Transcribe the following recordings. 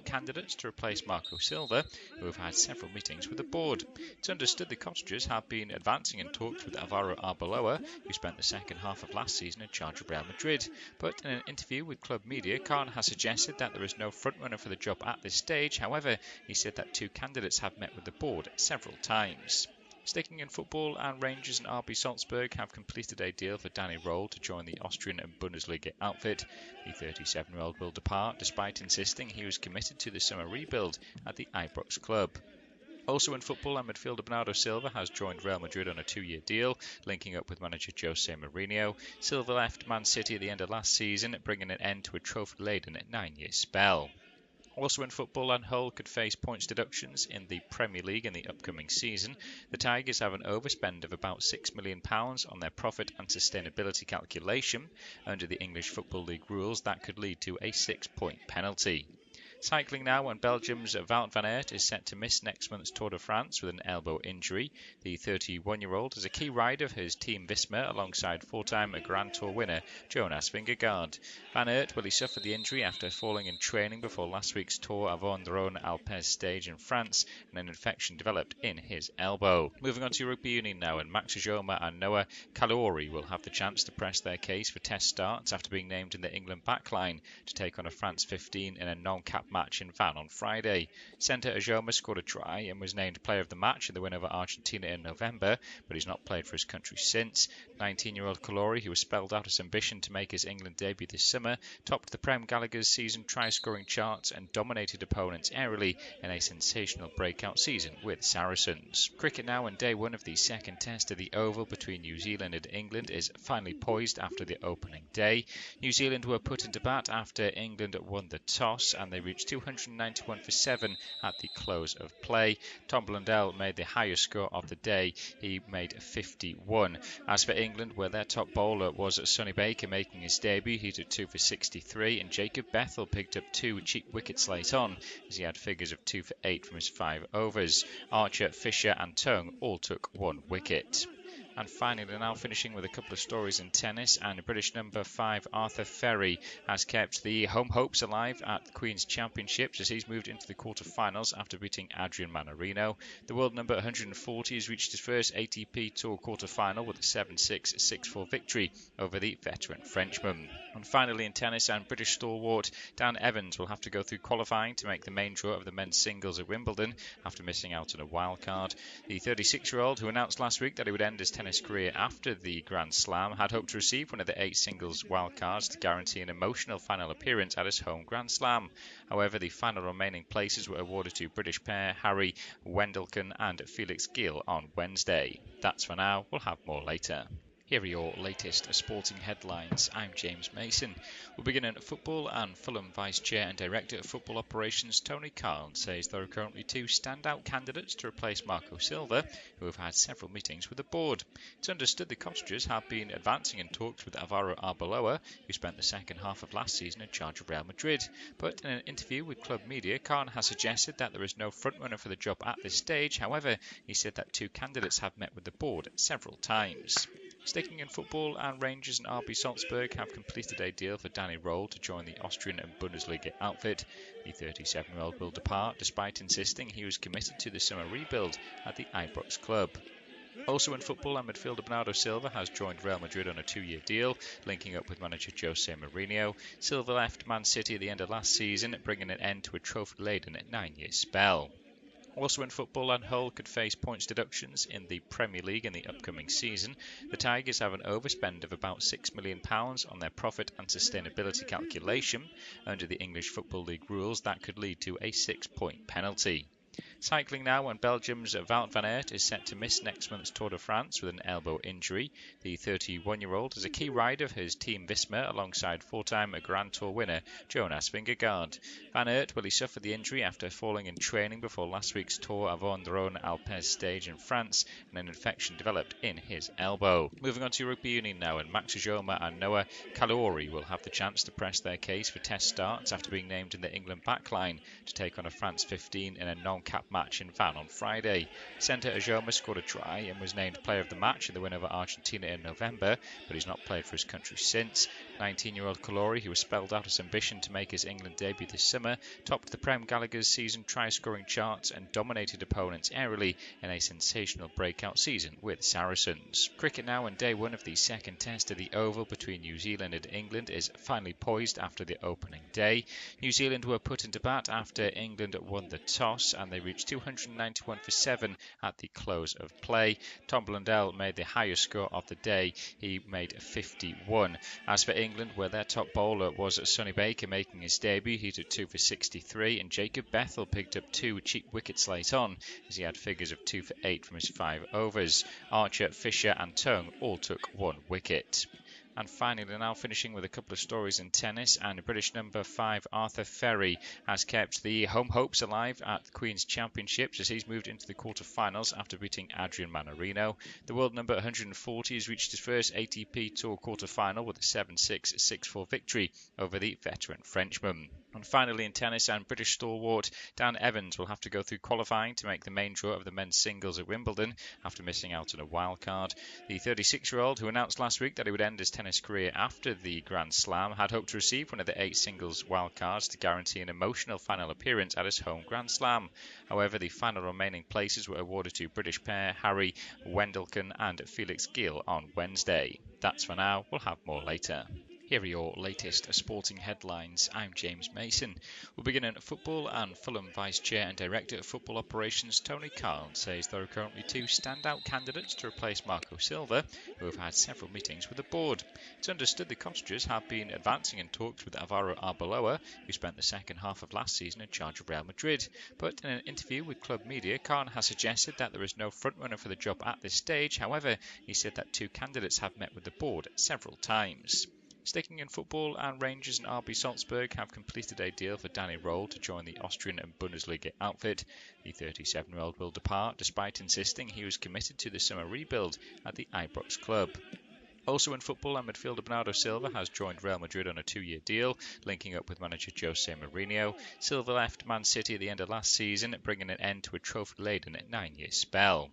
candidates to replace Marco Silva, who have had several meetings with the board. It's understood the Cottagers have been advancing in talks with Alvaro Arbeloa, who spent the second half of last season in charge of Real Madrid. But in an interview with club media, Khan has suggested that there is no frontrunner for the job at this stage. However, he said that two candidates have met with the board several times. Sticking in football, and Rangers and RB Salzburg have completed a deal for Danny Roll to join the Austrian Bundesliga outfit. The 37-year-old will depart despite insisting he was committed to the summer rebuild at the Ibrox club. Also in football, and midfielder Bernardo Silva has joined Real Madrid on a 2-year deal, linking up with manager Jose Mourinho. Silva left Man City at the end of last season, bringing an end to a trophy-laden 9-year spell. Also in football, and Hull could face points deductions in the Premier League in the upcoming season. The Tigers have an overspend of about £6 million on their profit and sustainability calculation. Under the English Football League rules, that could lead to a 6-point penalty. Cycling now, and Belgium's Wout van Aert is set to miss next month's Tour de France with an elbow injury. The 31-year-old is a key rider of his team Visma alongside four-time Grand Tour winner Jonas Vingegaard. Van Aert suffered the injury after falling in training before last week's Tour of Rhone Alpes stage in France, and an infection developed in his elbow. Moving on to rugby union now, and Max Ojoma and Noah Kalouri will have the chance to press their case for test starts after being named in the England backline to take on a France 15 in a non-cap match in Van on Friday. Centre Ojoma scored a try and was named player of the match in the win over Argentina in November, but he's not played for his country since. 19-year-old Kalouri, who has spelled out his ambition to make his England debut this summer, topped the Prem Gallagher's season try-scoring charts and dominated opponents aerially in a sensational breakout season with Saracens. Cricket now, and day one of the second test of the Oval between New Zealand and England is finally poised after the opening day. New Zealand were put into bat after England won the toss, and they reached 291 for 7 at the close of play. Tom Blundell made the highest score of the day. He made 51. As for England, where their top bowler was Sonny Baker making his debut, he took 2 for 63, and Jacob Bethel picked up 2 cheap wickets late on, as he had figures of 2 for 8 from his 5 overs. Archer, Fisher and Tongue all took 1 wicket. And finally, now finishing with a couple of stories in tennis, and British number 5 Arthur Ferry has kept the home hopes alive at the Queen's Championships as he's moved into the quarter-finals after beating Adrian Manarino. The world number 140 has reached his first ATP Tour quarter-final with a 7-6, 6-4 victory over the veteran Frenchman. And finally in tennis, and British stalwart Dan Evans will have to go through qualifying to make the main draw of the men's singles at Wimbledon after missing out on a wild card. The 36-year-old, who announced last week that he would end his tennis career after the Grand Slam, had hoped to receive one of the 8 singles wildcards to guarantee an emotional final appearance at his home Grand Slam. However, the final remaining places were awarded to British pair Harry Wendelken and Felix Gill on Wednesday. That's for now. We'll have more later. Here are your latest sporting headlines. I'm James Mason. We'll begin in football, and Fulham Vice Chair and Director of Football Operations Tony Khan says there are currently 2 standout candidates to replace Marco Silva, who have had several meetings with the board. It's understood the Cottagers have been advancing in talks with Alvaro Arbeloa, who spent the second half of last season in charge of Real Madrid. But in an interview with club media, Khan has suggested that there is no frontrunner for the job at this stage. However, he said that 2 candidates have met with the board several times. Sticking in football, and Rangers and RB Salzburg have completed a deal for Danny Roll to join the Austrian Bundesliga outfit. The 37-year-old will depart despite insisting he was committed to the summer rebuild at the Ibrox club. Also in football, and midfielder Bernardo Silva has joined Real Madrid on a 2-year deal, linking up with manager Jose Mourinho. Silva left Man City at the end of last season, bringing an end to a trophy-laden 9-year spell. Also in football, and Hull could face points deductions in the Premier League in the upcoming season. The Tigers have an overspend of about £6 million on their profit and sustainability calculation. Under the English Football League rules, that could lead to a 6-point penalty. Cycling now, and Belgium's Wout van Aert is set to miss next month's Tour de France with an elbow injury. The 31-year-old is a key rider of his team Visma alongside four-time Grand Tour winner Jonas Vingegaard. Van Aert suffered the injury after falling in training before last week's Tour of Rhone Alpes stage in France, and an infection developed in his elbow. Moving on to rugby union now, and Max Ojoma and Noah Kalouri will have the chance to press their case for test starts after being named in the England backline to take on a France 15 in a non-cap match in Van on Friday. Centre Ajoma scored a try and was named player of the match in the win over Argentina in November, but he's not played for his country since. 19-year-old Kalori, who has spelled out his ambition to make his England debut this summer, topped the Prem Gallagher's season try-scoring charts and dominated opponents airily in a sensational breakout season with Saracens. Cricket now, and day one of the second test of the Oval between New Zealand and England is finally poised after the opening day. New Zealand were put into bat after England won the toss and they reached 291 for 7 at the close of play. Tom Blundell made the highest score of the day. He made 51. As for England, where their top bowler was Sonny Baker making his debut, he took 2 for 63, and Jacob Bethell picked up 2 cheap wickets late on as he had figures of 2 for 8 from his 5 overs. Archer, Fisher and Tongue all took 1 wicket. And finally, now finishing with a couple of stories in tennis, and British number 5 Arthur Ferry has kept the home hopes alive at the Queen's Championships as he's moved into the quarter-finals after beating Adrian Manarino. The world number 140 has reached his first ATP Tour quarter-final with a 7-6, 6-4 victory over the veteran Frenchman. And finally in tennis, and British stalwart Dan Evans will have to go through qualifying to make the main draw of the men's singles at Wimbledon after missing out on a wild card. The 36-year-old, who announced last week that he would end his tennis career after the Grand Slam, had hoped to receive one of the 8 singles wildcards to guarantee an emotional final appearance at his home Grand Slam. However, the final remaining places were awarded to British pair Harry Wendelken and Felix Gill on Wednesday. That's for now. We'll have more later. Here are your latest sporting headlines. I'm James Mason. We'll begin in football, and Fulham Vice Chair and Director of Football Operations Tony Carl says there are currently 2 standout candidates to replace Marco Silva, who have had several meetings with the board. It's understood the cottagers have been advancing in talks with Alvaro Arbeloa, who spent the second half of last season in charge of Real Madrid. But in an interview with club media, Khan has suggested that there is no frontrunner for the job at this stage. However, he said that 2 candidates have met with the board several times. Sticking in football, and Rangers and RB Salzburg have completed a deal for Danny Roll to join the Austrian and Bundesliga outfit. The 37-year-old will depart despite insisting he was committed to the summer rebuild at the Ibrox club. Also in football, and midfielder Bernardo Silva has joined Real Madrid on a 2-year deal, linking up with manager Jose Mourinho. Silva left Man City at the end of last season, bringing an end to a trophy-laden 9-year spell.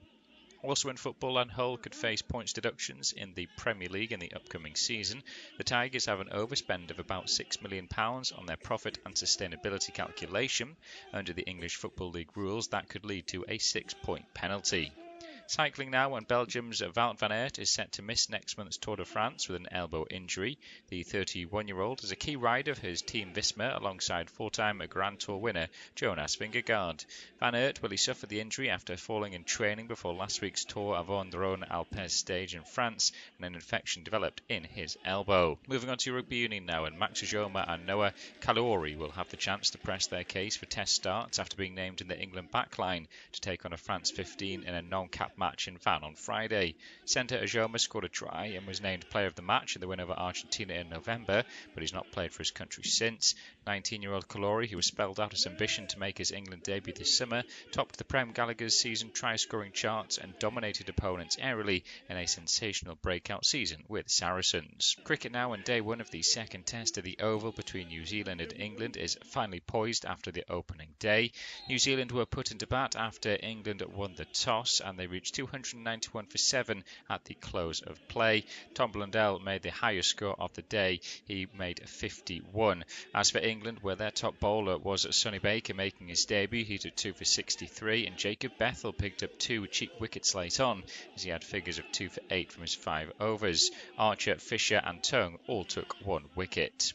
Also in football, and Hull could face points deductions in the Premier League in the upcoming season. The Tigers have an overspend of about £6 million on their profit and sustainability calculation. Under the English Football League rules, that could lead to a 6-point penalty. Cycling now, and Belgium's Wout van Aert is set to miss next month's Tour de France with an elbow injury. The 31-year-old is a key rider of his Team Visma alongside 4-time Grand Tour winner Jonas Vingegaard. Van Aert suffered the injury after falling in training before last week's Tour Avon Rhône Alpes stage in France, and an infection developed in his elbow. Moving on to rugby union now, and Max Ajoma and Noah Kalori will have the chance to press their case for test starts after being named in the England backline to take on a France 15 in a non-cap match in Van on Friday. Centre Ajoma scored a try and was named player of the match in the win over Argentina in November, but he's not played for his country since. 19-year-old Kalori, who has spelled out his ambition to make his England debut this summer, topped the Prem Gallagher's season try-scoring charts and dominated opponents airily in a sensational breakout season with Saracens. Cricket now, and day one of the second test of the Oval between New Zealand and England is finally poised after the opening day. New Zealand were put into bat after England won the toss and they reached 291 for 7 at the close of play. Tom Blundell made the highest score of the day. He made 51. As for England, where their top bowler was Sonny Baker making his debut, he took 2 for 63, and Jacob Bethell picked up 2 cheap wickets late on as he had figures of 2 for 8 from his 5 overs. Archer, Fisher and Tongue all took 1 wicket.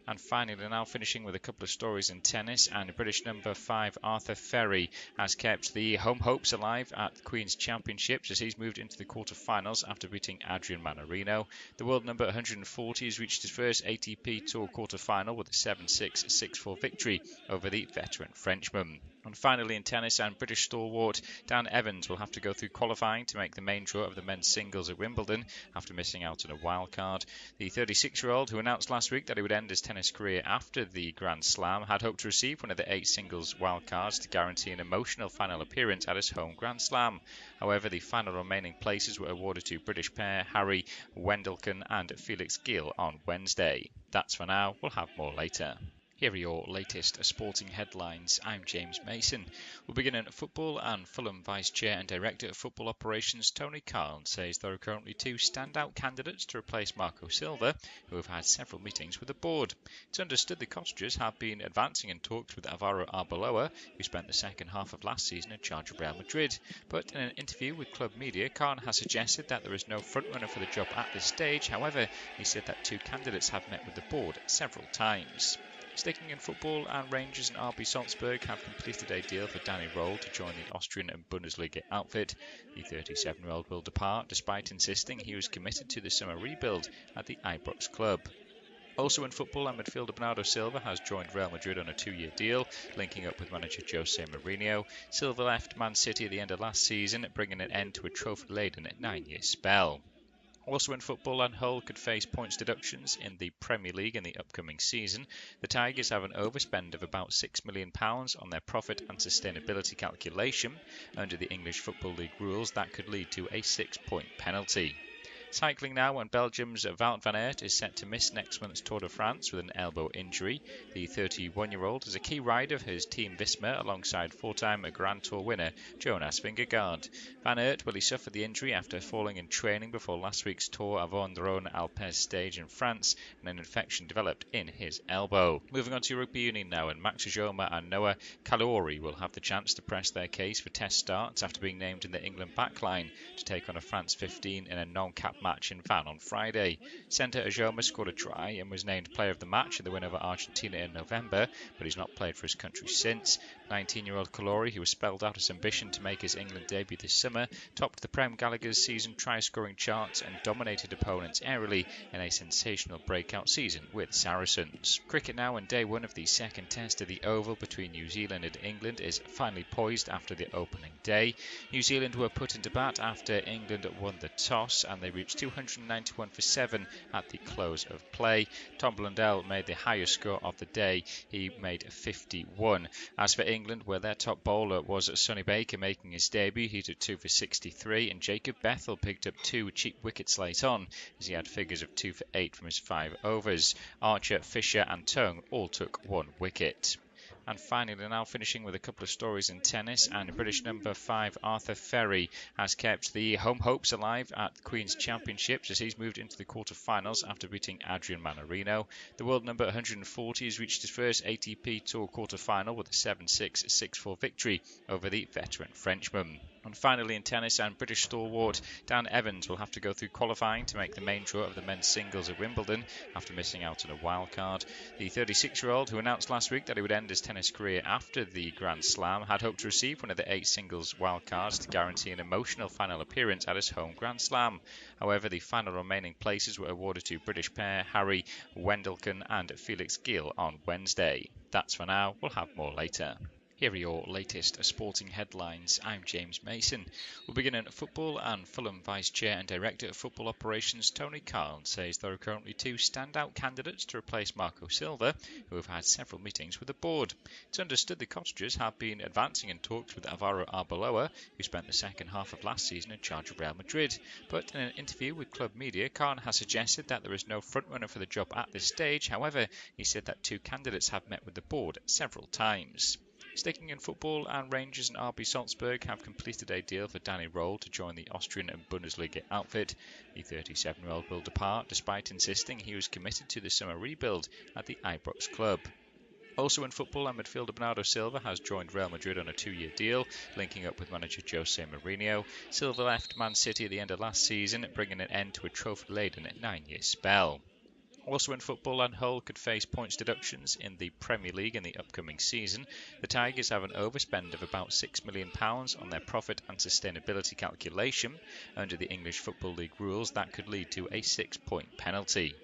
And finally, now finishing with a couple of stories in tennis, and British number 5 Arthur Ferry has kept the home hopes alive at the Queen's Championships as he's moved into the quarter-finals after beating Adrian Manarino. The world number 140 has reached his first ATP Tour quarter-final with a 7-6, 6-4 victory over the veteran Frenchman. And finally in tennis, and British stalwart Dan Evans will have to go through qualifying to make the main draw of the men's singles at Wimbledon after missing out on a wild card. The 36-year-old, who announced last week that he would end his tennis career after the Grand Slam, had hoped to receive one of the 8 singles wildcards to guarantee an emotional final appearance at his home Grand Slam. However, the final remaining places were awarded to British pair Harry Wendelken and Felix Gill on Wednesday. That's for now. We'll have more later. Here are your latest sporting headlines. I'm James Mason. We'll begin in football, and Fulham Vice Chair and Director of Football Operations Tony Carl says there are currently two standout candidates to replace Marco Silva, who have had several meetings with the board. It's understood the cottagers have been advancing in talks with Alvaro Arbeloa, who spent the second half of last season in charge of Real Madrid. But in an interview with club media, Carl has suggested that there is no frontrunner for the job at this stage. However, he said that two candidates have met with the board several times. Sticking in football, and Rangers and RB Salzburg have completed a deal for Danny Roll to join the Austrian Bundesliga outfit. The 37-year-old will depart despite insisting he was committed to the summer rebuild at the Ibrox club. Also in football, and midfielder Bernardo Silva has joined Real Madrid on a 2-year deal, linking up with manager Jose Mourinho. Silva left Man City at the end of last season, bringing an end to a trophy-laden 9-year spell. Also in football, and Hull could face points deductions in the Premier League in the upcoming season. The Tigers have an overspend of about £6 million on their profit and sustainability calculation. Under the English Football League rules, that could lead to a 6-point penalty. Cycling now, and Belgium's Wout van Aert is set to miss next month's Tour de France with an elbow injury. The 31-year-old is a key rider for his team Visma alongside four-time Grand Tour winner Jonas Vingegaard. Van Aert suffered the injury after falling in training before last week's Tour Avon-Rhône Alpes stage in France, and an infection developed in his elbow. Moving on to rugby union now, and Max Ujoma and Noah Kalouri will have the chance to press their case for test starts after being named in the England backline to take on a France 15 in a non-cap match in Van on Friday. Centre Ujoma scored a try and was named player of the match in the win over Argentina in November, but he's not played for his country since. 19-year-old Kalouri, who has spelled out his ambition to make his England debut this summer, topped the Prem Gallagher's season try-scoring charts and dominated opponents airily in a sensational breakout season with Saracens. Cricket now, and day one of the second test of the Oval between New Zealand and England is finally poised after the opening day. New Zealand were put into bat after England won the toss, and they reached 291 for 7 at the close of play. Tom Blundell made the highest score of the day. He made 51. As for England, where their top bowler was Sonny Baker making his debut, he took 2 for 63, and Jacob Bethel picked up 2 cheap wickets late on, as he had figures of 2 for 8 from his 5 overs. Archer, Fisher and Tongue all took 1 wicket. And finally, now finishing with a couple of stories in tennis, and British number 5 Arthur Ferry has kept the home hopes alive at the Queen's Championships as he's moved into the quarter-finals after beating Adrian Manarino. The world number 140 has reached his first ATP Tour quarter-final with a 7-6, 6-4 victory over the veteran Frenchman. And finally in tennis, and British stalwart Dan Evans will have to go through qualifying to make the main draw of the men's singles at Wimbledon after missing out on a wild card. The 36-year-old, who announced last week that he would end his tennis career after the Grand Slam, had hoped to receive one of the 8 singles wildcards to guarantee an emotional final appearance at his home Grand Slam. However, the final remaining places were awarded to British pair Harry Wendelken and Felix Gill on Wednesday. That's for now. We'll have more later. Here are your latest sporting headlines. I'm James Mason. We'll begin in football, and Fulham Vice Chair and Director of Football Operations Tony Carl says there are currently two standout candidates to replace Marco Silva, who have had several meetings with the board. It's understood the cottagers have been advancing in talks with Alvaro Arbeloa, who spent the second half of last season in charge of Real Madrid. But in an interview with club media, Carl has suggested that there is no frontrunner for the job at this stage. However, he said that two candidates have met with the board several times. Sticking in football, and Rangers and RB Salzburg have completed a deal for Danny Roll to join the Austrian Bundesliga outfit. The 37-year-old will depart despite insisting he was committed to the summer rebuild at the Ibrox club. Also in football, and midfielder Bernardo Silva has joined Real Madrid on a 2-year deal, linking up with manager Jose Mourinho. Silva left Man City at the end of last season, bringing an end to a trophy-laden 9-year spell. Also in football, and Hull could face points deductions in the Premier League in the upcoming season. The Tigers have an overspend of about £6 million on their profit and sustainability calculation. Under the English Football League rules, that could lead to a 6-point penalty.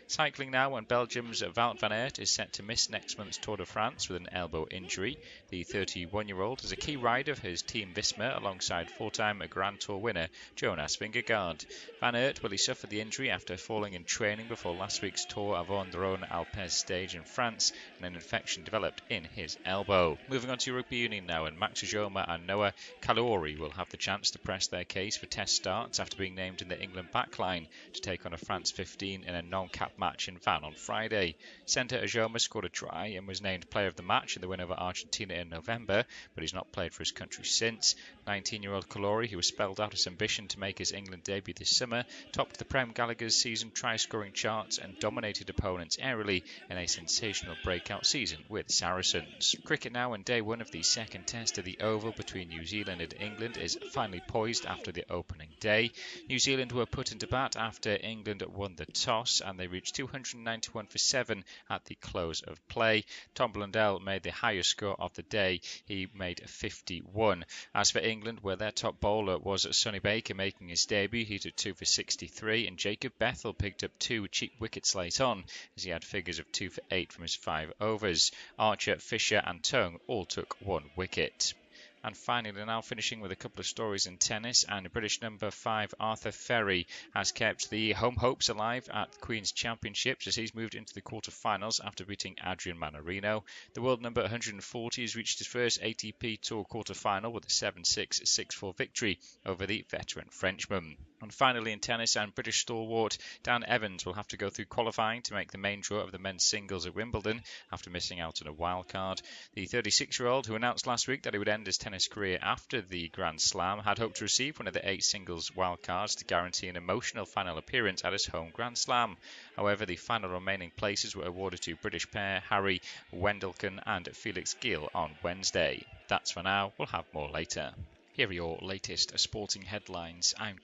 Cycling now, and Belgium's Wout van Aert is set to miss next month's Tour de France with an elbow injury. The 31-year-old is a key rider for his team Visma alongside four-time Grand Tour winner Jonas Vingegaard. Van Aert suffered the injury after falling in training before last week's Tour Avon-Rhône Alpes stage in France, and an infection developed in his elbow. Moving on to rugby union now, and Max Ujoma and Noah Kalouri will have the chance to press their case for test starts after being named in the England backline to take on a France 15 in a non-cap match in Van on Friday. Centre Ajoma scored a try and was named player of the match in the win over Argentina in November, but he's not played for his country since. 19-year-old Kalori, who has spelled out his ambition to make his England debut this summer, topped the Prem Gallagher's season try-scoring charts and dominated opponents airily in a sensational breakout season with Saracens. Cricket now, and day one of the second test of the Oval between New Zealand and England is finally poised after the opening day. New Zealand were put into bat after England won the toss, and they reached 291 for 7 at the close of play. Tom Blundell made the highest score of the day. He made 51. As for England, where their top bowler was Sonny Baker making his debut, he took 2 for 63, and Jacob Bethel picked up 2 cheap wickets late on, as he had figures of 2 for 8 from his 5 overs. Archer, Fisher and Tongue all took 1 wicket. And finally, now finishing with a couple of stories in tennis, and British number 5 Arthur Ferry has kept the home hopes alive at the Queen's Championships as he's moved into the quarter-finals after beating Adrian Manarino. The world number 140 has reached his first ATP Tour quarter-final with a 7-6, 6-4 victory over the veteran Frenchman. And finally in tennis, and British stalwart Dan Evans will have to go through qualifying to make the main draw of the men's singles at Wimbledon after missing out on a wild card. The 36-year-old, who announced last week that he would end his tennis career after the Grand Slam, had hoped to receive one of the 8 singles wildcards to guarantee an emotional final appearance at his home Grand Slam. However, the final remaining places were awarded to British pair Harry Wendelken and Felix Gill on Wednesday. That's for now. We'll have more later. Here are your latest sporting headlines. I'm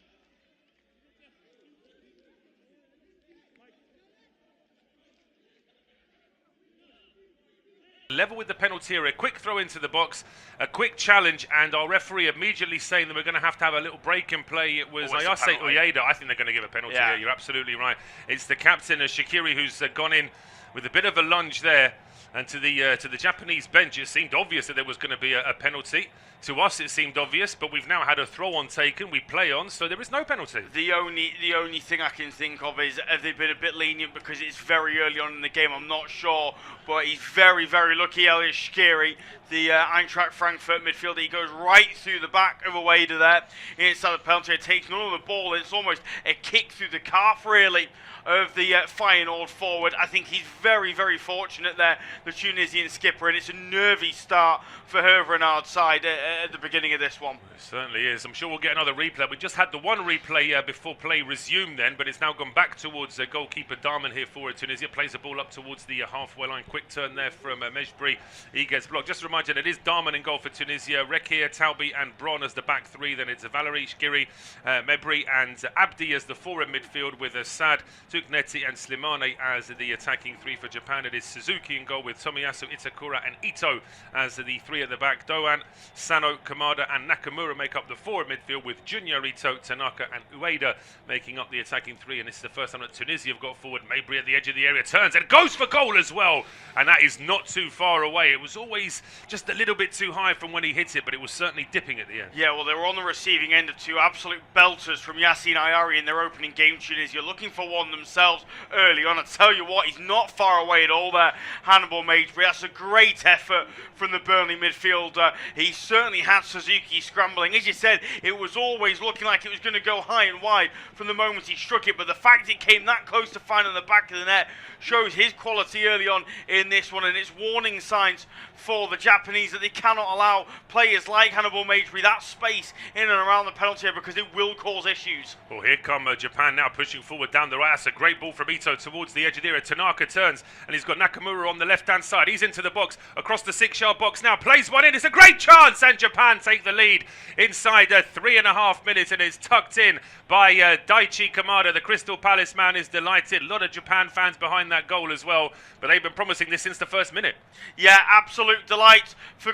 level with the penalty area, quick throw into the box, a quick challenge, and our referee immediately saying that we're going to have a little break in play. It was Ayase Uyeda. I think they're going to give a penalty here. You're absolutely right. It's the captain, Shaqiri, who's gone in with a bit of a lunge there. And to the Japanese bench, it seemed obvious that there was going to be a penalty. To us, it seemed obvious, but we've now had a throw-on taken. We play on, so there is no penalty. The only thing I can think of is, have they been a bit lenient because it's very early on in the game? I'm not sure, but he's very, very lucky, Elias Shaqiri, the Eintracht Frankfurt midfielder. He goes right through the back of Ueda there inside the penalty. It takes none of the ball. It's almost a kick through the calf, really, of the Feyenoord forward. I think he's very, very fortunate there, the Tunisian skipper, and it's a nervy start for Hervé Renard's side at the beginning of this one. It certainly is. I'm sure we'll get another replay. We just had the one replay before play resumed then, but it's now gone back towards goalkeeper Darman here for Tunisia. Plays the ball up towards the halfway line. Quick turn there from Mejbri. He gets blocked. Just to remind you, it is Darman in goal for Tunisia. Rekir, Taubi and Bron as the back three. Then it's Valery, Shaqiri, Mejbri and Abdi as the four in midfield, with Sad, Tukneti and Slimane as the attacking three for Japan. It is Suzuki in goal with Tomiyasu, Itakura and Ito as the three at the back. Doan, Sano, Kamada and Nakamura make up the four in midfield, with Junior, Ito, Tanaka and Ueda making up the attacking three. And this is the first time that Tunisia have got forward. Mejbri at the edge of the area turns and goes for goal as well, and that is not too far away. It was always just a little bit too high from when he hit it, but it was certainly dipping at the end. Yeah, well, they were on the receiving end of two absolute belters from Yassine Ayari in their opening game. Tunisia looking for one themselves early on. I tell you what, he's not far away at all there, Hannibal Mejbri. That's a great effort from the Burnley midfielder. He certainly had Suzuki scrambling. As you said, it was always looking like it was going to go high and wide from the moment he struck it, but the fact it came that close to finding the back of the net shows his quality early on in this one, and it's warning signs for the Japanese that they cannot allow players like Hannibal Mejbri that space in and around the penalty area, because it will cause issues. Well, here come Japan now pushing forward down the right. That's a great ball from Ito towards the edge of the area. Tanaka turns and he's got Nakamura on the left-hand side. He's into the box, across the 6-yard box now, plays one in. It's a great chance, and Japan take the lead inside 3.5 minutes, and it's tucked in by Daichi Kamada. The Crystal Palace man is delighted. A lot of Japan fans behind that goal as well, but they've been promising this since the first minute. Yeah, absolute delight for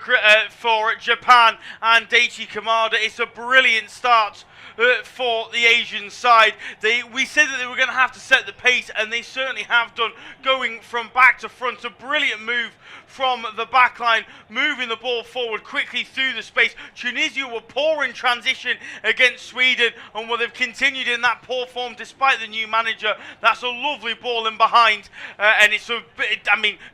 Japan and Daichi Kamada. It's a brilliant start for the Asian side. We said that they were going to have to set the pace, and they certainly have done, going from back to front. A brilliant move from the back line, moving the ball forward quickly through the space. Tunisia were poor in transition against Sweden, and they've continued in that poor form despite the new manager. That's a lovely ball in behind, and it's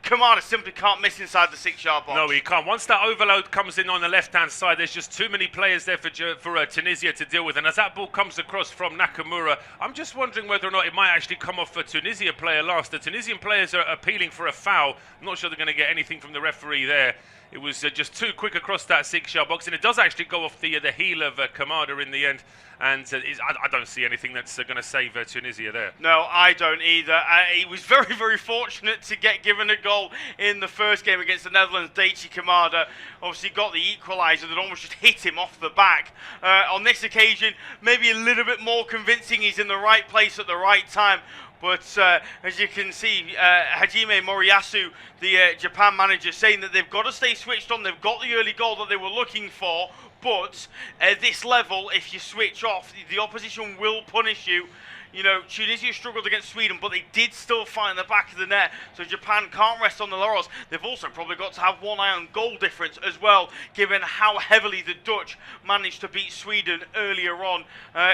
Kamada simply can't miss inside the 6-yard box. No, he can't. Once that overload comes in on the left-hand side, there's just too many players there for Tunisia to deal with. And as that ball comes across from Nakamura, I'm just wondering whether or not it might actually come off a Tunisia player last. The Tunisian players are appealing for a foul. I'm not sure they're going to get anything from the referee there. It was just too quick across that 6-yard box, and it does actually go off the heel of Kamada in the end. And I don't see anything that's going to save Tunisia there. No, I don't either. He was very, very fortunate to get given a goal in the first game against the Netherlands. Daichi Kamada obviously got the equaliser that almost just hit him off the back. On this occasion, maybe a little bit more convincing. He's in the right place at the right time. But as you can see, Hajime Moriyasu, the Japan manager, saying that they've got to stay switched on. They've got the early goal that they were looking for. But at this level, if you switch off, the opposition will punish you. You know, Tunisia struggled against Sweden, but they did still find the back of the net. So Japan can't rest on the laurels. They've also probably got to have one eye on goal difference as well, given how heavily the Dutch managed to beat Sweden earlier on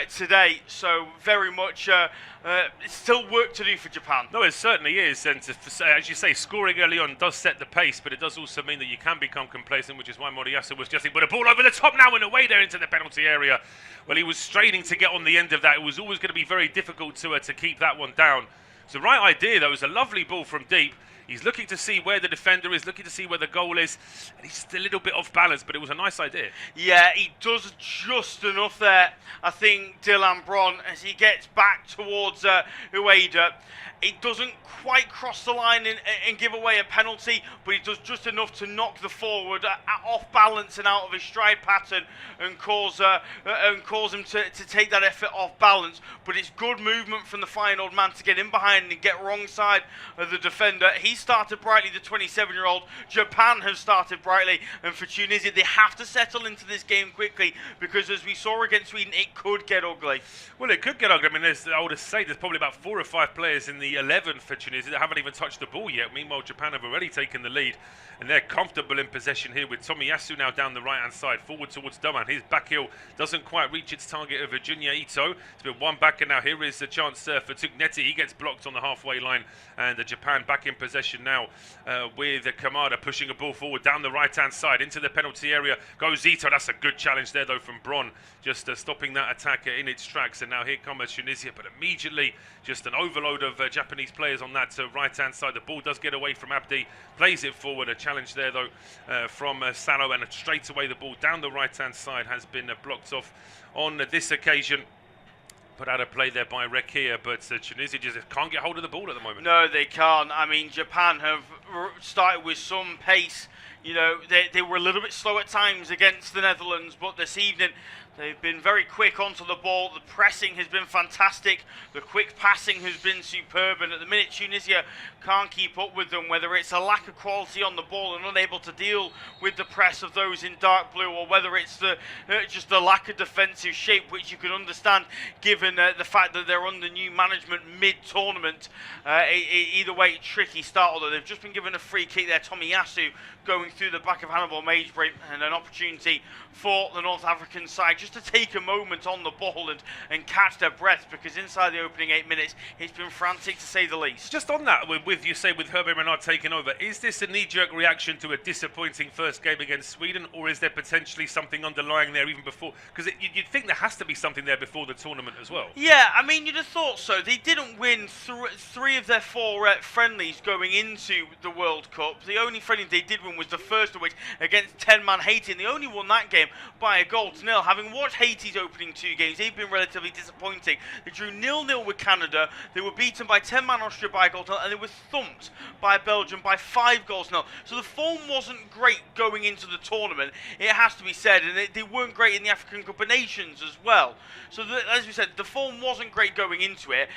today. So very much still work to do for Japan. No, it certainly is. And as you say, scoring early on does set the pace, but it does also mean that you can become complacent, which is why Moriyasu was just put a ball over the top now and away there into the penalty area. Well, he was straining to get on the end of that. It was always going to be very difficult to keep that one down. It's the right idea, though. It was a lovely ball from deep. He's looking to see where the defender is, looking to see where the goal is. And he's just a little bit off balance, but it was a nice idea. Yeah, he does just enough there, I think, Dylan Bron, as he gets back towards Ueda. It doesn't quite cross the line and give away a penalty, but he does just enough to knock the forward off balance and out of his stride pattern and cause him to take that effort off balance. But it's good movement from the fine old man to get in behind and get wrong side of the defender. He started brightly, the 27-year-old. Japan has started brightly, and for Tunisia, they have to settle into this game quickly because, as we saw against Sweden, it could get ugly. Well, it could get ugly. I mean, I would say there's probably about 4 or 5 players in the 11 for Tunisia that haven't even touched the ball yet. Meanwhile, Japan have already taken the lead, and they're comfortable in possession here with Tomiyasu now down the right-hand side, forward towards Doman. His back heel doesn't quite reach its target of Junya Ito. It's been one back, and now here is the chance for Tugnetti. He gets blocked on the halfway line, and Japan back in possession now with Kamada pushing a ball forward down the right-hand side into the penalty area. Goes Ito. That's a good challenge there, though, from Bron, just stopping that attack in its tracks. And now here comes Tunisia, but immediately just an overload of Japanese players on that right-hand side. The ball does get away from Abdi, plays it forward. A challenge there, though, from Sano, and straight away the ball down the right-hand side has been blocked off on this occasion. Put out a play there by Rekia, but Tunisia just can't get hold of the ball at the moment. No, they can't. I mean, Japan have started with some pace. You know, they were a little bit slow at times against the Netherlands, but this evening they've been very quick onto the ball. The pressing has been fantastic. The quick passing has been superb. And at the minute, Tunisia can't keep up with them, whether it's a lack of quality on the ball and unable to deal with the press of those in dark blue, or whether it's just the lack of defensive shape, which you can understand given the fact that they're under new management mid-tournament. Either way, tricky start, although they've just been given a free kick there. Tomiyasu going through the back of Hannibal Magebray, and an opportunity for the North African side just to take a moment on the ball and catch their breath, because inside the opening 8 minutes it's been frantic to say the least. Just on that, with Hervé Renard taking over, is this a knee-jerk reaction to a disappointing first game against Sweden, or is there potentially something underlying there even before? Because you'd think there has to be something there before the tournament as well. Yeah, I mean, you'd have thought so. They didn't win three of their 4 friendlies going into the World Cup. The only friendly they did win was the first of which against 10-man Haiti, and they only won that game by a 1-0. Having watched Haiti's opening 2 games, they've been relatively disappointing. They drew 0-0 with Canada, they were beaten by 10-man Austria by a 1-0, and they were thumped by Belgium by 5-0. So the form wasn't great going into the tournament, it has to be said, and they weren't great in the African Cup of Nations as well. So as we said, the form wasn't great going into it.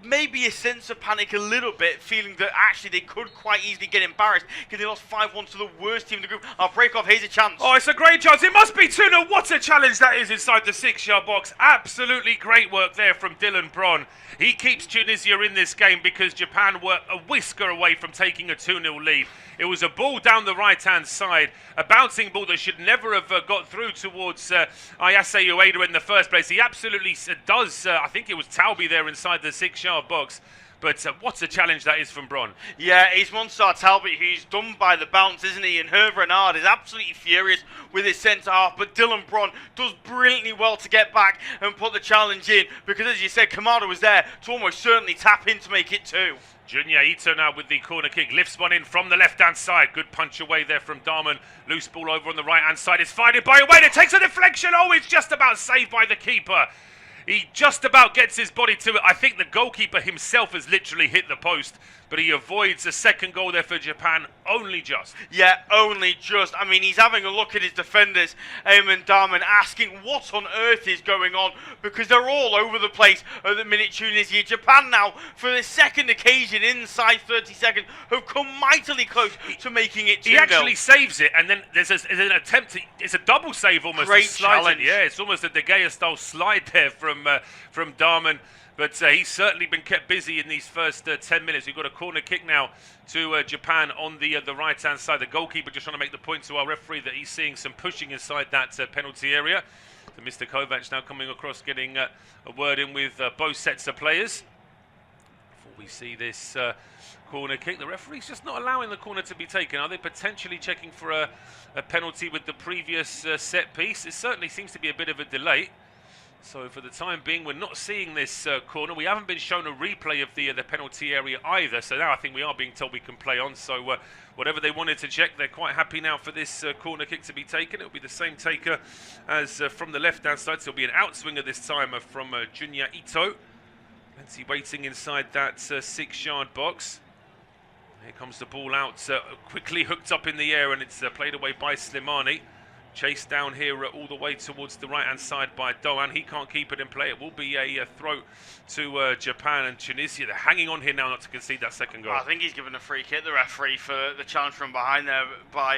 maybe a sense of panic a little bit, feeling that actually they could quite easily get embarrassed because they lost 5-1 to the worst team in the group. I'll break off. Here's a chance. Oh, it's a great chance. It must be 2-0. What a challenge that is inside the 6-yard box. Absolutely great work there from Dylan Bron. He keeps Tunisia in this game because Japan were a whisker away from taking a 2-0 lead. It was a ball down the right-hand side, a bouncing ball that should never have got through towards Ayase Ueda in the first place. He absolutely does. I think it was Taubi there inside the 6-yard box. But what a challenge that is from Bron. Yeah, he's Monstar Talbot, who's done by the bounce, isn't he? And Hervé Renard is absolutely furious with his centre-half. But Dylan Bron does brilliantly well to get back and put the challenge in. Because, as you said, Kamada was there to almost certainly tap in to make it 2. Junya Ito now with the corner kick. Lifts one in from the left-hand side. Good punch away there from Darman. Loose ball over on the right-hand side. It's fired by Ueda. Takes a deflection. Oh, it's just about saved by the keeper. He just about gets his body to it. I think the goalkeeper himself has literally hit the post, but he avoids a second goal there for Japan, only just. Yeah, only just. I mean, he's having a look at his defenders, Eamon Darman, asking what on earth is going on, because they're all over the place at the minute. Tunisia, Japan now, for the second occasion inside 30 seconds, have come mightily close to making it 2-0. He actually saves it, and then there's an attempt to, it's a double save almost. Great challenge. Yeah, it's almost a De Gea style slide there from Darman. But he's certainly been kept busy in these first 10 minutes. We've got a corner kick now to Japan on the right-hand side. The goalkeeper just trying to make the point to our referee that he's seeing some pushing inside that penalty area. So Mr. Kovac now coming across, getting a word in with both sets of players. Before we see this corner kick, the referee's just not allowing the corner to be taken. Are they potentially checking for a penalty with the previous set piece? It certainly seems to be a bit of a delay. So for the time being, we're not seeing this corner. We haven't been shown a replay of the penalty area either. So now I think we are being told we can play on. So whatever they wanted to check, they're quite happy now for this corner kick to be taken. It'll be the same taker as from the left-hand side. So it'll be an outswinger this time from Junya Ito. Plenty waiting inside that 6-yard box. Here comes the ball out, quickly hooked up in the air, and it's played away by Slimani. Chased down here all the way towards the right-hand side by Doan. He can't keep it in play. It will be a throw to Japan and Tunisia. They're hanging on here now not to concede that second goal. I think he's given a free kick, the referee, for the challenge from behind there by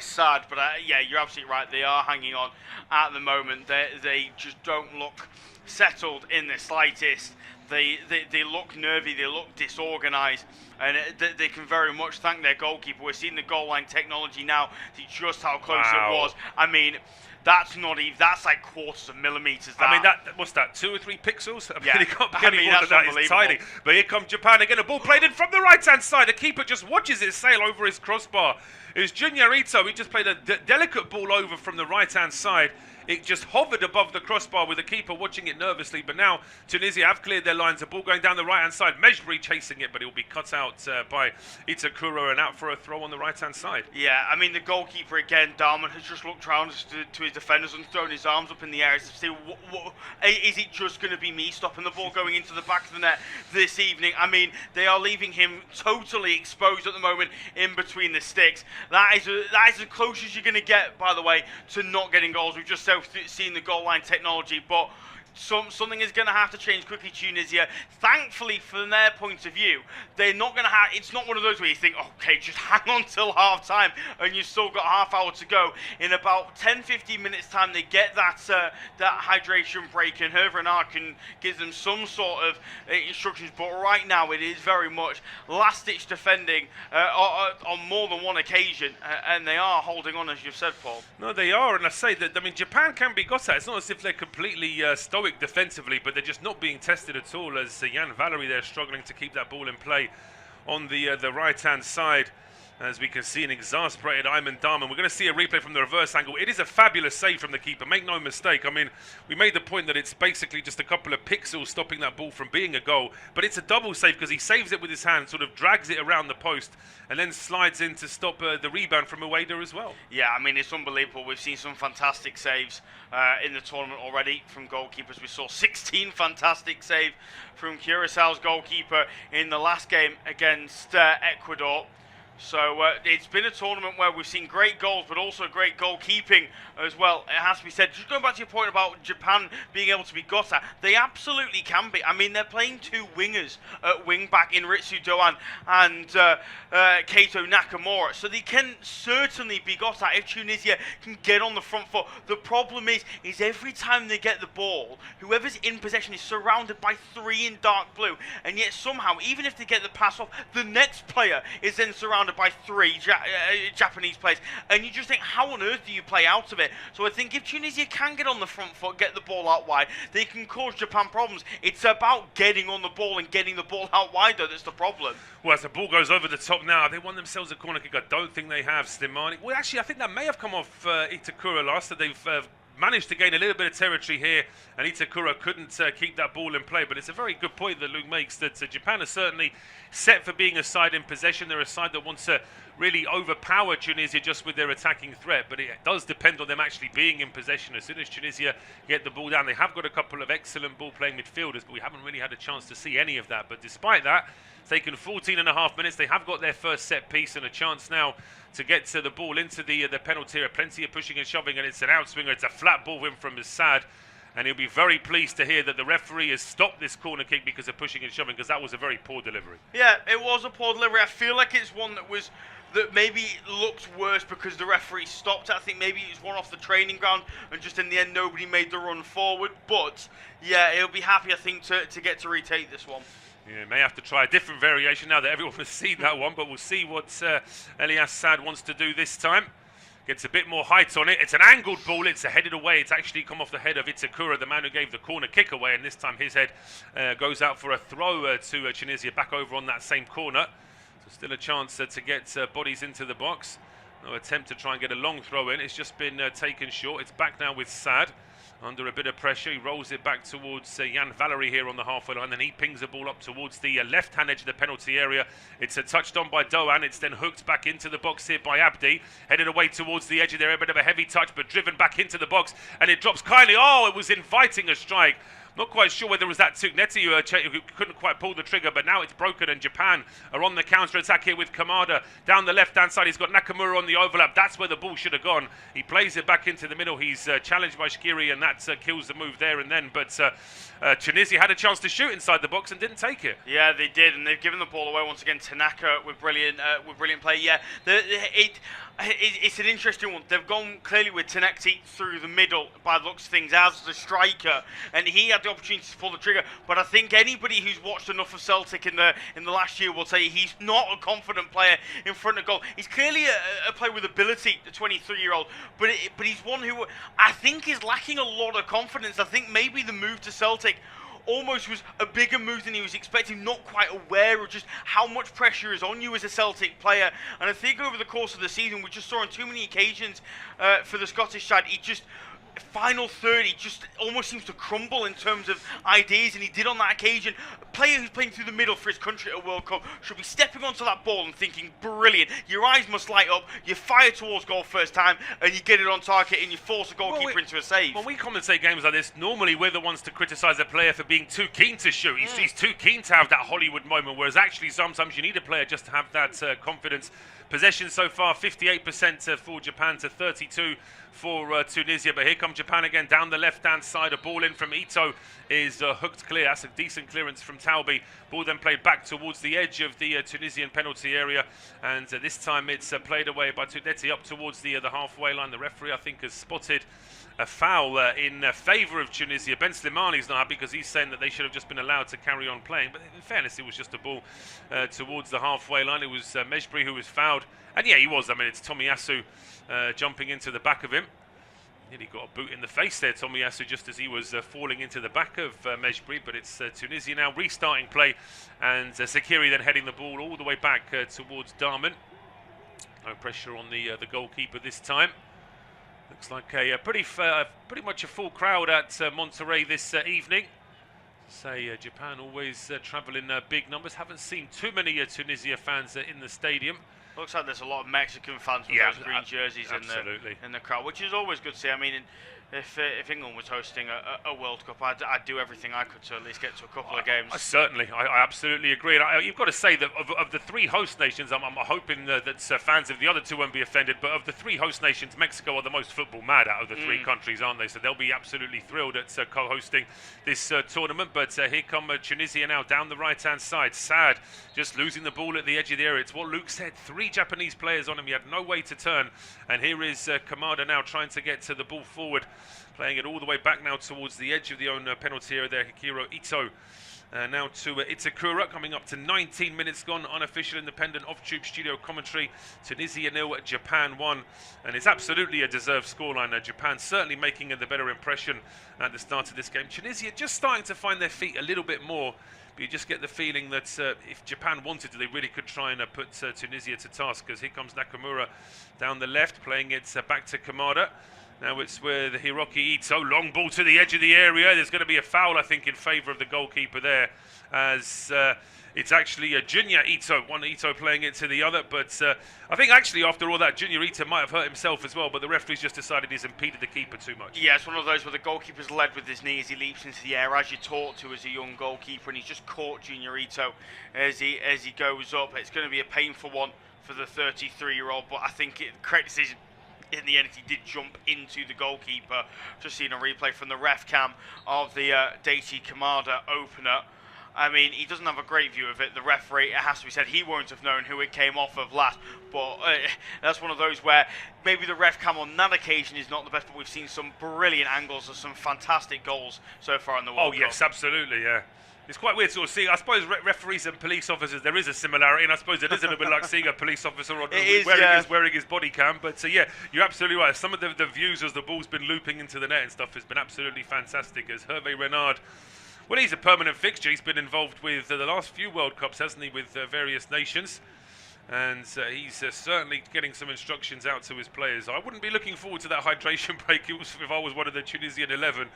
Sad. But yeah, you're absolutely right. They are hanging on at the moment. They just don't look settled in the slightest. They look nervy, they look disorganised, and they can very much thank their goalkeeper. We're seeing the goal line technology now, see just how close it was. I mean, that's not even, that's like quarters of millimetres. I mean, what's that, 2 or 3 pixels? I mean, Yeah. it can't be any more than that. It's unbelievable. tiny. But here comes Japan again. A ball played in from the right-hand side. The keeper just watches it sail over his crossbar. It's Junya Ito. He just played a delicate ball over from the right-hand side. It just hovered above the crossbar with the keeper watching it nervously. But now Tunisia have cleared their lines. The ball going down the right-hand side. Mejbri chasing it, but it will be cut out by Itakura and out for a throw on the right-hand side. Yeah, I mean, the goalkeeper again, Darman, has just looked round to his defenders and thrown his arms up in the air to say, is it just going to be me stopping the ball going into the back of the net this evening? I mean, they are leaving him totally exposed at the moment in between the sticks. That is as close as you're going to get, by the way, to not getting goals. We've just seen the goal line technology, but something is going to have to change quickly, Tunisia. Thankfully, from their point of view, they're not going to have, it's not one of those where you think, okay, just hang on till half time and you've still got half hour to go. In about 10-15 minutes time, they get that hydration break, and Hervé Renard can give them some sort of instructions, but right now it is very much last-ditch defending on more than one occasion, and they are holding on, as you've said, Paul. No, they are, and I say that, I mean, Japan can be got at. It's not as if they're completely stoic defensively, but they're just not being tested at all, as Jan Valery there struggling to keep that ball in play on the right-hand side. As we can see, an exasperated Ayman Darman. We're going to see a replay from the reverse angle. It is a fabulous save from the keeper, make no mistake. I mean, we made the point that it's basically just a couple of pixels stopping that ball from being a goal, but it's a double save because he saves it with his hand, sort of drags it around the post, and then slides in to stop the rebound from Ueda as well. Yeah, I mean, it's unbelievable. We've seen some fantastic saves in the tournament already from goalkeepers. We saw 16 fantastic saves from Curaçao's goalkeeper in the last game against Ecuador. So it's been a tournament where we've seen great goals, but also great goalkeeping as well. It has to be said. Just going back to your point about Japan being able to be got at, they absolutely can be. I mean, they're playing two wingers at wing back in Ritsu Doan and Keito Nakamura, so they can certainly be got at if Tunisia can get on the front foot. The problem is every time they get the ball, whoever's in possession is surrounded by three in dark blue, and yet somehow, even if they get the pass off, the next player is then surrounded by three Japanese players, and you just think, how on earth do you play out of it? So I think if Tunisia can get on the front foot, get the ball out wide, they can cause Japan problems. It's about getting on the ball and getting the ball out wide, though, that's the problem. Well, as the ball goes over the top now, they won themselves a corner kick. I don't think they have Slimani. Well, actually, I think that may have come off Itakura last, that they've managed to gain a little bit of territory here, and Itakura couldn't keep that ball in play. But it's a very good point that Luke makes, that Japan are certainly set for being a side in possession. They're a side that wants to really overpower Tunisia just with their attacking threat, but it does depend on them actually being in possession. As soon as Tunisia get the ball down, they have got a couple of excellent ball-playing midfielders, but we haven't really had a chance to see any of that. But despite that, it's taken 14 and a half minutes. They have got their first set piece and a chance now to get to the ball into the penalty area. Plenty of pushing and shoving, and it's an outswinger. It's a flat ball in from Sk, and he'll be very pleased to hear that the referee has stopped this corner kick because of pushing and shoving, because that was a very poor delivery. Yeah, it was a poor delivery. I feel like it's one that maybe looked worse because the referee stopped it. I think maybe it was one off the training ground, and just in the end nobody made the run forward. But yeah, he'll be happy, I think, to get to retake this one. Yeah, may have to try a different variation now that everyone has seen that one, but we'll see what Elias Sad wants to do this time. Gets a bit more height on it. It's an angled ball. It's headed away. It's actually come off the head of Itakura, the man who gave the corner kick away, and this time his head goes out for a throw to Tunisia back over on that same corner. So still a chance to get bodies into the box. No attempt to try and get a long throw in. It's just been taken short. It's back now with Sad. Under a bit of pressure, he rolls it back towards Jan Valery here on the halfway line, then he pings the ball up towards the left-hand edge of the penalty area. It's touched on by Doan. It's then hooked back into the box here by Abdi, headed away towards the edge of there. A bit of a heavy touch, but driven back into the box, and it drops kindly. Oh, it was inviting a strike. Not quite sure whether it was that Tsugneti who couldn't quite pull the trigger, but now it's broken, and Japan are on the counter-attack here with Kamada. Down the left-hand side, he's got Nakamura on the overlap. That's where the ball should have gone. He plays it back into the middle. He's challenged by Shqiri, and that kills the move there and then. But Tunisia had a chance to shoot inside the box and didn't take it. Yeah, they did, and they've given the ball away once again. Tanaka with brilliant play. Yeah, it's an interesting one. They've gone clearly with Tenekti through the middle by the looks of things as the striker, and he had the opportunity to pull the trigger. But I think anybody who's watched enough of Celtic in the last year will say he's not a confident player in front of goal. He's clearly a player with ability, the 23-year-old, but he's one who I think is lacking a lot of confidence. I think maybe the move to Celtic almost was a bigger move than he was expecting, not quite aware of just how much pressure is on you as a Celtic player. And I think over the course of the season, we just saw on too many occasions for the Scottish side, he just, final third, he just almost seems to crumble in terms of ideas, and he did on that occasion. A player who's playing through the middle for his country at a World Cup should be stepping onto that ball and thinking, brilliant, your eyes must light up, you fire towards goal first time, and you get it on target, and you force a goalkeeper into a save. When we commentate games like this, normally we're the ones to criticise a player for being too keen to shoot. He's too keen to have that Hollywood moment, whereas actually sometimes you need a player just to have that confidence. Possession so far, 58% for Japan to 32% for Tunisia. But here comes Japan again down the left-hand side. A ball in from Ito is hooked clear. That's a decent clearance from Taubi. Ball then played back towards the edge of the Tunisian penalty area. And this time it's played away by Tsugneti up towards the halfway line. The referee, I think, has spotted a foul in favour of Tunisia. Ben Slimani's not happy because he's saying that they should have just been allowed to carry on playing. But in fairness, it was just a ball towards the halfway line. It was Mejbri who was fouled. And yeah, he was. I mean, it's Tomiyasu jumping into the back of him. Nearly got a boot in the face there, Tomiyasu, just as he was falling into the back of Mejbri. But it's Tunisia now restarting play. And Sakiri then heading the ball all the way back towards Darman. No pressure on the goalkeeper this time. Looks like a pretty much a full crowd at Monterrey this evening. Japan always travel in big numbers. Haven't seen too many Tunisia fans in the stadium. Looks like there's a lot of Mexican fans with those green jerseys in the crowd, which is always good to see. I mean, if England was hosting a World Cup, I'd do everything I could to at least get to a couple of games. I absolutely agree. And you've got to say that of the 3 host nations, I'm hoping that fans of the other 2 won't be offended, but of the 3 host nations, Mexico are the most football mad out of the 3 countries, aren't they? So they'll be absolutely thrilled at co-hosting this tournament. But here come Tunisia now down the right-hand side. Sad, just losing the ball at the edge of the area. It's what Luke said, 3 Japanese players on him. He had no way to turn. And here is Kamada now trying to get to the ball forward. Playing it all the way back now towards the edge of the own penalty area there, Hikiro Ito. Now to Itakura, coming up to 19 minutes gone, unofficial independent off-tube studio commentary. Tunisia 0, Japan 1, and it's absolutely a deserved scoreline. Japan certainly making the better impression at the start of this game. Tunisia just starting to find their feet a little bit more, but you just get the feeling that if Japan wanted to, they really could try and put Tunisia to task, because here comes Nakamura down the left, playing it back to Kamada. Now it's with Hiroki Ito, long ball to the edge of the area. There's going to be a foul, I think, in favour of the goalkeeper there, as it's actually Junior Ito, one Ito playing it to the other. But I think actually after all that, Junior Ito might have hurt himself as well, but the referee's just decided he's impeded the keeper too much. Yeah, it's one of those where the goalkeeper's led with his knee as he leaps into the air, as you're taught to as a young goalkeeper, and he's just caught Junior Ito as he goes up. It's going to be a painful one for the 33-year-old, but I think the correct decision. In the end, he did jump into the goalkeeper. Just seeing a replay from the ref cam of the Daichi Kamada opener. I mean, he doesn't have a great view of it. The referee, it has to be said, he won't have known who it came off of last. But that's one of those where maybe the ref cam on that occasion is not the best, but we've seen some brilliant angles of some fantastic goals so far in the World Cup. Oh, yes, absolutely, yeah. It's quite weird to sort of see. I suppose referees and police officers, there is a similarity, and I suppose it is a little bit like seeing a police officer wearing his body cam. But yeah, you're absolutely right. Some of the views as the ball's been looping into the net and stuff has been absolutely fantastic. As Hervé Renard, well, he's a permanent fixture. He's been involved with the last few World Cups, hasn't he, with various nations. And he's certainly getting some instructions out to his players. I wouldn't be looking forward to that hydration break if I was one of the Tunisian 11.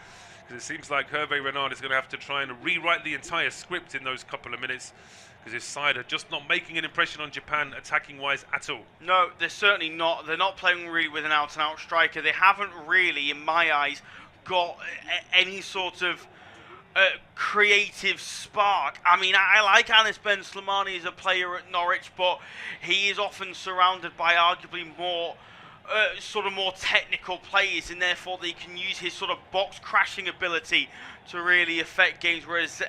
Because it seems like Hervé Renard is going to have to try and rewrite the entire script in those couple of minutes, because his side are just not making an impression on Japan attacking-wise at all. No, they're certainly not. They're not playing really with an out-and-out striker. They haven't really, in my eyes, got any sort of creative spark. I mean, I like Anis Ben Slimani as a player at Norwich, but he is often surrounded by arguably more more technical players, and therefore they can use his sort of box crashing ability to really affect games, whereas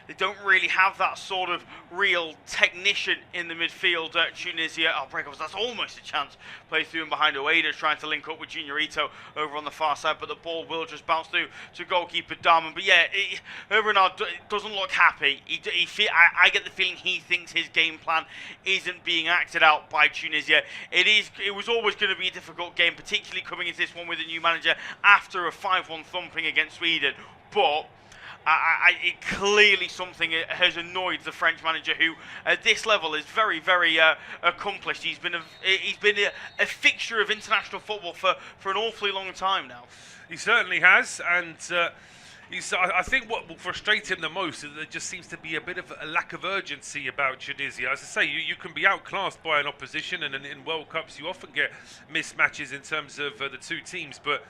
they don't really have that sort of real technician in the midfield at Tunisia. Breakovers, that's almost a chance. Play through and behind Ueda, trying to link up with Junior Ito over on the far side, but the ball will just bounce through to goalkeeper Darman. But yeah, Renard doesn't look happy. I get the feeling he thinks his game plan isn't being acted out by Tunisia. It was always going to be a difficult game, particularly coming into this one with a new manager after a 5-1 thumping against Sweden. But it clearly something has annoyed the French manager, who at this level is very, very accomplished. He's been a fixture of international football for an awfully long time now. He certainly has, and I think what will frustrate him the most is there just seems to be a bit of a lack of urgency about Tunisia. As I say, you can be outclassed by an opposition, and in World Cups you often get mismatches in terms of the two teams, but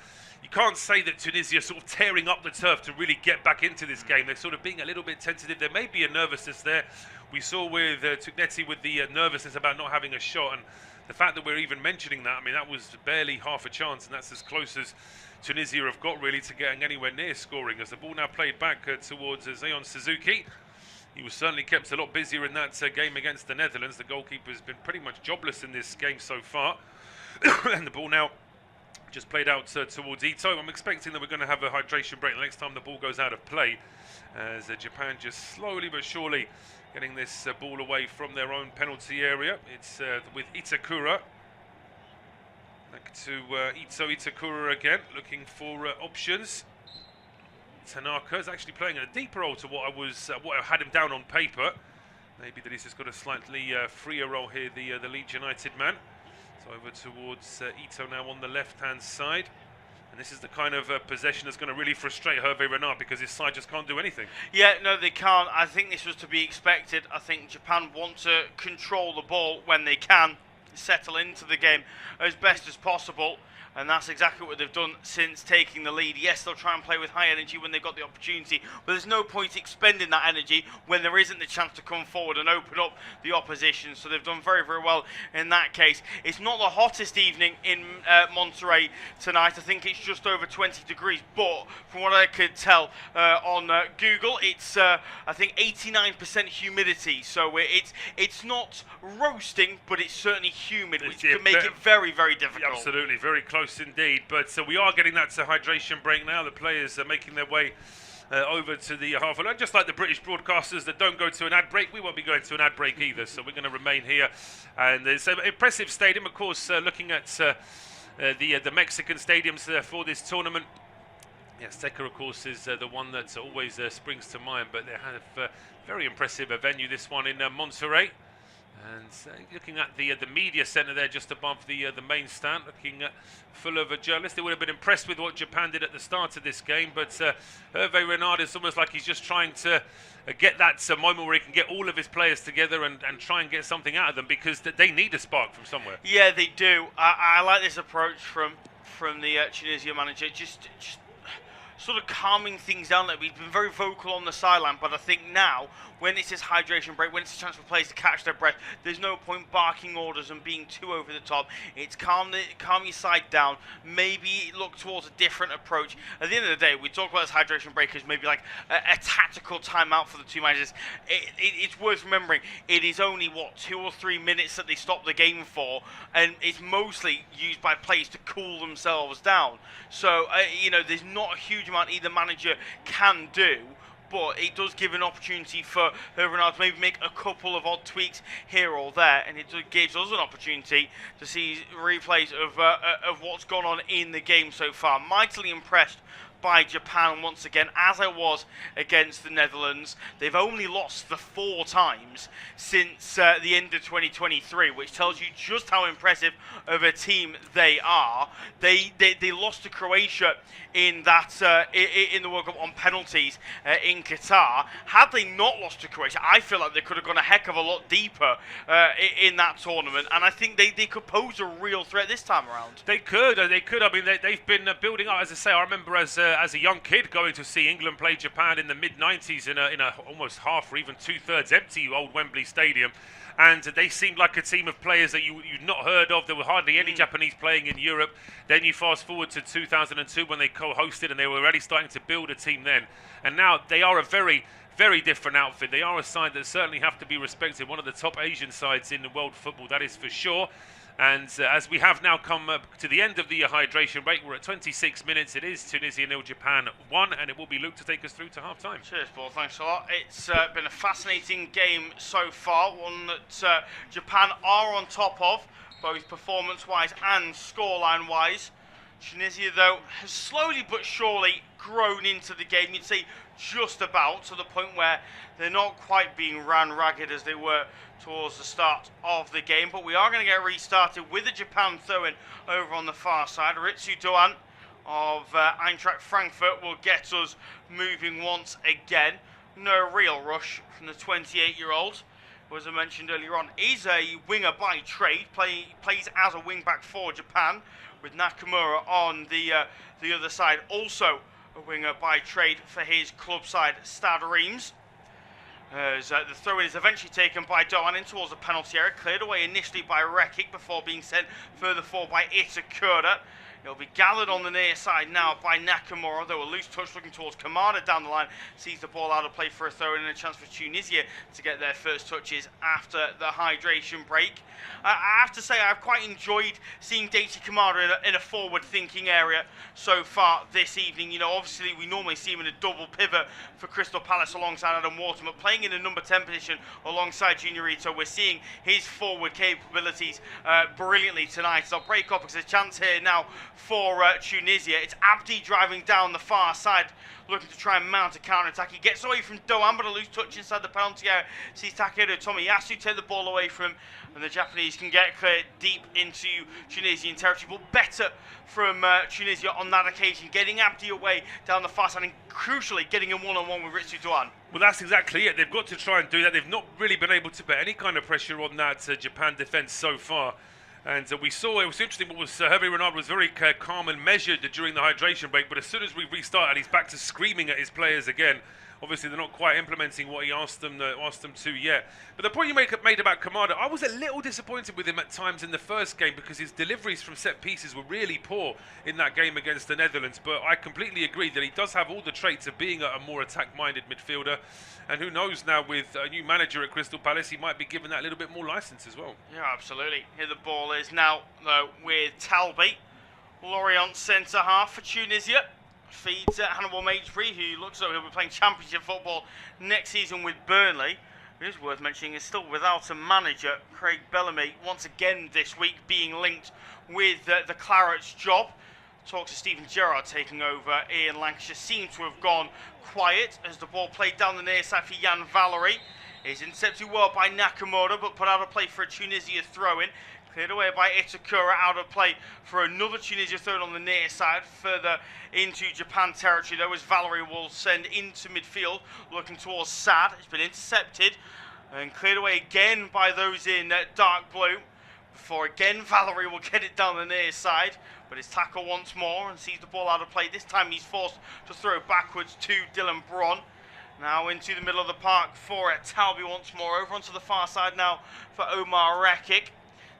you can't say that Tunisia are sort of tearing up the turf to really get back into this game. They're sort of being a little bit tentative. There may be a nervousness there. We saw with Tugnetti with the nervousness about not having a shot, and the fact that we're even mentioning that, I mean, that was barely half a chance, and that's as close as Tunisia have got really to getting anywhere near scoring. As the ball now played back towards Zayon Suzuki. He was certainly kept a lot busier in that game against the Netherlands. The goalkeeper has been pretty much jobless in this game so far. And the ball now just played out towards Ito. I'm expecting that we're going to have a hydration break the next time the ball goes out of play, as Japan just slowly but surely getting this ball away from their own penalty area. It's with Itakura. Back to Itakura again, looking for options. Tanaka is actually playing in a deeper role to what I had him down on paper. Maybe that he's just got a slightly freer role here, the Leeds United man. So over towards Ito now on the left-hand side. And this is the kind of possession that's going to really frustrate Hervé Renard, because his side just can't do anything. Yeah, no, they can't. I think this was to be expected. I think Japan want to control the ball when they can, settle into the game as best as possible. And that's exactly what they've done since taking the lead. Yes, they'll try and play with high energy when they've got the opportunity, but there's no point expending that energy when there isn't the chance to come forward and open up the opposition. So they've done very, very well in that case. It's not the hottest evening in Monterrey tonight. I think it's just over 20 degrees, but from what I could tell on Google, it's I think 89% humidity. So it's not roasting, but it's certainly humid, which can make it very, very difficult. Absolutely, very close indeed, but we are getting that hydration break now. The players are making their way over to the half. And just like the British broadcasters that don't go to an ad break, we won't be going to an ad break either, so we're going to remain here. And it's an impressive stadium, of course, looking at the Mexican stadiums for this tournament. Yeah, Azteca, of course, is the one that always springs to mind, but they have very impressive venue, this one in Monterrey. And looking at the media centre there just above the main stand, looking full of journalists. They would have been impressed with what Japan did at the start of this game, but Hervé Renard is almost like he's just trying to get that moment where he can get all of his players together and try and get something out of them, because they need a spark from somewhere. Yeah, they do. I like this approach from the Tunisia manager, just sort of calming things down. Like, we've been very vocal on the sideline, but I think now, when it's this hydration break, when it's a chance for players to catch their breath, there's no point barking orders and being too over the top. It's calm your side down, maybe look towards a different approach. At the end of the day, we talk about this hydration break as maybe like a tactical timeout for the two managers. It's worth remembering, it is only, 2 or 3 minutes that they stop the game for, and it's mostly used by players to cool themselves down. So, there's not a huge amount either manager can do, but it does give an opportunity for Renard to maybe make a couple of odd tweaks here or there, and it gives us an opportunity to see replays of what's gone on in the game so far. Mightily impressed by Japan once again, as I was against the Netherlands. They've only lost the 4 times since the end of 2023, which tells you just how impressive of a team they are. They lost to Croatia in that in the World Cup on penalties in Qatar. Had they not lost to Croatia, I feel like they could have gone a heck of a lot deeper in that tournament, and I think they could pose a real threat this time around. They could. I mean, they've been building up. As I say, I remember as a young kid going to see England play Japan in the mid-90s in a almost half or even 2/3 empty old Wembley Stadium. And they seemed like a team of players that you'd not heard of. There were hardly any Japanese playing in Europe. Then you fast forward to 2002 when they co-hosted, and they were already starting to build a team then. And now they are a very, very different outfit. They are a side that certainly have to be respected. One of the top Asian sides in the world football, that is for sure. And as we have now come to the end of the hydration break, we're at 26 minutes. It is Tunisia 0, Japan 1, and it will be Luke to take us through to half-time. Cheers, Paul. Thanks a lot. It's been a fascinating game so far, one that Japan are on top of, both performance-wise and scoreline-wise. Tunisia, though, has slowly but surely grown into the game. You'd say just about, to the point where they're not quite being ran ragged as they were towards the start of the game. But we are going to get restarted with the Japan throw-in over on the far side. Ritsu Doan of Eintracht Frankfurt will get us moving once again. No real rush from the 28-year-old, who, as I mentioned earlier on, is a winger by trade, plays as a wing-back for Japan, with Nakamura on the other side, also a winger by trade for his club side, Stade Reims. As the throw-in is eventually taken by Doan in towards the penalty area, cleared away initially by Rekic before being sent further forward by Itakura. It'll be gathered on the near side now by Nakamura, though a loose touch looking towards Kamada down the line, sees the ball out of play for a throw-in and a chance for Tunisia to get their first touches after the hydration break. I have to say I've quite enjoyed seeing Daichi Kamada in a forward-thinking area so far this evening. You know, obviously we normally see him in a double pivot for Crystal Palace alongside Adam Wharton, but playing in the number 10 position alongside Junior Ito, we're seeing his forward capabilities brilliantly tonight. So I'll break up because there's a chance here now for Tunisia. It's Abdi driving down the far side, looking to try and mount a counter-attack. He gets away from Doan, but a loose touch inside the penalty area. Sees Takedo Tomiyasu take the ball away from him, and the Japanese can get clear deep into Tunisian territory. But better from Tunisia on that occasion, getting Abdi away down the far side and crucially getting him one-on-one with Ritsu Doan. Well, that's exactly it. They've got to try and do that. They've not really been able to put any kind of pressure on that Japan defence so far. And we saw, it was interesting, what was Hervé Renard was very calm and measured during the hydration break, but as soon as we restarted, he's back to screaming at his players again. Obviously, they're not quite implementing what he asked them to yet. But the point you made about Kamada, I was a little disappointed with him at times in the first game because his deliveries from set pieces were really poor in that game against the Netherlands. But I completely agree that he does have all the traits of being a more attack-minded midfielder. And who knows now, with a new manager at Crystal Palace, he might be given that little bit more license as well. Yeah, absolutely. Here the ball is now, though, with Talbi. Lorient centre-half for Tunisia. Feeds Hannibal Maitsbury, who looks like he'll be playing championship football next season with Burnley. It is worth mentioning is still without a manager. Craig Bellamy once again this week being linked with the Clarets job. Talks of Stephen Gerrard taking over. Ian Lancashire seems to have gone quiet as the ball played down the near side for Jan Valery. Is intercepted well by Nakamura, but put out of play for a Tunisia throw-in. Cleared away by Itakura, out of play for another Tunisia throw on the near side, further into Japan territory though, as Valery will send into midfield, looking towards Sad. It's been intercepted and cleared away again by those in dark blue, before again Valery will get it down the near side, but his tackle once more and sees the ball out of play. This time he's forced to throw it backwards to Dylan Braun. Now into the middle of the park for Talbi once more, over onto the far side now for Omar Rekik.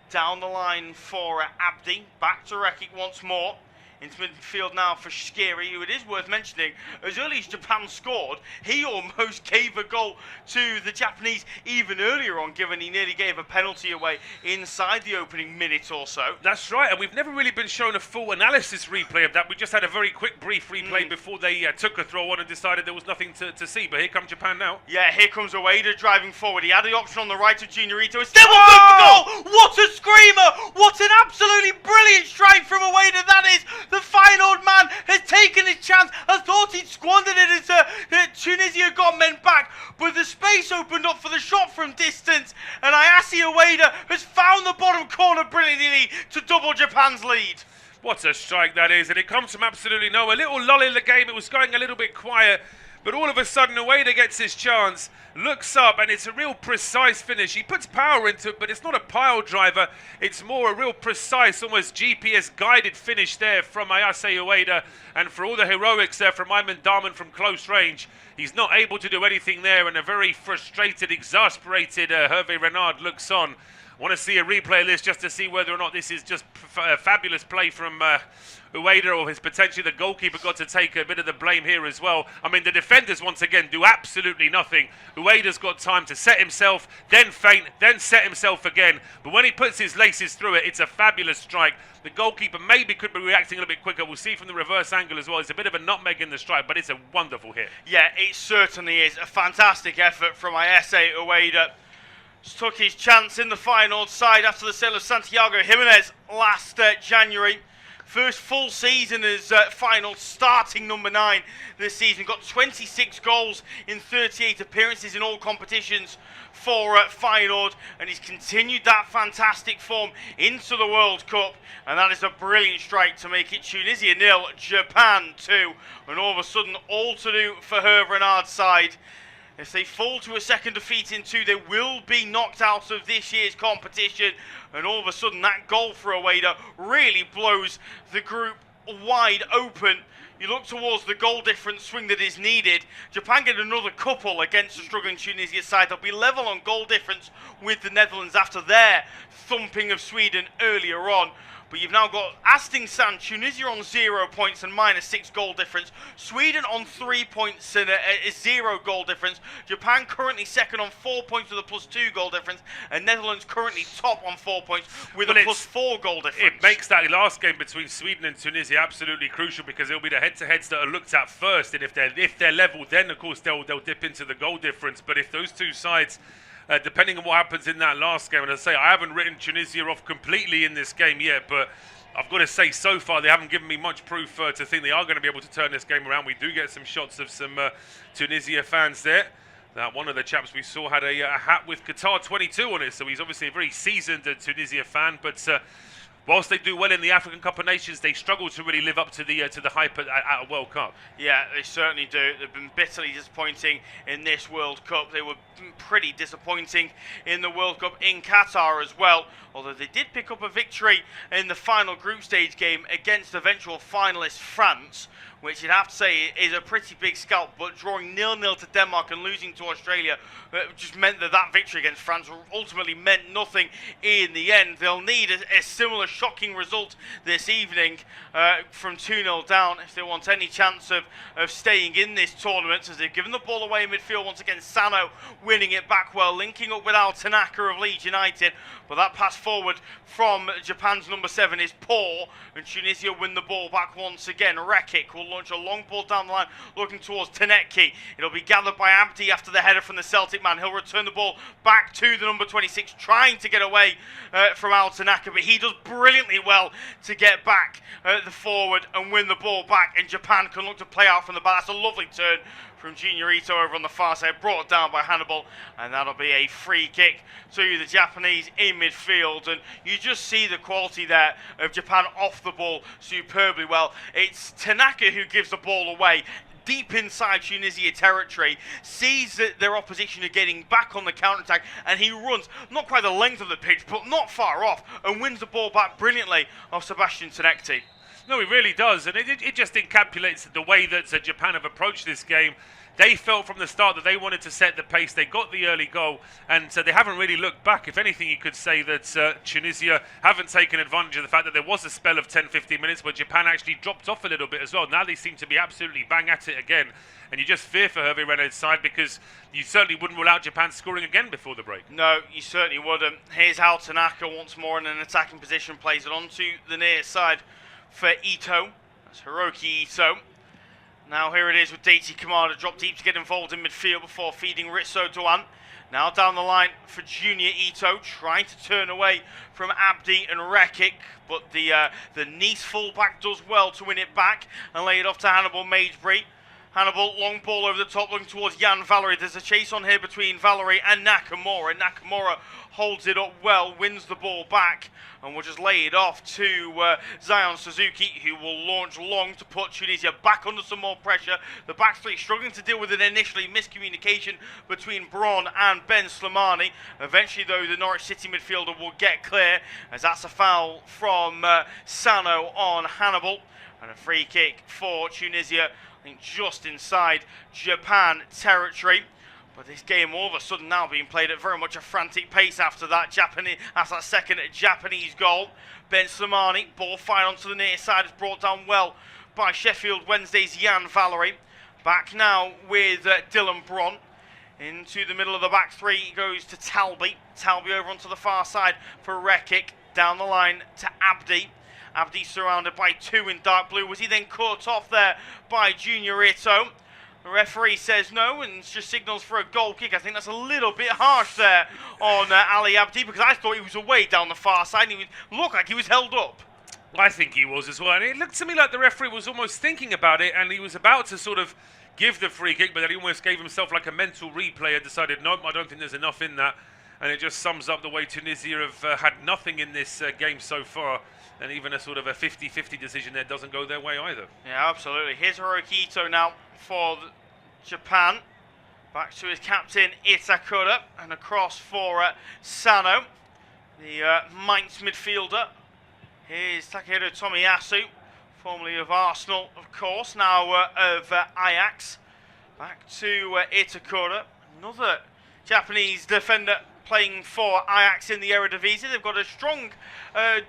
Down the line for Abdi, back to Rekik once more. Into midfield now for Shqiri, who it is worth mentioning, as early as Japan scored, he almost gave a goal to the Japanese even earlier on, given he nearly gave a penalty away inside the opening minute or so. That's right, and we've never really been shown a full analysis replay of that. We just had a very quick, brief replay before they took a throw on and decided there was nothing to see. But here comes Japan now. Yeah, here comes Ueda driving forward. He had the option on the right of Juniorito. It's still a goal! What a screamer! What an absolutely brilliant strike from Ueda that is! The fine-old man has taken his chance. I thought he'd squandered it as Tunisia got men back, but the space opened up for the shot from distance, and Ayase Ueda has found the bottom corner brilliantly to double Japan's lead. What a strike that is, and it comes from absolutely nowhere. A little lull in the game, it was going a little bit quiet, but all of a sudden Ueda gets his chance, looks up, and it's a real precise finish. He puts power into it, but it's not a pile driver. It's more a real precise, almost GPS-guided finish there from Ayase Ueda. And for all the heroics there from Ayman Darman from close range, he's not able to do anything there, and a very frustrated, exasperated Hervé Renard looks on. Want to see a replay of this just to see whether or not this is just a fabulous play from Ueda, or has potentially the goalkeeper got to take a bit of the blame here as well. I mean, the defenders once again do absolutely nothing. Ueda's got time to set himself, then feint, then set himself again. But when he puts his laces through it, it's a fabulous strike. The goalkeeper maybe could be reacting a little bit quicker. We'll see from the reverse angle as well. It's a bit of a nutmeg in the strike, but it's a wonderful hit. Yeah, it certainly is. A fantastic effort from Ayase Ueda. Took his chance in the final side after the sale of Santiago Jimenez last January. First full season as final starting number 9 this season. Got 26 goals in 38 appearances in all competitions for Feyenoord, and he's continued that fantastic form into the World Cup, and that is a brilliant strike to make it Tunisia 0, Japan 2, and all of a sudden all to do for Hervé Renard's side. If they fall to a second defeat in 2, they will be knocked out of this year's competition. And all of a sudden, that goal for Ueda really blows the group wide open. You look towards the goal difference swing that is needed. Japan get another couple against the struggling Tunisia side. They'll be level on goal difference with the Netherlands after their thumping of Sweden earlier on. But you've now got Asting San, Tunisia on 0 points and -6 goal difference. Sweden on 3 points and a 0 goal difference. Japan currently second on 4 points with a +2 goal difference. And Netherlands currently top on 4 points with a +4 goal difference. It makes that last game between Sweden and Tunisia absolutely crucial, because it'll be the head-to-heads that are looked at first. And if they're level, then of course they'll dip into the goal difference. But if those two sides, depending on what happens in that last game, and as I say, I haven't written Tunisia off completely in this game yet, but I've got to say, so far they haven't given me much proof to think they are going to be able to turn this game around. We do get some shots of some Tunisia fans there. That one of the chaps we saw had a hat with Qatar 22 on it, so he's obviously a very seasoned Tunisia fan, but whilst they do well in the African Cup of Nations, they struggle to really live up to the hype at a World Cup. Yeah, they certainly do. They've been bitterly disappointing in this World Cup. They were pretty disappointing in the World Cup in Qatar as well, although they did pick up a victory in the final group stage game against eventual finalist France, which you'd have to say is a pretty big scalp, but drawing 0-0 to Denmark and losing to Australia just meant that victory against France ultimately meant nothing in the end. They'll need a similar shocking result this evening from 2-0 down if they want any chance of staying in this tournament, as they've given the ball away in midfield once again. Sano winning it back well, linking up with Al Tanaka of Leeds United, but that pass forward from Japan's number 7 is poor, and Tunisia win the ball back once again. Rekic will launch a long ball down the line looking towards Tanetki. It'll be gathered by Abdi after the header from the Celtic man. He'll return the ball back to the number 26, trying to get away from Al Tanaka, but he does brilliantly well to get back the forward and win the ball back, and Japan can look to play out from the back. That's a lovely turn from Junior Ito over on the far side, brought down by Hannibal, and that'll be a free kick to the Japanese in midfield. And you just see the quality there of Japan off the ball superbly well. It's Tanaka who gives the ball away deep inside Tunisia territory, sees that their opposition are getting back on the counter-attack, and he runs not quite the length of the pitch, but not far off, and wins the ball back brilliantly off Sebastian Tanekti. No, it really does, and it just encapsulates the way that Japan have approached this game. They felt from the start that they wanted to set the pace. They got the early goal, and they haven't really looked back. If anything, you could say that Tunisia haven't taken advantage of the fact that there was a spell of 10-15 minutes where Japan actually dropped off a little bit as well. Now they seem to be absolutely bang at it again, and you just fear for Hervé Renard's side, because you certainly wouldn't rule out Japan scoring again before the break. No, you certainly wouldn't. Here's how Tanaka once more in an attacking position, plays it onto the near side for Ito. That's Hiroki Ito. Now here it is with Deichi Kamada, drop deep to get involved in midfield before feeding Ritso Doan. Now down the line for Junior Ito, trying to turn away from Abdi and Rekic, but the Nice fullback does well to win it back and lay it off to Hannibal Maidbury. Hannibal, long ball over the top, looking towards Jan Valery. There's a chase on here between Valery and Nakamura. Nakamura holds it up well, wins the ball back, and will just lay it off to Zion Suzuki, who will launch long to put Tunisia back under some more pressure. The back three struggling to deal with an initially miscommunication between Braun and Ben Slimani. Eventually, though, the Norwich City midfielder will get clear, as that's a foul from Sano on Hannibal, and a free kick for Tunisia, I think just inside Japan territory. But this game all of a sudden now being played at very much a frantic pace after that second Japanese goal. Ben Slimani, ball fired onto the near side, is brought down well by Sheffield Wednesday's Jan Valery. Back now with Dylan Braun. Into the middle of the back three goes to Talby. Talby over onto the far side for Rekic. Down the line to Abdi. Abdi surrounded by two in dark blue. Was he then caught off there by Junior Ito? The referee says no and just signals for a goal kick. I think that's a little bit harsh there on Ali Abdi, because I thought he was away down the far side and he looked like he was held up. I think he was as well, and it looked to me like the referee was almost thinking about it, and he was about to sort of give the free kick, but then he almost gave himself like a mental replay and decided, nope, I don't think there's enough in that. And it just sums up the way Tunisia have had nothing in this game so far, and even a sort of a 50-50 decision there doesn't go their way either. Yeah, absolutely. Here's Hiroki Ito now for Japan. Back to his captain Itakura, and across for Sano, the Mainz midfielder. Here's Takehiro Tomiyasu, formerly of Arsenal, of course, now of Ajax. Back to Itakura, another Japanese defender playing for Ajax in the Eredivisie. They've got a strong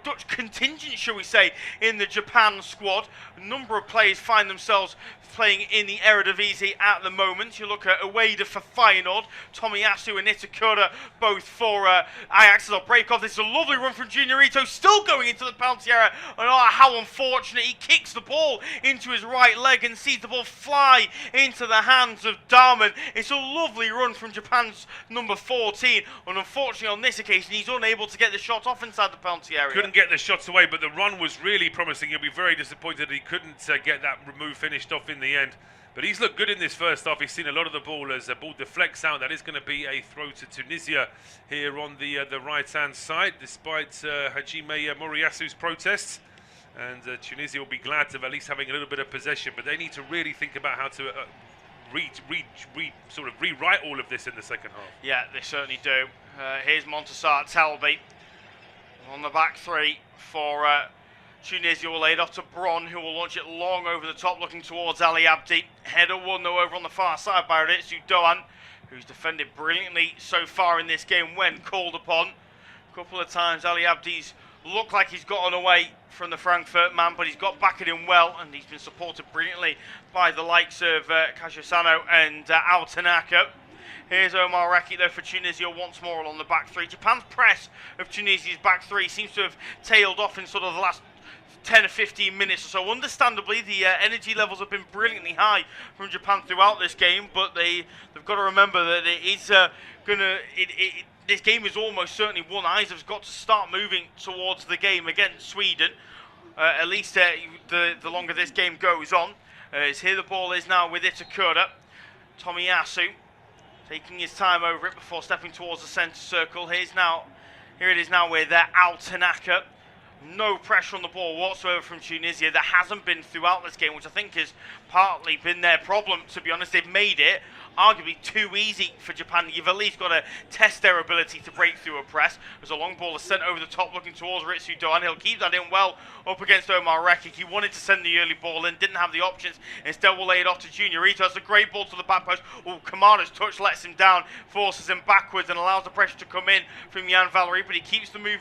Dutch contingent, shall we say, in the Japan squad. A number of players find themselves playing in the Eredivisie at the moment. You look at Ueda for Feyenoord, Tomiyasu and Itakura both for Ajax. They'll break off. This is a lovely run from Junior Ito, still going into the penalty area. And oh, how unfortunate. He kicks the ball into his right leg and sees the ball fly into the hands of Darman. It's a lovely run from Japan's number 14. And unfortunately on this occasion he's unable to get the shot off inside the penalty area. Couldn't get the shots away, but the run was really promising. He'll be very disappointed he couldn't get that move finished off in the end. But he's looked good in this first half. He's seen a lot of the ball as the ball deflects out. That is going to be a throw to Tunisia here on the right-hand side, despite Hajime Moriasu's protests. And Tunisia will be glad of at least having a little bit of possession, but they need to really think about how to sort of rewrite all of this in the second half. Yeah, they certainly do. Here's Montassar Talbi on the back three for Tunisia. Will laid off to Bron, who will launch it long over the top, looking towards Ali Abdi. Header won though over on the far side by Ritsu Doan, who's defended brilliantly so far in this game when called upon. A couple of times Ali Abdi's looked like he's gotten away from the Frankfurt man, but he's got back at him well, and he's been supported brilliantly by the likes of Kajusano and Altanaka. Here's Omar Reki though for Tunisia once more on the back three. Japan's press of Tunisia's back three seems to have tailed off in sort of the last 10 or 15 minutes or so. Understandably, the energy levels have been brilliantly high from Japan throughout this game, but they've got to remember that it is this game is almost certainly won. Isav's got to start moving towards the game against Sweden. At least the longer this game goes on. As here the ball is now with Itakura. Tomiyasu taking his time over it before stepping towards the centre circle. Here it is now with Altanaka. No pressure on the ball whatsoever from Tunisia. There hasn't been throughout this game, which I think has partly been their problem, to be honest. They've made it arguably too easy for Japan. You've at least got to test their ability to break through a press. As a long ball is sent over the top looking towards Ritsu Doan. He'll keep that in well up against Omar Reki. He wanted to send the early ball in, didn't have the options. Instead will lay it off to Junior Ito. That's a great ball to the back post. Oh, Kamada's touch lets him down, forces him backwards and allows the pressure to come in from Jan Valery, but he keeps the move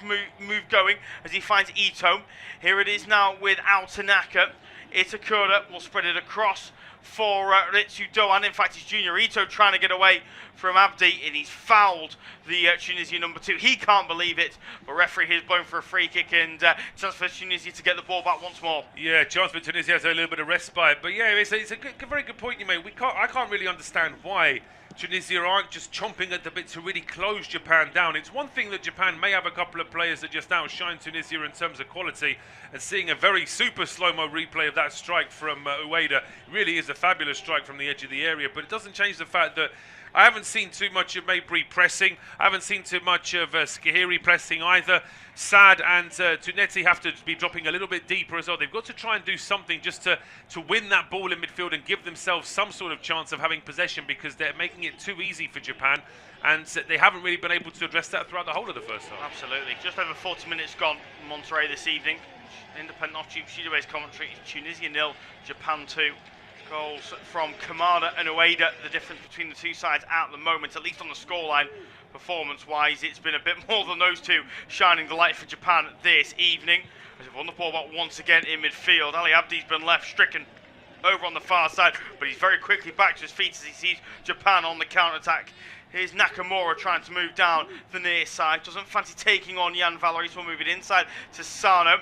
going as he finds Ito. Here it is now with Altanaka. Itakura will spread it across for Ritsu Doan. In fact, it's Junior Ito trying to get away from Abdi, and he's fouled the Tunisia number 2. He can't believe it, but referee has blown for a free kick and chance for Tunisia to get the ball back once more. Yeah, chance for Tunisia has a little bit of respite, but yeah, it's a very good point you made. I can't really understand why Tunisia aren't just chomping at the bit to really close Japan down. It's one thing that Japan may have a couple of players that just outshine Tunisia in terms of quality, and seeing a very super slow-mo replay of that strike from Ueda really is a fabulous strike from the edge of the area, but it doesn't change the fact that I haven't seen too much of Mabry pressing. I haven't seen too much of Skihiri pressing either. Sad and Tuneti have to be dropping a little bit deeper as well. They've got to try and do something just to win that ball in midfield and give themselves some sort of chance of having possession, because they're making it too easy for Japan, and they haven't really been able to address that throughout the whole of the first half. Absolutely. Just over 40 minutes gone in Monterrey this evening. Independent off-tube studio-based commentary. Tunisia 0, Japan 2. Goals from Kamada and Ueda. The difference between the two sides at the moment, at least on the scoreline, performance-wise, it's been a bit more than those two shining the light for Japan this evening. As they've won the ball back once again in midfield. Ali Abdi's been left stricken over on the far side, but he's very quickly back to his feet as he sees Japan on the counter-attack. Here's Nakamura trying to move down the near side. Doesn't fancy taking on Jan Valery, so we'll move it inside to Sano.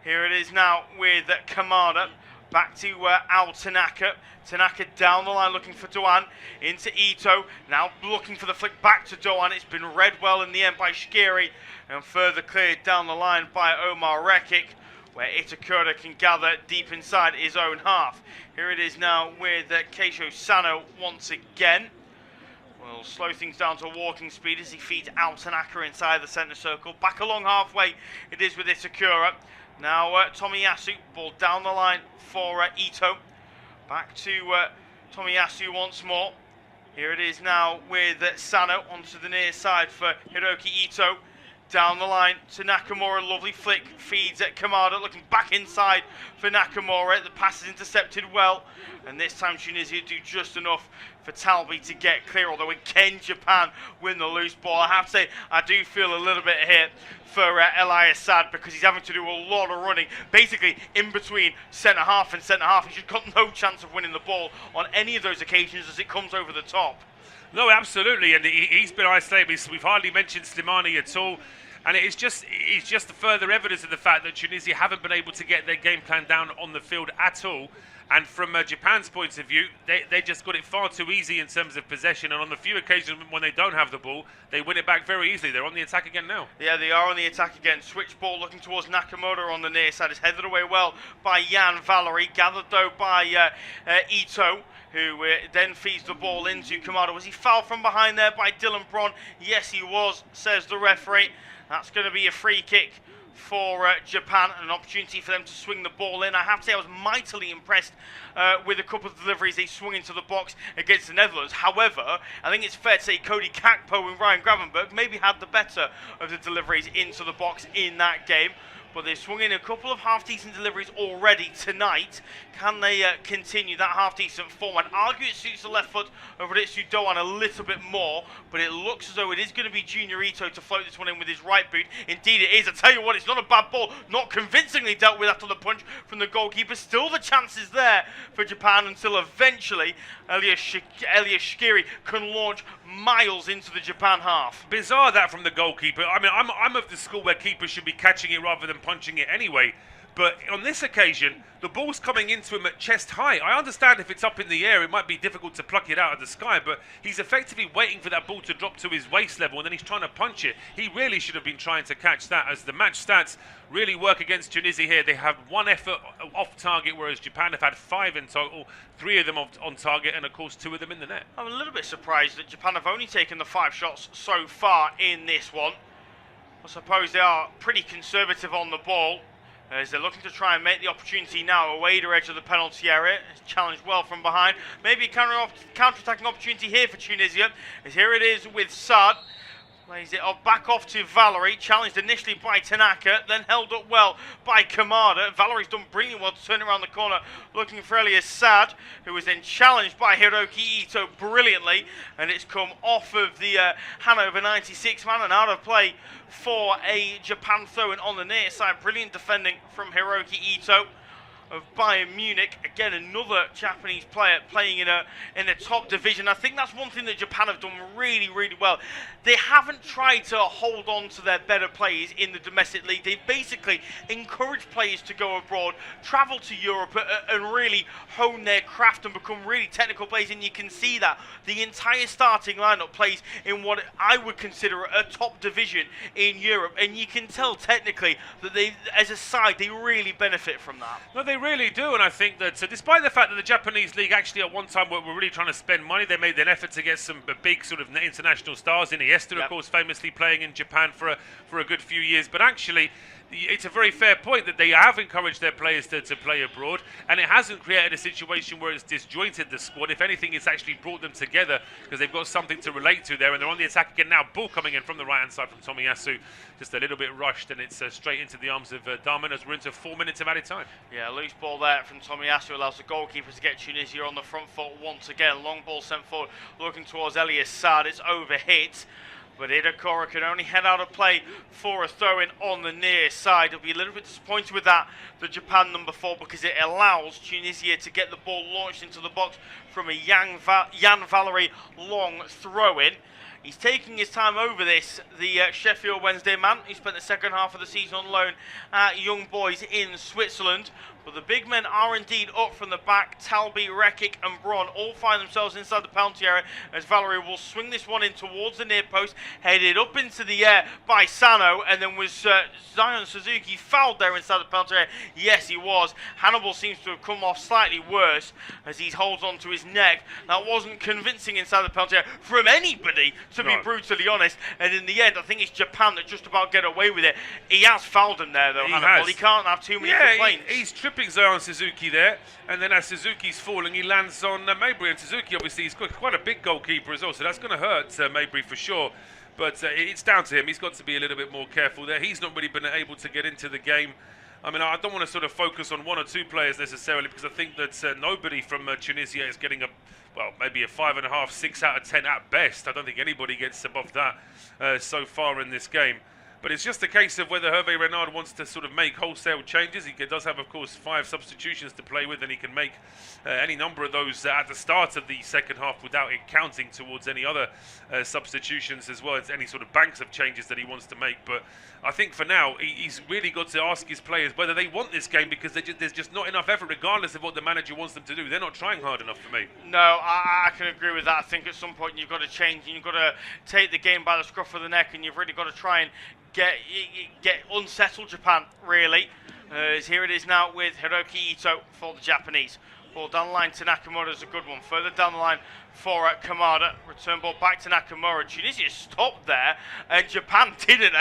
Here it is now with Kamada. Back to Altanaka. Tanaka down the line looking for Doan. Into Ito. Now looking for the flick back to Doan. It's been read well in the end by Shikiri. And further cleared down the line by Omar Rekik, where Itakura can gather deep inside his own half. Here it is now with Keisho Sano once again. We'll slow things down to walking speed as he feeds Altanaka inside the centre circle. Back along halfway it is with Itakura. Now Tomiyasu, ball down the line for Ito. Back to Tomiyasu once more. Here it is now with Sano onto the near side for Hiroki Ito. Down the line to Nakamura, lovely flick, feeds at Kamada, looking back inside for Nakamura. The pass is intercepted well, and this time Tunisia do just enough for Talbi to get clear, although again Japan win the loose ball. I have to say, I do feel a little bit here for Elias Sad, because he's having to do a lot of running, basically in between centre-half and centre-half. He's just got no chance of winning the ball on any of those occasions as it comes over the top. No, absolutely, and he's been isolated. We've hardly mentioned Slimani at all, and it's just the further evidence of the fact that Tunisia haven't been able to get their game plan down on the field at all. And from Japan's point of view, they just got it far too easy in terms of possession, and on the few occasions when they don't have the ball, they win it back very easily. They're on the attack again now. Yeah, they are on the attack again. Switch ball looking towards Nakamoto on the near side. It's headed away well by Jan Valerie, gathered though by Ito, who then feeds the ball into Kamada. Was he fouled from behind there by Dylan Braun? Yes, he was, says the referee. That's going to be a free kick for Japan, and an opportunity for them to swing the ball in. I have to say I was mightily impressed with a couple of deliveries they swung into the box against the Netherlands. However, I think it's fair to say Cody Kakpo and Ryan Gravenberg maybe had the better of the deliveries into the box in that game. But they've swung in a couple of half-decent deliveries already tonight. Can they continue that half-decent form? I'd argue it suits the left foot of Ritsu Doan a little bit more, but it looks as though it is going to be Junior Ito to float this one in with his right boot. Indeed it is. I tell you what, it's not a bad ball. Not convincingly dealt with after the punch from the goalkeeper. Still the chances there for Japan until eventually Elias Shikiri can launch miles into the Japan half. Bizarre that from the goalkeeper. I mean, I'm of the school where keepers should be catching it rather than punching it anyway. But on this occasion, the ball's coming into him at chest height. I understand if it's up in the air, it might be difficult to pluck it out of the sky, but he's effectively waiting for that ball to drop to his waist level, and then he's trying to punch it. He really should have been trying to catch that, as the match stats really work against Tunisia here. They have one effort off target, whereas Japan have had 5 in total, 3 of them on target, and of course 2 of them in the net. I'm a little bit surprised that Japan have only taken the 5 shots so far in this one. I suppose they are pretty conservative on the ball, as they're looking to try and make the opportunity now away to edge of the penalty area. It's challenged well from behind. Maybe a counter-attacking opportunity here for Tunisia, as here it is with Saad. Plays it back off to Valerie, challenged initially by Tanaka, then held up well by Kamada. Valerie's done brilliantly well to turn around the corner, looking for Elias Saad, who was then challenged by Hiroki Ito brilliantly, and it's come off of the Hanover 96 man and out of play for a Japan throw-in on the near side. Brilliant defending from Hiroki Ito of Bayern Munich. Again, another Japanese player playing in a top division. I think that's one thing that Japan have done really, really well. They haven't tried to hold on to their better players in the domestic league. They've basically encouraged players to go abroad, travel to Europe, and really hone their craft and become really technical players. And you can see that the entire starting lineup plays in what I would consider a top division in Europe. And you can tell technically that they, as a side, they really benefit from that. No, they really do, and I think that despite the fact that the Japanese league actually at one time were really trying to spend money, they made an effort to get some big sort of international stars in. Iniesta, of course, famously playing in Japan for a good few years, but actually it's a very fair point that they have encouraged their players to play abroad, and it hasn't created a situation where it's disjointed the squad. If anything, it's actually brought them together because they've got something to relate to there, and they're on the attack again now. Ball coming in from the right-hand side from Tomiyasu, just a little bit rushed, and it's straight into the arms of Darman as we're into 4 minutes of added time. Yeah, loose ball there from Tomiyasu allows the goalkeeper to get Tunisia on the front foot once again. Long ball sent forward, looking towards Elias Saad. It's overhit, but Idakora can only head out of play for a throw-in on the near side. He'll be a little bit disappointed with that, the Japan number 4, because it allows Tunisia to get the ball launched into the box from a Jan Valerie long throw-in. He's taking his time over this, the Sheffield Wednesday man, who spent the second half of the season on loan at Young Boys in Switzerland. But the big men are indeed up from the back. Talby, Rekic and Braun all find themselves inside the penalty area, as Valerie will swing this one in towards the near post, headed up into the air by Sano, and then was Zion Suzuki fouled there inside the penalty area? Yes, he was. Hannibal seems to have come off slightly worse as he holds on to his neck. That wasn't convincing inside the penalty area from anybody, to be brutally honest. And in the end, I think it's Japan that just about get away with it. He has fouled him there, though, Hannibal. He can't have too many complaints. He's tripping Zion Suzuki there, and then as Suzuki's falling, he lands on Mabry, and Suzuki obviously is quite a big goalkeeper as well, so that's going to hurt Mabry for sure. But it's down to him. He's got to be a little bit more careful there. He's not really been able to get into the game. I mean, I don't want to sort of focus on 1 or 2 players necessarily, because I think that nobody from Tunisia is getting maybe a 5.5, 6 out of 10 at best. I don't think anybody gets above that so far in this game. But it's just a case of whether Hervé Renard wants to sort of make wholesale changes. He does have, of course, 5 substitutions to play with, and he can make any number of those at the start of the second half without it counting towards any other substitutions, as well as any sort of banks of changes that he wants to make. But I think for now, he's really got to ask his players whether they want this game, because there's just not enough effort, regardless of what the manager wants them to do. They're not trying hard enough for me. No, I can agree with that. I think at some point you've got to change, and you've got to take the game by the scruff of the neck, and you've really got to try and get unsettled Japan, really. As here it is now with Hiroki Ito for the Japanese. Ball down the line to Nakamura is a good one. Further down the line for Kamada. Return ball back to Nakamura. Tunisia stopped there, and Japan didn't.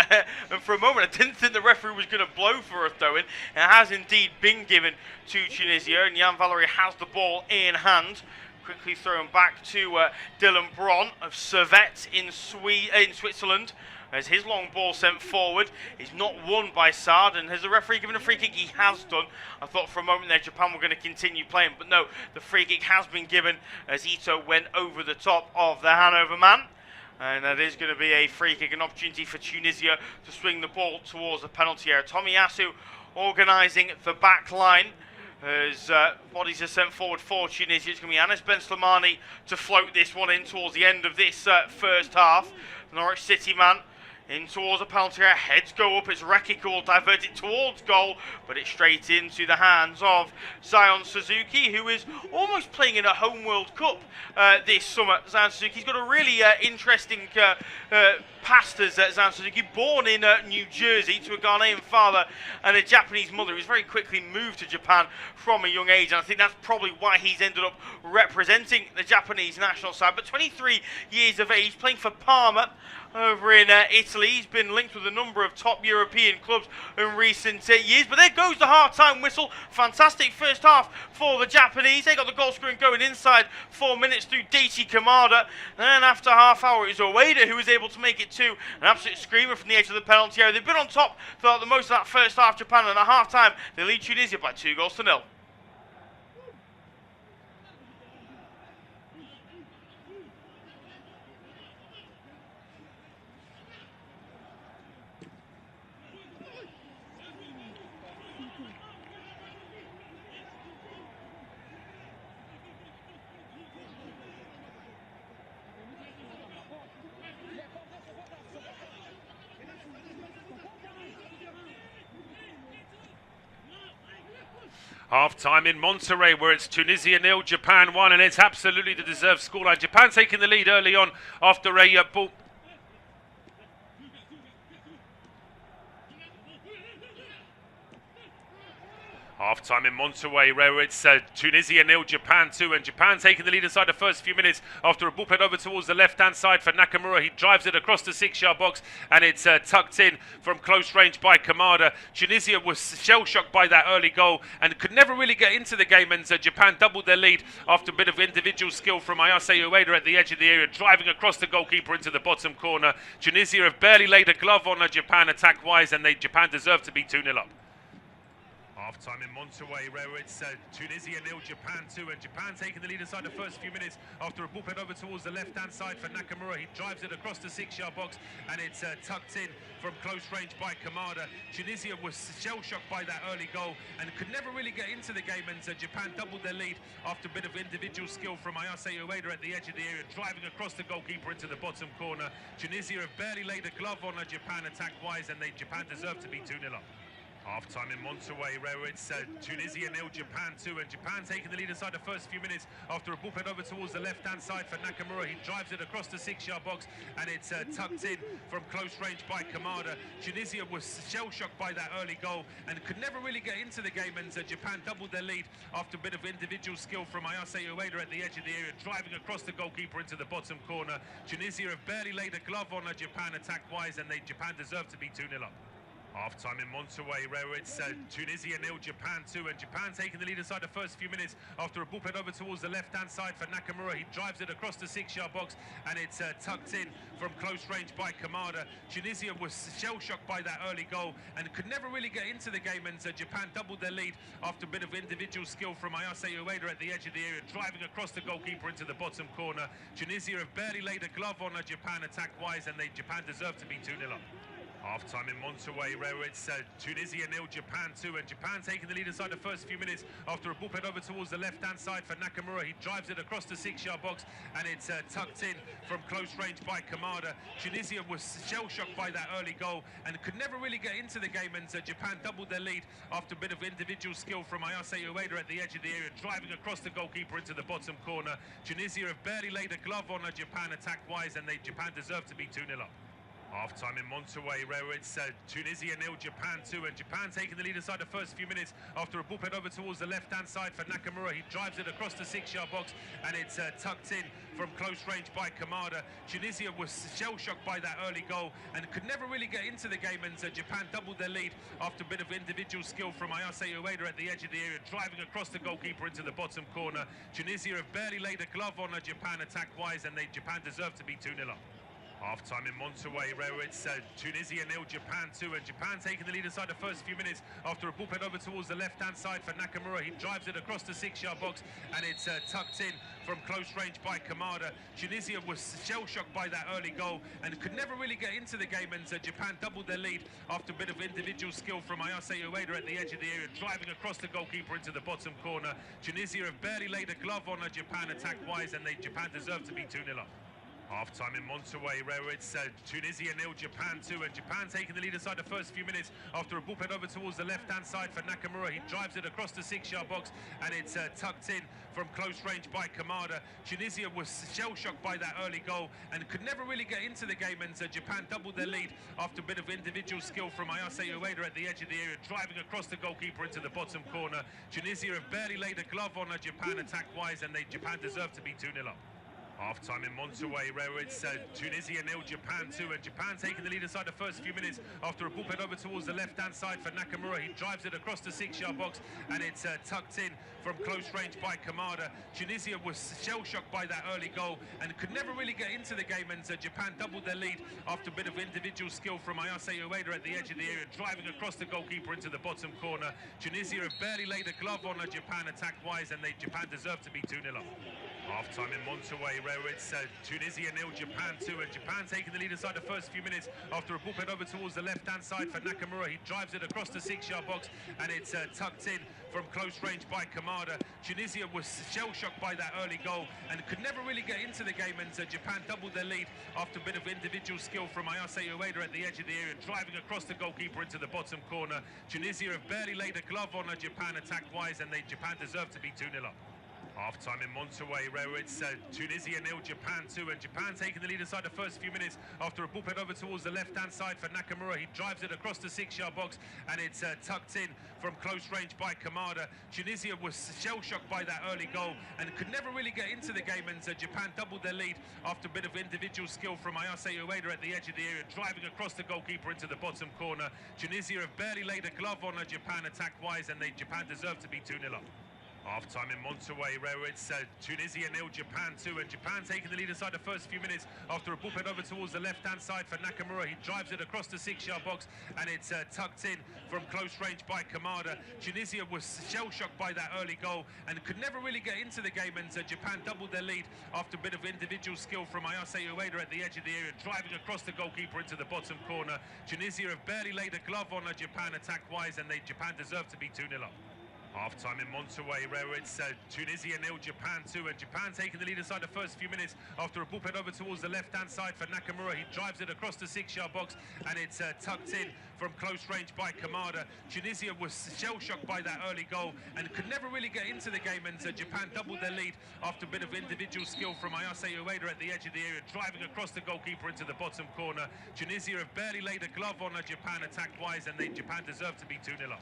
And for a moment, I didn't think the referee was going to blow for a throw-in. It has indeed been given to Tunisia, and Jan Valery has the ball in hand. Quickly thrown back to Dylan Bron of Servette in Switzerland. As his long ball sent forward is not won by Saad, and has the referee given a free kick? He has done. I thought for a moment there Japan were going to continue playing, but no, the free kick has been given as Ito went over the top of the Hanover man. And that is going to be a free kick, an opportunity for Tunisia to swing the ball towards the penalty area. Tomiyasu organising the back line. As bodies are sent forward for Tunisia. It's going to be Anis Ben Slimani to float this one in towards the end of this first half. Norwich City man in towards the penalty area. Heads go up. It's Reki who will divert it towards goal, but it's straight into the hands of Zion Suzuki, who is almost playing in a home World Cup this summer. Zion Suzuki's got a really interesting past as Zion Suzuki, born in New Jersey to a Ghanaian father and a Japanese mother. He's very quickly moved to Japan from a young age, and I think that's probably why he's ended up representing the Japanese national side. But 23 years of age, playing for Parma over in Italy. He's been linked with a number of top European clubs in recent years. But there goes the half-time whistle. Fantastic first half for the Japanese. They got the goal scoring going inside 4 minutes through Daichi Kamada. And then after half hour, it was Ueda who was able to make it 2. An absolute screamer from the edge of the penalty area. They've been on top throughout the most of that first half, Japan, and at half-time they lead Tunisia by 2-0. Half-time in Monterrey, where it's Tunisia 0, Japan 1, and it's absolutely the deserved scoreline. Japan taking the lead early on after a ball. Half-time in Monterrey, where it's Tunisia 0, Japan 2, and Japan taking the lead inside the first few minutes after a ball played over towards the left-hand side for Nakamura. He drives it across the 6-yard box, and it's tucked in from close range by Kamada. Tunisia was shell-shocked by that early goal and could never really get into the game, and Japan doubled their lead after a bit of individual skill from Ayase Ueda at the edge of the area, driving across the goalkeeper into the bottom corner. Tunisia have barely laid a glove on Japan attack-wise, and Japan deserve to be 2-0 up. Half-time in Monterrey, where it's Tunisia 0, Japan 2, and Japan taking the lead inside the first few minutes after a ball played over towards the left-hand side for Nakamura. He drives it across the 6-yard box, and it's tucked in from close range by Kamada. Tunisia was shell-shocked by that early goal and could never really get into the game, and Japan doubled their lead after a bit of individual skill from Ayase Ueda at the edge of the area, driving across the goalkeeper into the bottom corner. Tunisia have barely laid a glove on Japan attack-wise, and Japan deserve to be 2-0 up. Half-time in Monterrey, where it's Tunisia 0, Japan 2, and Japan taking the lead inside the first few minutes after a ball played over towards the left-hand side for Nakamura. He drives it across the 6-yard box, and it's tucked in from close range by Kamada. Tunisia was shell-shocked by that early goal and could never really get into the game, and Japan doubled their lead after a bit of individual skill from Ayase Ueda at the edge of the area, driving across the goalkeeper into the bottom corner. Tunisia have barely laid a glove on Japan attack-wise, and Japan deserve to be 2-0 up. Half-time in Monterrey, where it's Tunisia 0, Japan 2, and Japan taking the lead inside the first few minutes after a ball played over towards the left-hand side for Nakamura. He drives it across the 6-yard box, and it's tucked in from close range by Kamada. Tunisia was shell-shocked by that early goal and could never really get into the game, and Japan doubled their lead after a bit of individual skill from Ayase Ueda at the edge of the area, driving across the goalkeeper into the bottom corner. Tunisia have barely laid a glove on Japan attack-wise, and Japan deserve to be 2-0 up. Half-time in Monterrey, where it's Tunisia 0, Japan 2, and Japan taking the lead inside the first few minutes after a ball head over towards the left-hand side for Nakamura. He drives it across the 6-yard box, and it's tucked in from close range by Kamada. Tunisia was shell-shocked by that early goal and could never really get into the game, and Japan doubled their lead after a bit of individual skill from Ayase Ueda at the edge of the area, driving across the goalkeeper into the bottom corner. Tunisia have barely laid a glove on Japan attack-wise, and Japan deserve to be 2-0 up. Half-time in Monterrey, where it's Tunisia 0, Japan 2, and Japan taking the lead inside the first few minutes after a ball head over towards the left-hand side for Nakamura. He drives it across the 6-yard box, and it's tucked in from close range by Kamada. Tunisia was shell-shocked by that early goal and could never really get into the game, and Japan doubled their lead after a bit of individual skill from Ayase Ueda at the edge of the area, driving across the goalkeeper into the bottom corner. Tunisia have barely laid a glove on Japan attack-wise, and Japan deserve to be 2-0 up. Half-time in Monterrey, where it's Tunisia 0, Japan 2, and Japan taking the lead inside the first few minutes after a ball head over towards the left-hand side for Nakamura. He drives it across the 6-yard box, and it's tucked in from close range by Kamada. Tunisia was shell-shocked by that early goal and could never really get into the game, and Japan doubled their lead after a bit of individual skill from Ayase Ueda at the edge of the area, driving across the goalkeeper into the bottom corner. Tunisia have barely laid a glove on Japan attack-wise, and Japan deserve to be 2-0 up. Half-time in Monterrey, where it's Tunisia 0, Japan 2, and Japan taking the lead inside the first few minutes after a ball head over towards the left-hand side for Nakamura. He drives it across the 6-yard box, and it's tucked in from close range by Kamada. Tunisia was shell-shocked by that early goal and could never really get into the game, and Japan doubled their lead after a bit of individual skill from Ayase Ueda at the edge of the area, driving across the goalkeeper into the bottom corner. Tunisia have barely laid a glove on Japan attack-wise, and Japan deserve to be 2-0 up. Half-time in Monterrey, where it's Tunisia 0, Japan 2, and Japan taking the lead inside the first few minutes after a ball head over towards the left-hand side for Nakamura. He drives it across the 6-yard box, and it's tucked in from close range by Kamada. Tunisia was shell-shocked by that early goal and could never really get into the game, and Japan doubled their lead after a bit of individual skill from Ayase Ueda at the edge of the area, driving across the goalkeeper into the bottom corner. Tunisia have barely laid a glove on Japan attack-wise, and Japan deserve to be 2-0 up. Half-time in Monterrey, where it's Tunisia 0, Japan 2, and Japan taking the lead inside the first few minutes after a ball head over towards the left-hand side for Nakamura. He drives it across the 6-yard box, and it's tucked in from close range by Kamada. Tunisia was shell-shocked by that early goal and could never really get into the game, and Japan doubled their lead after a bit of individual skill from Ayase Ueda at the edge of the area, driving across the goalkeeper into the bottom corner. Tunisia have barely laid a glove on Japan attack-wise, and Japan deserve to be 2-0 up. Half-time in Monterrey, where it's Tunisia 0, Japan 2, and Japan taking the lead inside the first few minutes after a ball head over towards the left-hand side for Nakamura. He drives it across the 6-yard box, and it's tucked in from close range by Kamada. Tunisia was shell-shocked by that early goal and could never really get into the game, and Japan doubled their lead after a bit of individual skill from Ayase Ueda at the edge of the area, driving across the goalkeeper into the bottom corner. Tunisia have barely laid a glove on Japan attack-wise, and Japan deserve to be 2-0 up. Half-time in Monterrey, where it's Tunisia 0, Japan 2, and Japan taking the lead inside the first few minutes after a ball head over towards the left-hand side for Nakamura. He drives it across the 6-yard box, and it's tucked in from close range by Kamada. Tunisia was shell-shocked by that early goal and could never really get into the game, and Japan doubled their lead after a bit of individual skill from Ayase Ueda at the edge of the area, driving across the goalkeeper into the bottom corner. Tunisia have barely laid a glove on Japan attack-wise, and Japan deserve to be 2-0 up. Half-time in Monterrey, where it's Tunisia 0, Japan 2, and Japan taking the lead inside the first few minutes after a ball head over towards the left-hand side for Nakamura. He drives it across the 6-yard box, and it's tucked in from close range by Kamada. Tunisia was shell-shocked by that early goal and could never really get into the game, and Japan doubled their lead after a bit of individual skill from Ayase Ueda at the edge of the area, driving across the goalkeeper into the bottom corner. Tunisia have barely laid a glove on Japan attack-wise, and Japan deserve to be 2-0 up.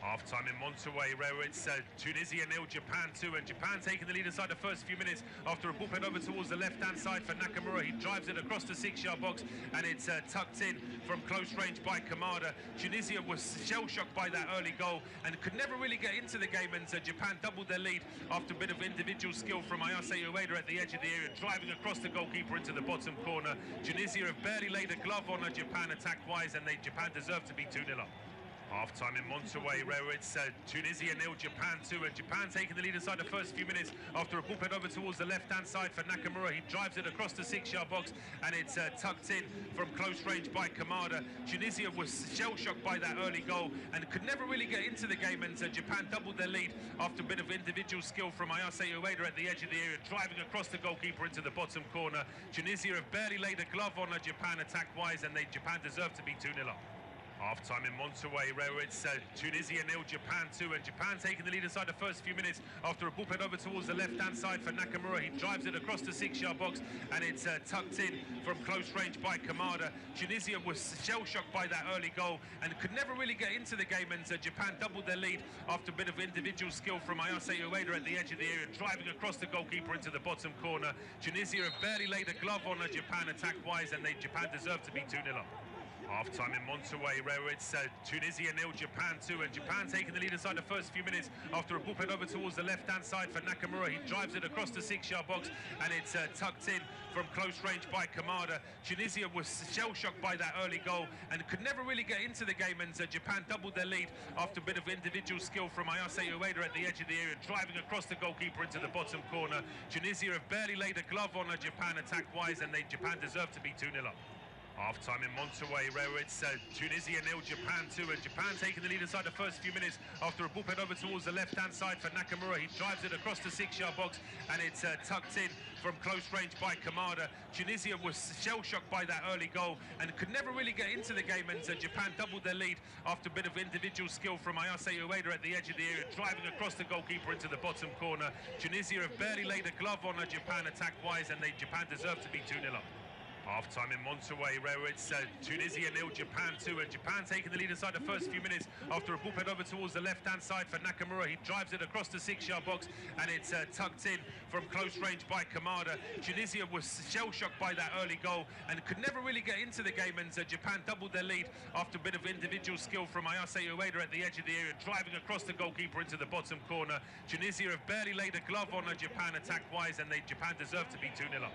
Half-time in Monterrey, where it's Tunisia 0, Japan 2, and Japan taking the lead inside the first few minutes after a ball head over towards the left-hand side for Nakamura. He drives it across the 6-yard box, and it's tucked in from close range by Kamada. Tunisia was shell-shocked by that early goal and could never really get into the game, and Japan doubled their lead after a bit of individual skill from Ayase Ueda at the edge of the area, driving across the goalkeeper into the bottom corner. Tunisia have barely laid a glove on Japan attack-wise, and Japan deserve to be 2-0 up. Half-time in Monterrey, where it's Tunisia 0, Japan 2, and Japan taking the lead inside the first few minutes after a ball played over towards the left-hand side for Nakamura. He drives it across the 6-yard box, and it's tucked in from close range by Kamada. Tunisia was shell-shocked by that early goal and could never really get into the game, and Japan doubled their lead after a bit of individual skill from Ayase Ueda at the edge of the area, driving across the goalkeeper into the bottom corner. Tunisia have barely laid a glove on Japan attack-wise, and Japan deserve to be 2-0 up. Half-time in Monterrey, where it's Tunisia 0, Japan 2, and Japan taking the lead inside the first few minutes after a ball played over towards the left-hand side for Nakamura. He drives it across the 6-yard box, and it's tucked in from close range by Kamada. Tunisia was shell-shocked by that early goal and could never really get into the game, and Japan doubled their lead after a bit of individual skill from Ayase Ueda at the edge of the area, driving across the goalkeeper into the bottom corner. Tunisia have barely laid a glove on Japan attack-wise, and Japan deserve to be 2-0 up. Half-time in Monterrey, where it's Tunisia 0, Japan 2, and Japan taking the lead inside the first few minutes after a ball played over towards the left-hand side for Nakamura. He drives it across the 6-yard box, and it's tucked in from close range by Kamada. Tunisia was shell-shocked by that early goal and could never really get into the game, and Japan doubled their lead after a bit of individual skill from Ayase Ueda at the edge of the area, driving across the goalkeeper into the bottom corner. Tunisia have barely laid a glove on Japan attack-wise, and Japan deserve to be 2-0 up. Half-time in Monterrey, where it's Tunisia 0, Japan 2, and Japan taking the lead inside the first few minutes after a ball played over towards the left-hand side for Nakamura. He drives it across the 6-yard box, and it's tucked in from close range by Kamada. Tunisia was shell-shocked by that early goal and could never really get into the game, and Japan doubled their lead after a bit of individual skill from Ayase Ueda at the edge of the area, driving across the goalkeeper into the bottom corner. Tunisia have barely laid a glove on Japan attack-wise, and Japan deserve to be 2-0 up. Half-time in Monterrey, where it's Tunisia 0, Japan 2, and Japan taking the lead inside the first few minutes after a ball played over towards the left-hand side for Nakamura. He drives it across the 6-yard box, and it's tucked in from close range by Kamada. Tunisia was shell-shocked by that early goal and could never really get into the game, and Japan doubled their lead after a bit of individual skill from Ayase Ueda at the edge of the area, driving across the goalkeeper into the bottom corner. Tunisia have barely laid a glove on Japan attack-wise, and Japan deserve to be 2-0 up.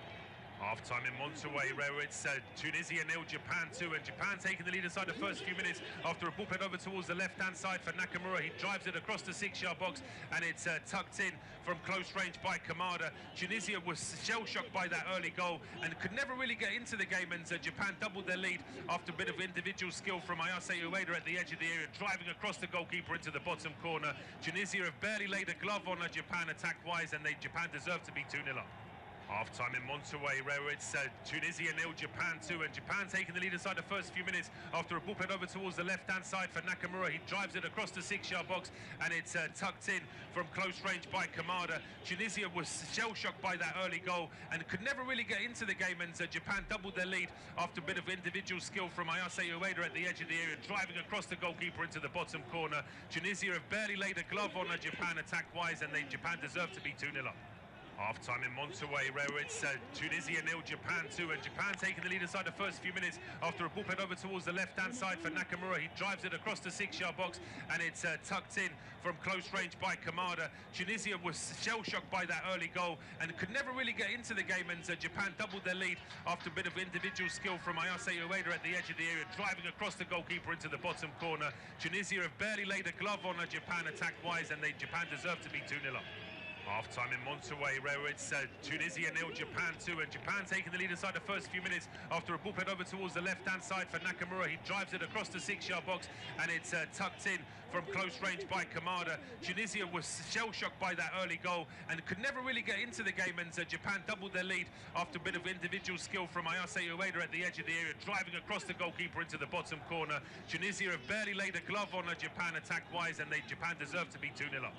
Half-time in Monterrey, where it's Tunisia 0, Japan 2, and Japan taking the lead inside the first few minutes after a ball played over towards the left-hand side for Nakamura. He drives it across the 6-yard box, and it's tucked in from close range by Kamada. Tunisia was shell-shocked by that early goal and could never really get into the game, and Japan doubled their lead after a bit of individual skill from Ayase Ueda at the edge of the area, driving across the goalkeeper into the bottom corner. Tunisia have barely laid a glove on Japan attack-wise, and Japan deserve to be 2-0 up. Half-time in Monterrey, where it's Tunisia 0, Japan 2, and Japan taking the lead inside the first few minutes after a ball played over towards the left-hand side for Nakamura. He drives it across the 6-yard box, and it's tucked in from close range by Kamada. Tunisia was shell-shocked by that early goal and could never really get into the game, and Japan doubled their lead after a bit of individual skill from Ayase Ueda at the edge of the area, driving across the goalkeeper into the bottom corner. Tunisia have barely laid a glove on Japan attack-wise, and Japan deserve to be 2-0 up. Half-time in Monterrey, where it's Tunisia 0, Japan 2, and Japan taking the lead inside the first few minutes after a ball played over towards the left-hand side for Nakamura. He drives it across the 6-yard box, and it's tucked in from close range by Kamada. Tunisia was shell-shocked by that early goal and could never really get into the game, and Japan doubled their lead after a bit of individual skill from Ayase Ueda at the edge of the area, driving across the goalkeeper into the bottom corner. Tunisia have barely laid a glove on Japan attack-wise, and Japan deserve to be 2-0 up. Half-time in Monterrey, where it's Tunisia 0, Japan 2, and Japan taking the lead inside the first few minutes after a ball played over towards the left-hand side for Nakamura. He drives it across the 6-yard box, and it's tucked in from close range by Kamada. Tunisia was shell-shocked by that early goal and could never really get into the game, and Japan doubled their lead after a bit of individual skill from Ayase Ueda at the edge of the area, driving across the goalkeeper into the bottom corner. Tunisia have barely laid a glove on Japan attack-wise, and Japan deserve to be 2-0 up.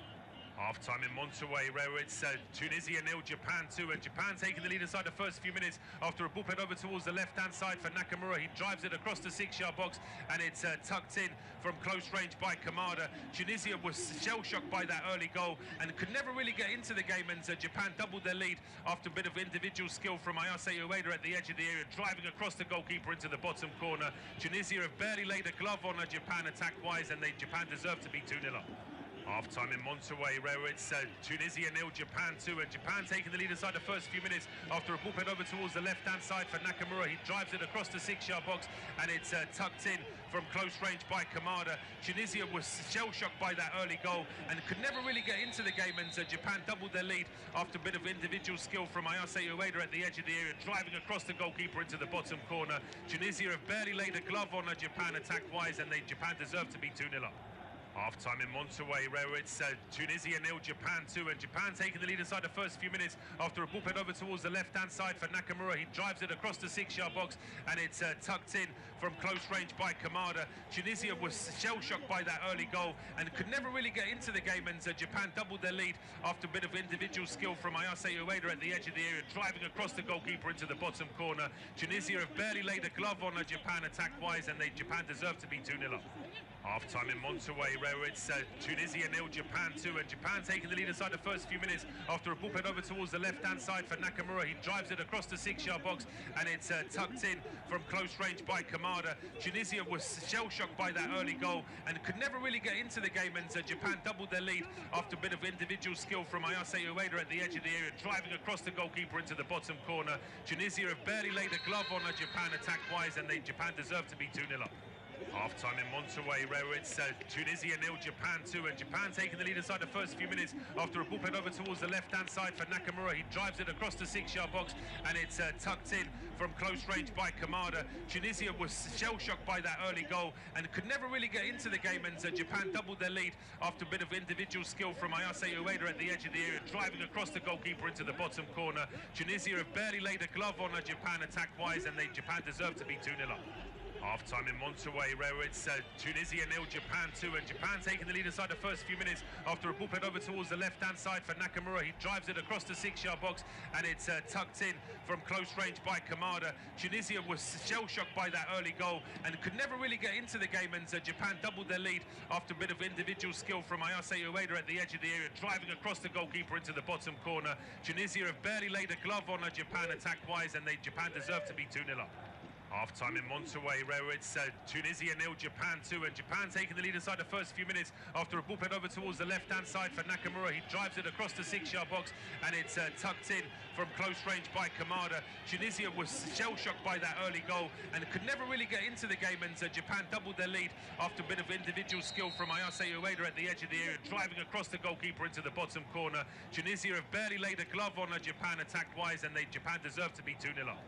Half-time in Monterrey, where it's Tunisia 0, Japan 2, and Japan taking the lead inside the first few minutes after a ball played over towards the left-hand side for Nakamura. He drives it across the 6-yard box, and it's tucked in from close range by Kamada. Tunisia was shell-shocked by that early goal and could never really get into the game, and Japan doubled their lead after a bit of individual skill from Ayase Ueda at the edge of the area, driving across the goalkeeper into the bottom corner. Tunisia have barely laid a glove on Japan attack-wise, and Japan deserve to be 2-0 up. Half-time in Monterrey, where it's Tunisia 0, Japan 2, and Japan taking the lead inside the first few minutes after a ball played over towards the left-hand side for Nakamura. He drives it across the 6-yard box, and it's tucked in from close range by Kamada. Tunisia was shell-shocked by that early goal and could never really get into the game, and Japan doubled their lead after a bit of individual skill from Ayase Ueda at the edge of the area, driving across the goalkeeper into the bottom corner. Tunisia have barely laid a glove on Japan attack-wise, and Japan deserve to be 2-0 up. Half-time in Monterrey, where it's Tunisia 0, Japan 2, and Japan taking the lead inside the first few minutes after a ball played over towards the left-hand side for Nakamura. He drives it across the 6-yard box, and it's tucked in from close range by Kamada. Tunisia was shell-shocked by that early goal and could never really get into the game, and Japan doubled their lead after a bit of individual skill from Ayase Ueda at the edge of the area, driving across the goalkeeper into the bottom corner. Tunisia have barely laid a glove on Japan attack-wise, and Japan deserve to be 2-0 up. Half-time in Monterrey, where it's Tunisia 0, Japan 2, and Japan taking the lead inside the first few minutes after a ball played over towards the left-hand side for Nakamura. He drives it across the 6-yard box, and it's tucked in from close range by Kamada. Tunisia was shell-shocked by that early goal and could never really get into the game, and Japan doubled their lead after a bit of individual skill from Ayase Ueda at the edge of the area, driving across the goalkeeper into the bottom corner. Tunisia have barely laid a glove on Japan attack-wise, and Japan deserve to be 2-0 up. Half-time in Monterrey, where it's Tunisia 0, Japan 2, and Japan taking the lead inside the first few minutes after a ball played over towards the left-hand side for Nakamura. He drives it across the 6-yard box, and it's tucked in from close range by Kamada. Tunisia was shell-shocked by that early goal and could never really get into the game, and Japan doubled their lead after a bit of individual skill from Ayase Ueda at the edge of the area, driving across the goalkeeper into the bottom corner. Tunisia have barely laid a glove on Japan attack-wise, and Japan deserve to be 2-0 up. Half-time in Monterrey, where it's Tunisia 0, Japan 2, and Japan taking the lead inside the first few minutes after a ball played over towards the left-hand side for Nakamura. He drives it across the 6-yard box, and it's tucked in from close range by Kamada. Tunisia was shell-shocked by that early goal and could never really get into the game, and Japan doubled their lead after a bit of individual skill from Ayase Ueda at the edge of the area, driving across the goalkeeper into the bottom corner. Tunisia have barely laid a glove on Japan attack-wise, and Japan deserve to be 2-0 up. Half-time in Monterrey, where it's Tunisia 0, Japan 2, and Japan taking the lead inside the first few minutes after a ball played over towards the left-hand side for Nakamura. He drives it across the 6-yard box, and it's tucked in from close range by Kamada. Tunisia was shell-shocked by that early goal and could never really get into the game, and Japan doubled their lead after a bit of individual skill from Ayase Ueda at the edge of the area, driving across the goalkeeper into the bottom corner. Tunisia have barely laid a glove on Japan attack-wise, and Japan deserve to be 2-0 up.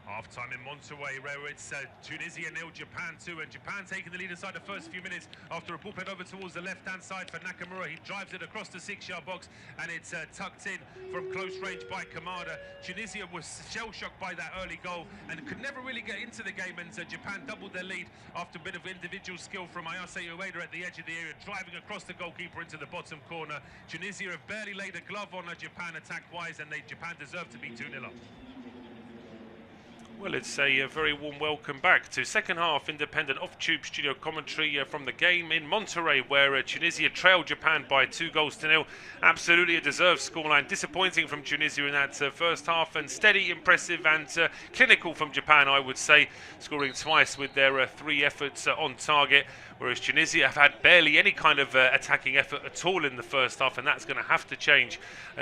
Half-time in Monterrey, where it's Tunisia 0, Japan 2, and Japan taking the lead inside the first few minutes after a ball played over towards the left-hand side for Nakamura. He drives it across the 6-yard box, and it's tucked in from close range by Kamada. Tunisia was shell-shocked by that early goal and could never really get into the game, and Japan doubled their lead after a bit of individual skill from Ayase Ueda at the edge of the area, driving across the goalkeeper into the bottom corner. Tunisia have barely laid a glove on Japan attack-wise, and Japan deserve to be 2-0 up. Well, it's a very warm welcome back to second half independent off-tube studio commentary from the game in Monterrey, where Tunisia trailed Japan by 2-0. Absolutely a deserved scoreline. Disappointing from Tunisia in that first half, and steady, impressive and clinical from Japan, I would say, scoring twice with their 3 efforts on target, whereas Tunisia have had barely any kind of attacking effort at all in the first half, and that's going to have to change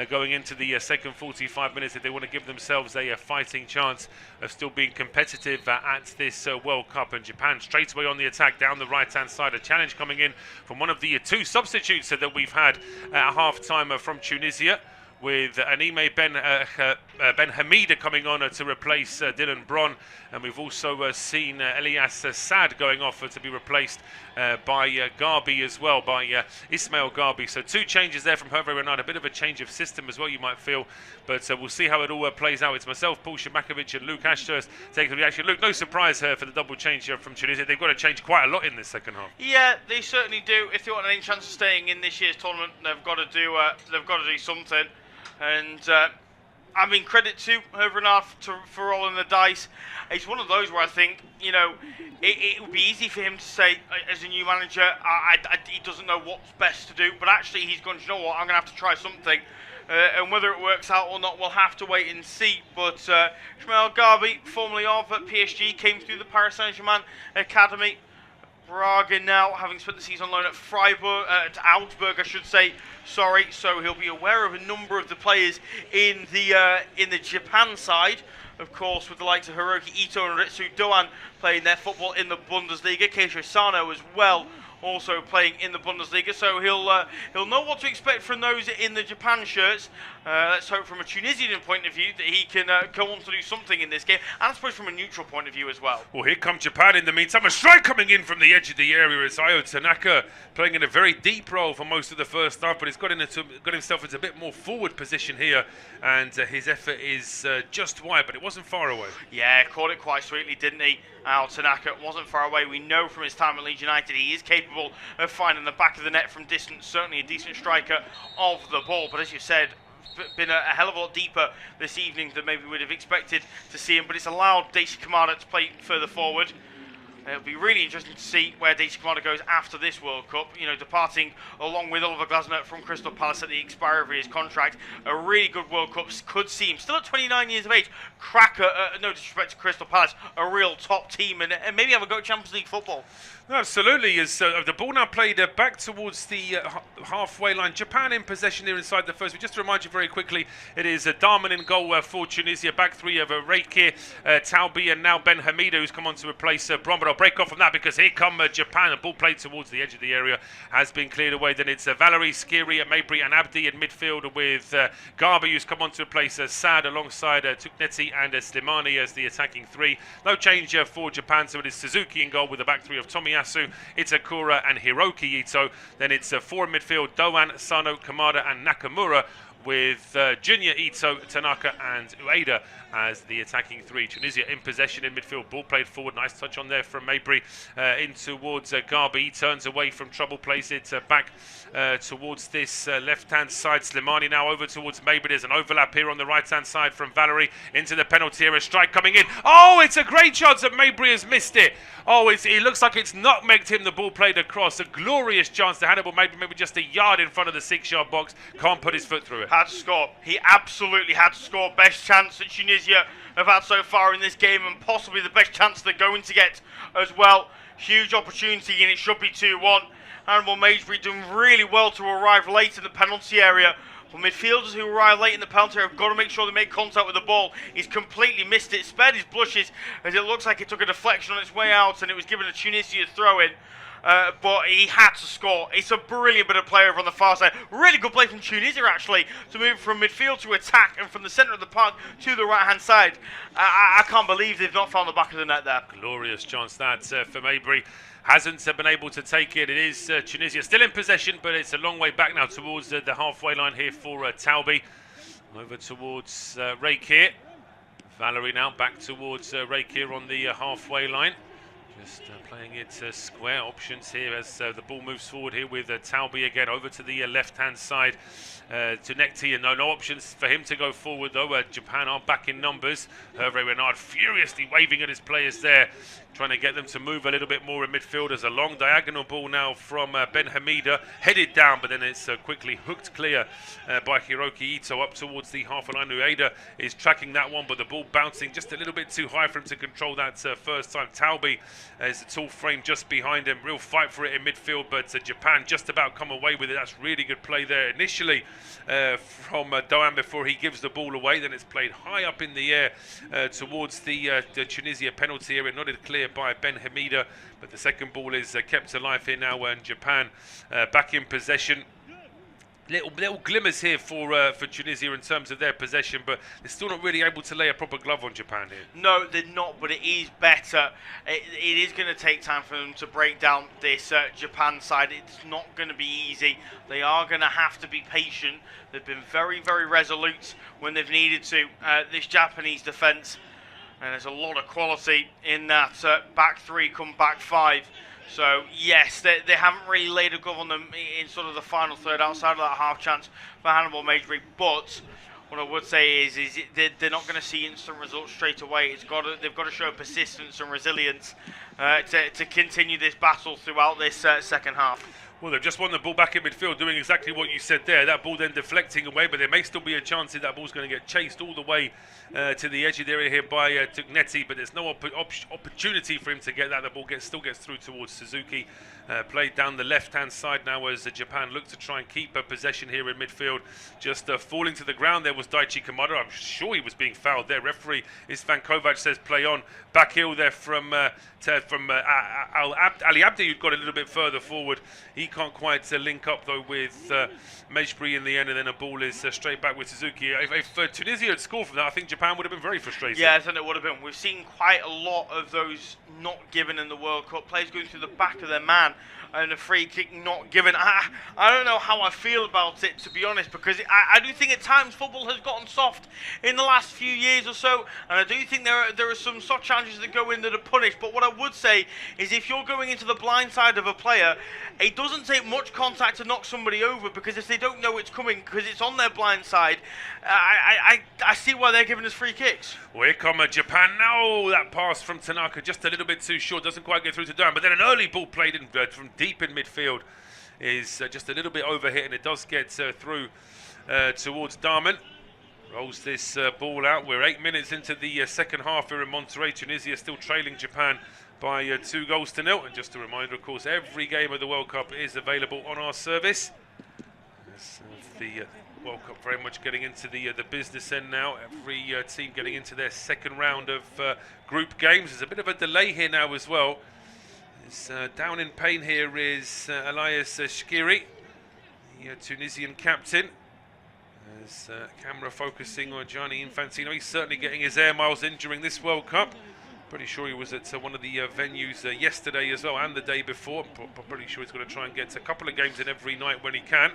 going into the second 45 minutes if they want to give themselves a fighting chance of still being competitive at this World Cup. And Japan straight away on the attack down the right-hand side. A challenge coming in from one of the 2 substitutes that we've had at half-time from Tunisia, with Anime Ben Hamida coming on to replace Dylan Bron, and we've also seen Elias Sad going off to be replaced by Garbi as well, by Ismail Garbi. So 2 changes there from Hervé Renard, a bit of a change of system as well, you might feel, but we'll see how it all plays out. It's myself, Paul Shimakovic, and Luke Ashurst taking the reaction. Luke, no surprise here for the double change from Tunisia. They've got to change quite a lot in this second half. Yeah, they certainly do. If they want any chance of staying in this year's tournament, they've got to do something. And I mean, credit to Hervé Renard for rolling the dice. It's one of those where I think, you know, it would be easy for him to say, as a new manager, he doesn't know what's best to do. But actually, he's gone, you know what, I'm going to have to try something. And whether it works out or not, we'll have to wait and see. But Ismail Garbi, formerly of PSG, came through the Paris Saint-Germain academy. Braga now, having spent the season on loan at Freiburg, at Augsburg, I should say. Sorry, so he'll be aware of a number of the players in the Japan side. Of course, with the likes of Hiroki Ito and Ritsu Doan playing their football in the Bundesliga. Keisho Sano as well, also playing in the Bundesliga, so he'll know what to expect from those in the Japan shirts. Let's hope from a Tunisian point of view that he can go on to do something in this game, and I suppose from a neutral point of view as well. Well, here comes Japan in the meantime. A strike coming in from the edge of the area. It's Ayo Tanaka playing in a very deep role for most of the first half, but he's got himself into a bit more forward position here, and his effort is just wide, but it wasn't far away. Yeah, caught it quite sweetly, didn't he? Al Tanaka wasn't far away. We know from his time at Leeds United he is capable of finding the back of the net from distance. Certainly a decent striker of the ball, but as you said, been a hell of a lot deeper this evening than maybe we'd have expected to see him, but it's allowed Daisy Kamada to play further forward. It'll be really interesting to see where Daisy Kamada goes after this World Cup. You know, departing along with Oliver Glasner from Crystal Palace at the expiry of his contract. A really good World Cup could see him, still at 29 years of age, crack, no disrespect to Crystal Palace, a real top team, and maybe have a go at Champions League football. Absolutely, as the ball now played back towards the halfway line. Japan in possession here inside the first. We just to remind you very quickly, it is Darman in goal for Tunisia. Back three of Reikir, Taubi, and now Ben Hamida, who's come on to replace Brom. But I'll break off from that because here come Japan. The ball played towards the edge of the area has been cleared away. Then it's Valerie, Skiri, Mabry, and Abdi in midfield with Garbi, who's come on to replace Sad alongside Tukneti and Slimani as the attacking three. No change for Japan, so it is Suzuki in goal with the back three of Tomiyasu, Itakura, and Hiroki Ito. Then it's four in midfield, Doan, Sano, Kamada, and Nakamura, with Junya, Ito, Tanaka, and Ueda as the attacking three. Tunisia in possession in midfield, ball played forward, nice touch on there from Mabry in towards Garbi. He turns away from trouble, plays it back towards this left-hand side. Slimani now over towards Mabry. There's an overlap here on the right-hand side from Valerie into the penalty area. Strike coming in. Oh, it's a great chance that Mabry has missed it. Oh, it looks like it's nutmegged him. The ball played across. A glorious chance to Hannibal Mabry, maybe just a yard in front of the 6-yard box. Can't put his foot through it. Had to score. He absolutely had to score. Best chance that Tunisia have had so far in this game, and possibly the best chance they're going to get as well. Huge opportunity, and it should be 2-1. Hannibal Mabry doing really well to arrive late in the penalty area. But midfielders who arrive late in the penalty area have got to make sure they make contact with the ball. He's completely missed it, spared his blushes, as it looks like it took a deflection on its way out, and it was given a Tunisia throw-in. But he had to score. It's a brilliant bit of play over on the far side. Really good play from Tunisia, actually, to move from midfield to attack and from the centre of the park to the right-hand side. I can't believe they've not found the back of the net there. Glorious chance that for Mabry. Hasn't been able to take it. It is Tunisia still in possession, but it's a long way back now towards the halfway line here for Taubi. Over towards Reikir. Valerie now back towards Reikir on the halfway line. Just playing it square options here as the ball moves forward here with Taubi again over to the left-hand side to Nekti, and no options for him to go forward though. Japan are back in numbers. Hervé Renard furiously waving at his players there, trying to get them to move a little bit more in midfield. As a long diagonal ball now from Ben Hamida, headed down, but then it's quickly hooked clear by Hiroki Ito up towards the halfway line. Ueda is tracking that one, but the ball bouncing just a little bit too high for him to control that first time. Taubi is a tall frame just behind him. Real fight for it in midfield, but Japan just about come away with it. That's really good play there initially from Doan before he gives the ball away. Then it's played high up in the air towards the Tunisia penalty area, nodded clear by Ben Hamida, but the second ball is kept alive here now, and Japan back in possession. Little glimmers here for Tunisia in terms of their possession, but they're still not really able to lay a proper glove on Japan here. No, they're not, but it is better. It is going to take time for them to break down this Japan side. It's not going to be easy. They are going to have to be patient. They've been very, very resolute when they've needed to. This Japanese defence, and there's a lot of quality in that back three come back five. So, yes, they haven't really laid a glove on them in sort of the final third outside of that half chance for Hannibal Mabry. But what I would say is they're not going to see instant results straight away. They've got to show persistence and resilience to continue this battle throughout this second half. Well, they've just won the ball back in midfield, doing exactly what you said there. That ball then deflecting away, but there may still be a chance that that ball's going to get chased all the way to the edge of the area here by Tugnetti, but there's no opportunity for him to get that. The ball still gets through towards Suzuki. Played down the left-hand side now as Japan look to try and keep possession here in midfield. Just falling to the ground there was Daichi Kamada. I'm sure he was being fouled there. Referee Istvan Kovac says play on. Back heel there from Ali Abdi, who'd got a little bit further forward. He can't quite link up though with Mejbri in the end, and then a ball is straight back with Suzuki. If Tunisia had scored from that, I think Japan would have been very frustrated. Yeah, I think it would have been. We've seen quite a lot of those not given in the World Cup. Players going through the back of their man and a free kick not given. I don't know how I feel about it, to be honest, because I do think at times football has gotten soft in the last few years or so, and I do think there are some soft challenges that go in that are punished. But what I would say is if you're going into the blind side of a player, it doesn't take much contact to knock somebody over, because if they don't know it's coming because it's on their blind side, I see why they're giving us free kicks. Well, here come Japan now. That pass from Tanaka just a little bit too short, doesn't quite get through to Durham, but then an early ball played in from deep in midfield is just a little bit overhit, and it does get through towards Darman. Rolls this ball out. We're 8 minutes into the second half here in Monterrey. Tunisia still trailing Japan by 2-0. And just a reminder, of course, every game of the World Cup is available on our service. The World Cup very much getting into the business end now. Every team getting into their second round of group games. There's a bit of a delay here now as well. Down in pain here is Elias Shkiri, the Tunisian captain. As camera focusing on Gianni Infantino, he's certainly getting his air miles in during this World Cup. Pretty sure he was at one of the venues yesterday as well, and the day before. Pretty sure he's going to try and get a couple of games in every night when he can.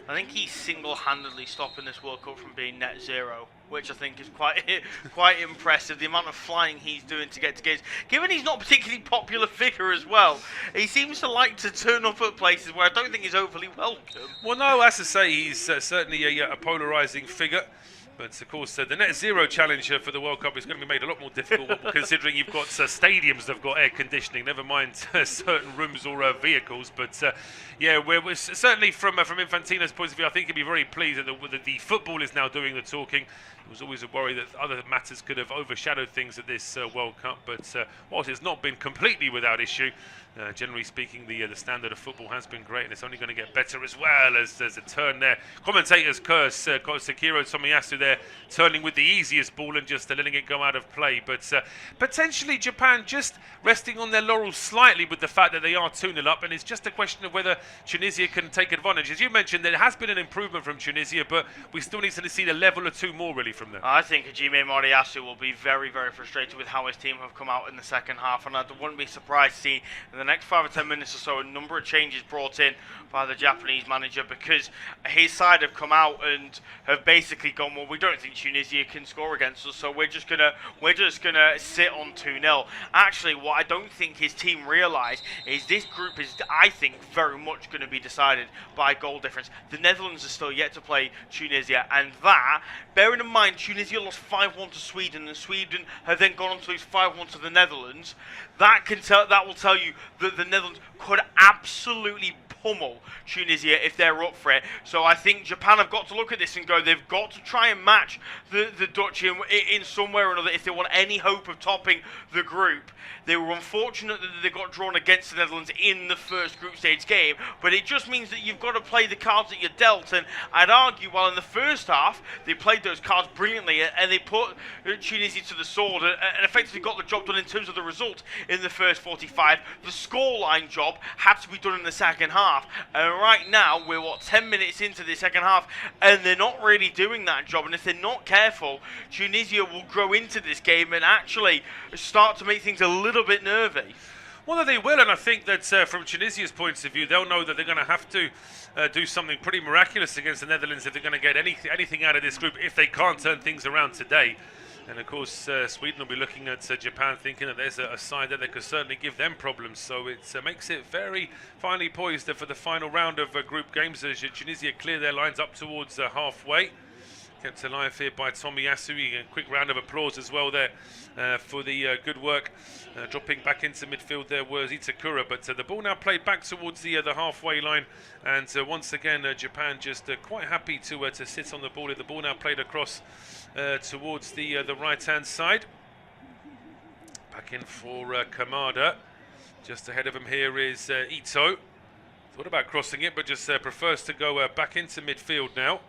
I think he's single-handedly stopping this World Cup from being net zero, which I think is quite impressive. The amount of flying he's doing to get to games. Given he's not a particularly popular figure as well, he seems to like to turn up at places where I don't think he's overly welcome. Well, no, as to say, he's certainly a polarising figure. But of course, the net zero challenge for the World Cup is going to be made a lot more difficult considering you've got stadiums that have got air conditioning, never mind certain rooms or vehicles. But yeah, we're certainly from Infantino's point of view, I think he'd be very pleased that the football is now doing the talking. There was always a worry that other matters could have overshadowed things at this World Cup, but whilst it's not been completely without issue, generally speaking, the standard of football has been great, and it's only going to get better as well as there's a turn there. Commentators curse Sekiro Tomiyasu there, turning with the easiest ball and just letting it go out of play. But potentially Japan just resting on their laurels slightly with the fact that they are 2-0 up, and it's just a question of whether Tunisia can take advantage. As you mentioned, there has been an improvement from Tunisia, but we still need to see a level or two more really from them. I think Hajime Moriyasu will be very, very frustrated with how his team have come out in the second half, and I wouldn't be surprised to see in the next 5 or 10 minutes or so a number of changes brought in by the Japanese manager, because his side have come out and have basically gone, well, we don't think Tunisia can score against us, so we're just gonna sit on 2-0. Actually, what I don't think his team realise is this group is, I think, very much going to be decided by goal difference. The Netherlands are still yet to play Tunisia, and that, bearing in mind Tunisia lost 5-1 to Sweden, and Sweden have then gone on to lose 5-1 to the Netherlands, that will tell you that the Netherlands could absolutely pummel Tunisia if they're up for it. So I think Japan have got to look at this and go, they've got to try and match the Dutch in some way or another if they want any hope of topping the group. They were unfortunate that they got drawn against the Netherlands in the first group stage game, but it just means that you've got to play the cards that you're dealt, and I'd argue while in the first half they played those cards brilliantly and they put Tunisia to the sword and effectively got the job done in terms of the result in the first 45. The scoreline job had to be done in the second half, and right now we're 10 minutes into the second half and they're not really doing that job, and if they're not careful, Tunisia will grow into this game and actually start to make things a little bit nervy. Well, they will, and I think that from Tunisia's point of view, they'll know that they're going to have to do something pretty miraculous against the Netherlands if they're going to get anything out of this group, if they can't turn things around today. And of course, Sweden will be looking at Japan, thinking that there's a side that they could certainly give them problems. So it makes it very finely poised for the final round of group games as Tunisia clear their lines up towards halfway. kept alive here by Tomiyasu. A quick round of applause as well there for the good work. Dropping back into midfield there was Itakura, but the ball now played back towards the halfway line, and once again Japan just quite happy to sit on the ball. The ball now played across towards the right-hand side. Back in for Kamada. Just ahead of him here is Ito. Thought about crossing it, but just prefers to go back into midfield now.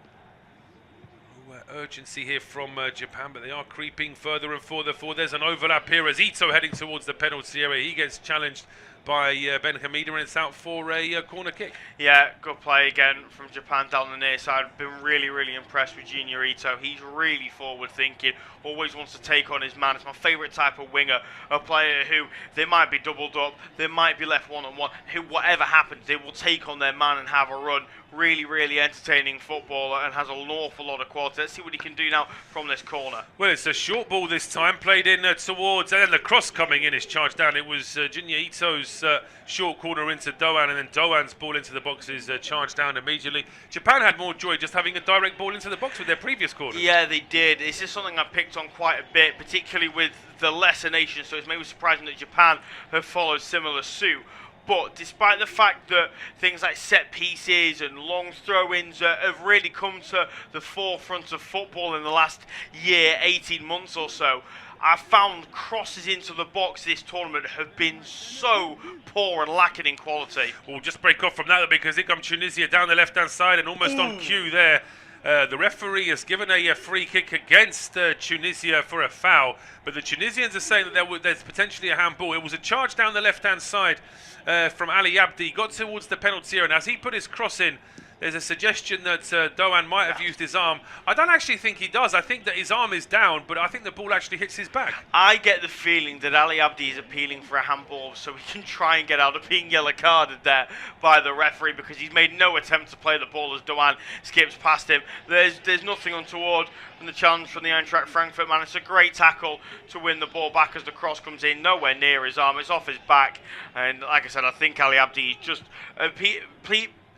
Urgency here from Japan, but they are creeping further and further forward. There's an overlap here as Ito heading towards the penalty area. He gets challenged by Ben Hamida, and it's out for a corner kick. Yeah, good play again from Japan down the near side. I've been really impressed with Junior Ito. He's really forward thinking, always wants to take on his man. It's my favourite type of winger, a player who, they might be doubled up, they might be left one-on-one, who whatever happens, they will take on their man and have a run. Really entertaining footballer and has an awful lot of quality. Let's see what he can do now from this corner. Well, it's a short ball this time, played in towards, and then the cross coming in is charged down. It was Junior Ito's short corner into Doan, and then Doan's ball into the box is charged down immediately. Japan had more joy just having a direct ball into the box with their previous corner. Yeah, they did. This is something I picked on quite a bit, particularly with the lesser nations, so it's maybe surprising that Japan have followed similar suit. But despite the fact that things like set pieces and long throw-ins have really come to the forefront of football in the last year, 18 months or so, I've found crosses into the box this tournament have been so poor and lacking in quality. We'll just break off from that because here comes Tunisia down the left-hand side and almost on cue there. The referee has given a free kick against Tunisia for a foul, but the Tunisians are saying that there's potentially a handball. It was a charge down the left-hand side from Ali Abdi. He got towards the penalty area, and as he put his cross in, there's a suggestion that Doan might have used his arm. I don't actually think he does. I think that his arm is down, but I think the ball actually hits his back. I get the feeling that Ali Abdi is appealing for a handball so he can try and get out of being yellow carded there by the referee, because he's made no attempt to play the ball as Doan skips past him. There's nothing untoward from the challenge from the Eintracht Frankfurt man. It's a great tackle to win the ball back as the cross comes in, nowhere near his arm. It's off his back, and like I said, I think Ali Abdi is just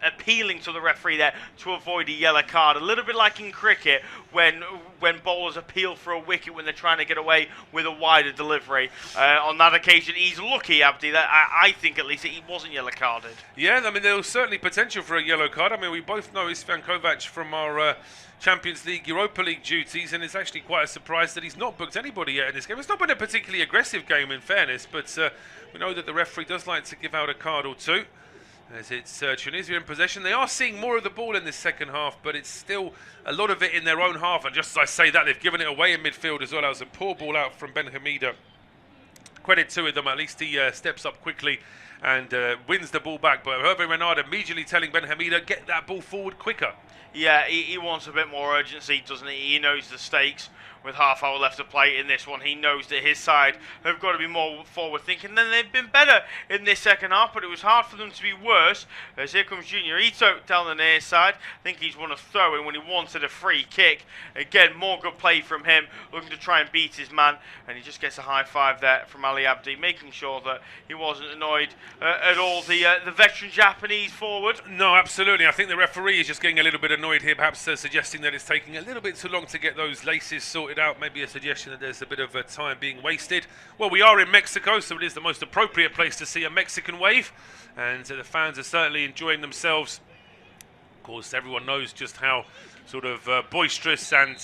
appealing to the referee there to avoid a yellow card, a little bit like in cricket when bowlers appeal for a wicket when they're trying to get away with a wider delivery. On that occasion, he's lucky, Abdi, that I think at least that he wasn't yellow carded. Yeah, I mean, there was certainly potential for a yellow card. I mean, we both know Istvan Kovac from our Champions League, Europa League duties, and it's actually quite a surprise that he's not booked anybody yet in this game. It's not been a particularly aggressive game, in fairness, but we know that the referee does like to give out a card or two. As it's Tunisia in possession. They are seeing more of the ball in this second half, but it's still a lot of it in their own half. And just as I say that, they've given it away in midfield as well. That was a poor ball out from Ben Hamida. Credit to them, at least he steps up quickly and wins the ball back. But Hervé Renard immediately telling Ben Hamida, get that ball forward quicker. Yeah, he wants a bit more urgency, doesn't he? He knows the stakes. With half hour left to play in this one, he knows that his side have got to be more forward thinking. Then they've been better in this second half, but it was hard for them to be worse. As here comes Junior Ito down the near side. I think he's won a throw in when he wanted a free kick. Again, more good play from him, looking to try and beat his man, and he just gets a high five there from Ali Abdi, making sure that he wasn't annoyed at all. The veteran Japanese forward. No, absolutely. I think the referee is just getting a little bit annoyed here, perhaps suggesting that it's taking a little bit too long to get those laces sorted out. Maybe a suggestion that there's a bit of time being wasted. Well, we are in Mexico, so it is the most appropriate place to see a Mexican wave, and the fans are certainly enjoying themselves. Of course, everyone knows just how sort of boisterous and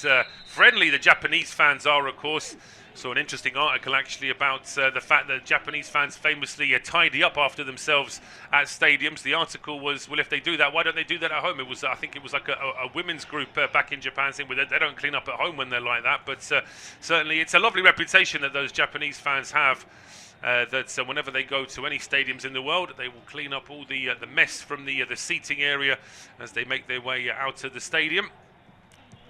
friendly the Japanese fans are, of course. So an interesting article actually about the fact that Japanese fans famously tidy up after themselves at stadiums. The article was, well, if they do that, why don't they do that at home? It was, I think it was like a women's group back in Japan saying, well, they don't clean up at home when they're like that. But certainly it's a lovely reputation that those Japanese fans have. That whenever they go to any stadiums in the world, they will clean up all the mess from the seating area as they make their way out of the stadium.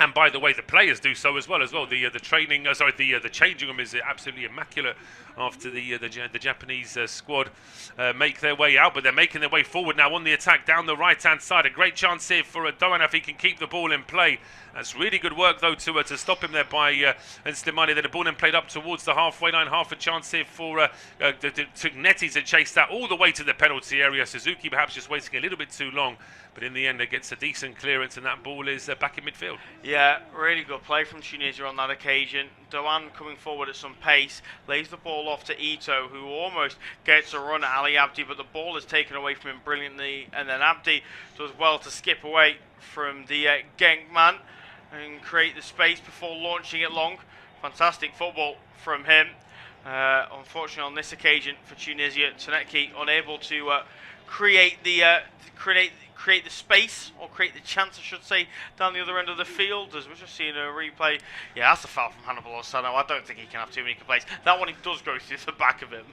And by the way, the players do so as well. The training, the changing room is absolutely immaculate after the Japanese squad make their way out, but they're making their way forward now on the attack down the right-hand side. A great chance here for Doan if he can keep the ball in play. That's really good work though to stop him there by Slimani. Then the ball then played up towards the halfway line. Half a chance here for Tugnetti to chase that all the way to the penalty area. Suzuki perhaps just waiting a little bit too long. but in the end it gets a decent clearance and that ball is back in midfield. Yeah, really good play from Tunisia on that occasion. Doan coming forward at some pace, lays the ball off to Ito, who almost gets a run at Ali Abdi, but the ball is taken away from him brilliantly, and then Abdi does well to skip away from the Genk man and create the space before launching it long. Fantastic football from him. Unfortunately, on this occasion for Tunisia, Taneki unable to create the space, or create the chance, I should say, down the other end of the field. As we're just seeing a replay. Yeah, that's a foul from Hannibal Osano. I don't think he can have too many complaints. That one, he does go through the back of him.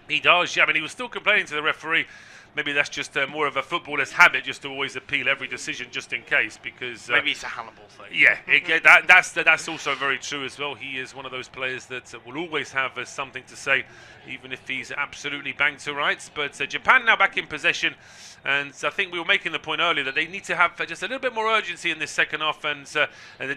He does, yeah. I mean, he was still complaining to the referee. Maybe that's just more of a footballer's habit, just to always appeal every decision just in case, because maybe it's a Hannibal thing. Yeah, that's also very true as well. He is one of those players that will always have something to say, even if he's absolutely banged to rights. But Japan now back in possession, and I think we were making the point earlier that they need to have just a little bit more urgency in this second half, and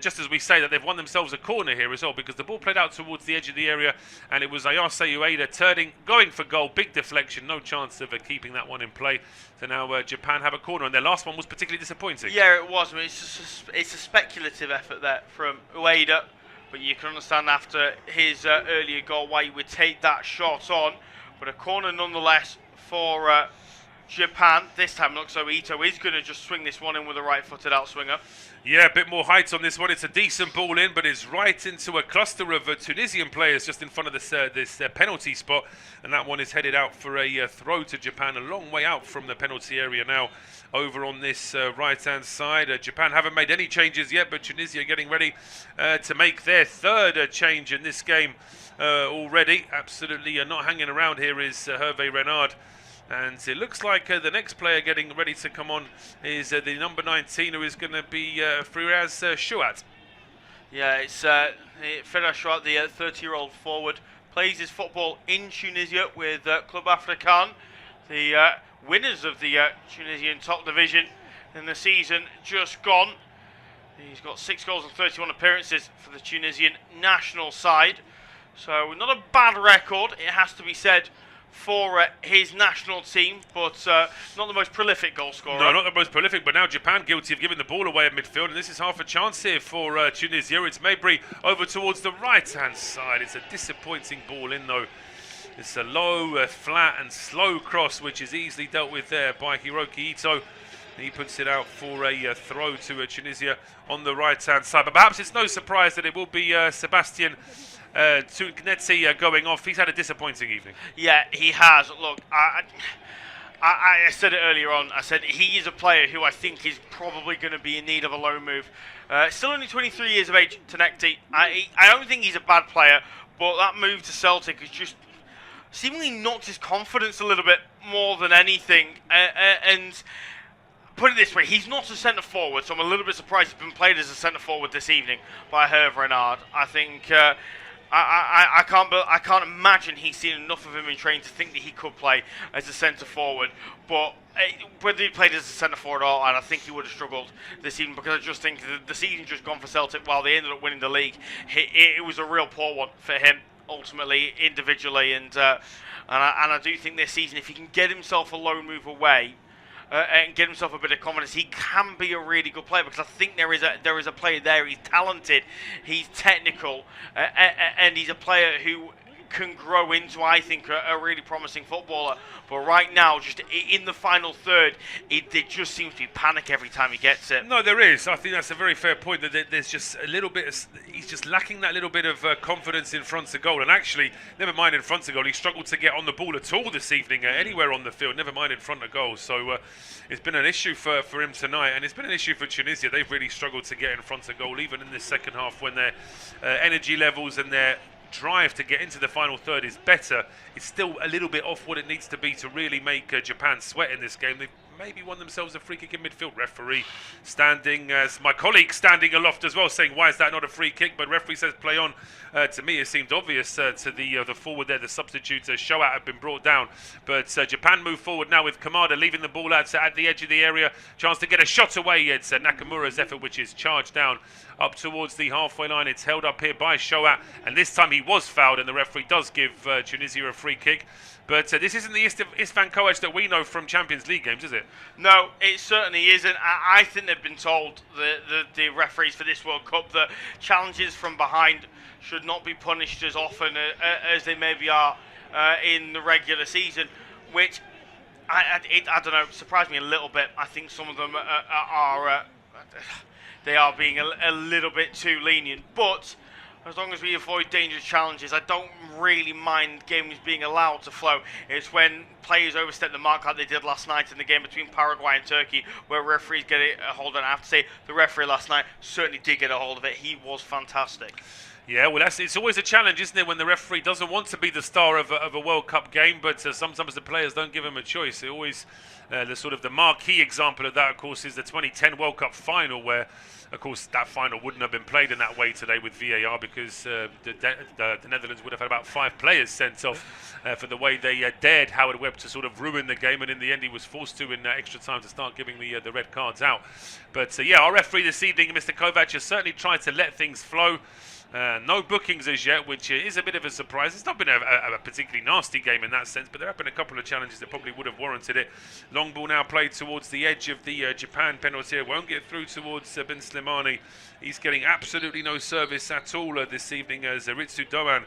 just as we say that they've won themselves a corner here as well, because the ball played out towards the edge of the area, and it was Ayase Ueda going for goal, big deflection, no chance of keeping that one in play. So now Japan have a corner, and their last one was particularly disappointing. Yeah, it was. I mean, it's a speculative effort there from Ueda, but you can understand after his earlier goal why he would take that shot on. But a corner nonetheless for Japan. This time looks so Ito is going to just swing this one in with a right-footed outswinger. Yeah, a bit more height on this one. It's a decent ball in, but it's right into a cluster of Tunisian players just in front of this penalty spot. And that one is headed out for a throw to Japan, a long way out from the penalty area now, over on this right-hand side. Japan haven't made any changes yet, but Tunisia getting ready to make their third change in this game already. Absolutely not hanging around here is Hervé Renard. And it looks like the next player getting ready to come on is the number 19, who is going to be Firaz Chouat. Yeah, it's Firaz Chouat, the 30-year-old forward, plays his football in Tunisia with Club Africain, the winners of the Tunisian top division in the season just gone. He's got 6 goals and 31 appearances for the Tunisian national side. So not a bad record, it has to be said, for his national team, but not the most prolific goal scorer. No, not the most prolific, but now Japan guilty of giving the ball away at midfield, and this is half a chance here for Tunisia. It's Mabry over towards the right-hand side. It's a disappointing ball in, though. It's a low, flat and slow cross, which is easily dealt with there by Hiroki Ito. He puts it out for a throw to Tunisia on the right-hand side. But perhaps it's no surprise that it will be Sebastian Tunetsi going off. He's had a disappointing evening. Yeah, he has. Look, I said it earlier on. I said he is a player who I think is probably going to be in need of a loan move. Still only 23 years of age, Tanekti. I don't think he's a bad player, but that move to Celtic has just seemingly knocked his confidence a little bit more than anything. And put it this way, he's not a centre forward, so I'm a little bit surprised he's been played as a centre forward this evening by Hervé Renard. I think I can't imagine he's seen enough of him in training to think that he could play as a centre forward. But whether he played as a centre forward or not, I think he would have struggled this season, because I just think the season just gone for Celtic while they ended up winning the league. It was a real poor one for him ultimately, individually, and I do think this season, if he can get himself a loan move away and get himself a bit of confidence, he can be a really good player, because I think there is a player there. He's talented, he's technical, and he's a player who can grow into, I think, a really promising footballer. But right now, just in the final third, it just seems to be panic every time he gets it. No, there is. I think that's a very fair point, that there's just a little bit he's just lacking that little bit of confidence in front of goal. And actually, never mind in front of goal, he struggled to get on the ball at all this evening, anywhere on the field, never mind in front of goal. So it's been an issue for him tonight, and it's been an issue for Tunisia. They've really struggled to get in front of goal, even in this second half, when their energy levels and their drive to get into the final third is better. It's still a little bit off what it needs to be to really make Japan sweat in this game. They've maybe won themselves a free kick in midfield. Referee standing, as my colleague standing aloft as well, saying, why is that not a free kick? But referee says play on. To me, it seemed obvious to the forward there, the substitute Shoat had been brought down. But Japan move forward now with Kamada leaving the ball at the edge of the area. Chance to get a shot away. It's Nakamura's effort, which is charged down up towards the halfway line. It's held up here by Shoat, and this time he was fouled, and the referee does give Tunisia a free kick. But this isn't the Istvan Kovac that we know from Champions League games, is it? No, it certainly isn't. I think they've been told, the referees for this World Cup, that challenges from behind should not be punished as often as they maybe are in the regular season, which, I don't know, surprised me a little bit. I think some of them they are being a little bit too lenient, but as long as we avoid dangerous challenges, I don't really mind games being allowed to flow. It's when players overstep the mark like they did last night in the game between Paraguay and Turkey, where referees get a hold of it. I have to say, the referee last night certainly did get a hold of it. He was fantastic. Yeah, well, it's always a challenge, isn't it, when the referee doesn't want to be the star of a World Cup game, but sometimes the players don't give him a choice. It always, the marquee example of that, of course, is the 2010 World Cup final, where, of course, that final wouldn't have been played in that way today with VAR, because the Netherlands would have had about 5 players sent off for the way they dared Howard Webb to sort of ruin the game, and in the end he was forced to in extra time to start giving the red cards out. But our referee this evening, Mr. Kovac, has certainly tried to let things flow. No bookings as yet, which is a bit of a surprise. It's not been a particularly nasty game in that sense, but there have been a couple of challenges that probably would have warranted it. Long ball now played towards the edge of the Japan penalty. It won't get through towards Ben Slimani. He's getting absolutely no service at all this evening as Ritsu Doan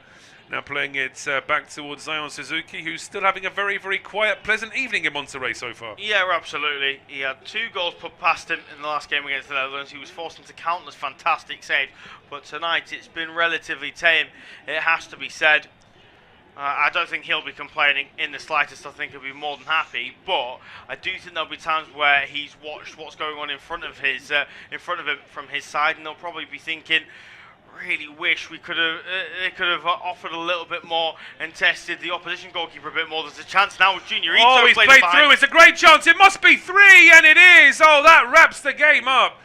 now playing it back towards Zion Suzuki, who's still having a very, very quiet, pleasant evening in Monterrey so far. Yeah, absolutely. He had 2 goals put past him in the last game against the Netherlands. He was forced into countless fantastic saves, but tonight it's been relatively tame, it has to be said. I don't think he'll be complaining in the slightest. I think he'll be more than happy, but I do think there'll be times where he's watched what's going on in front of him from his side, and they'll probably be thinking, really wish they could have offered a little bit more and tested the opposition goalkeeper a bit more. There's a chance now with Junior Ito. Oh, he's played through. It's a great chance. It must be 3, and it is. Oh, that wraps the game up.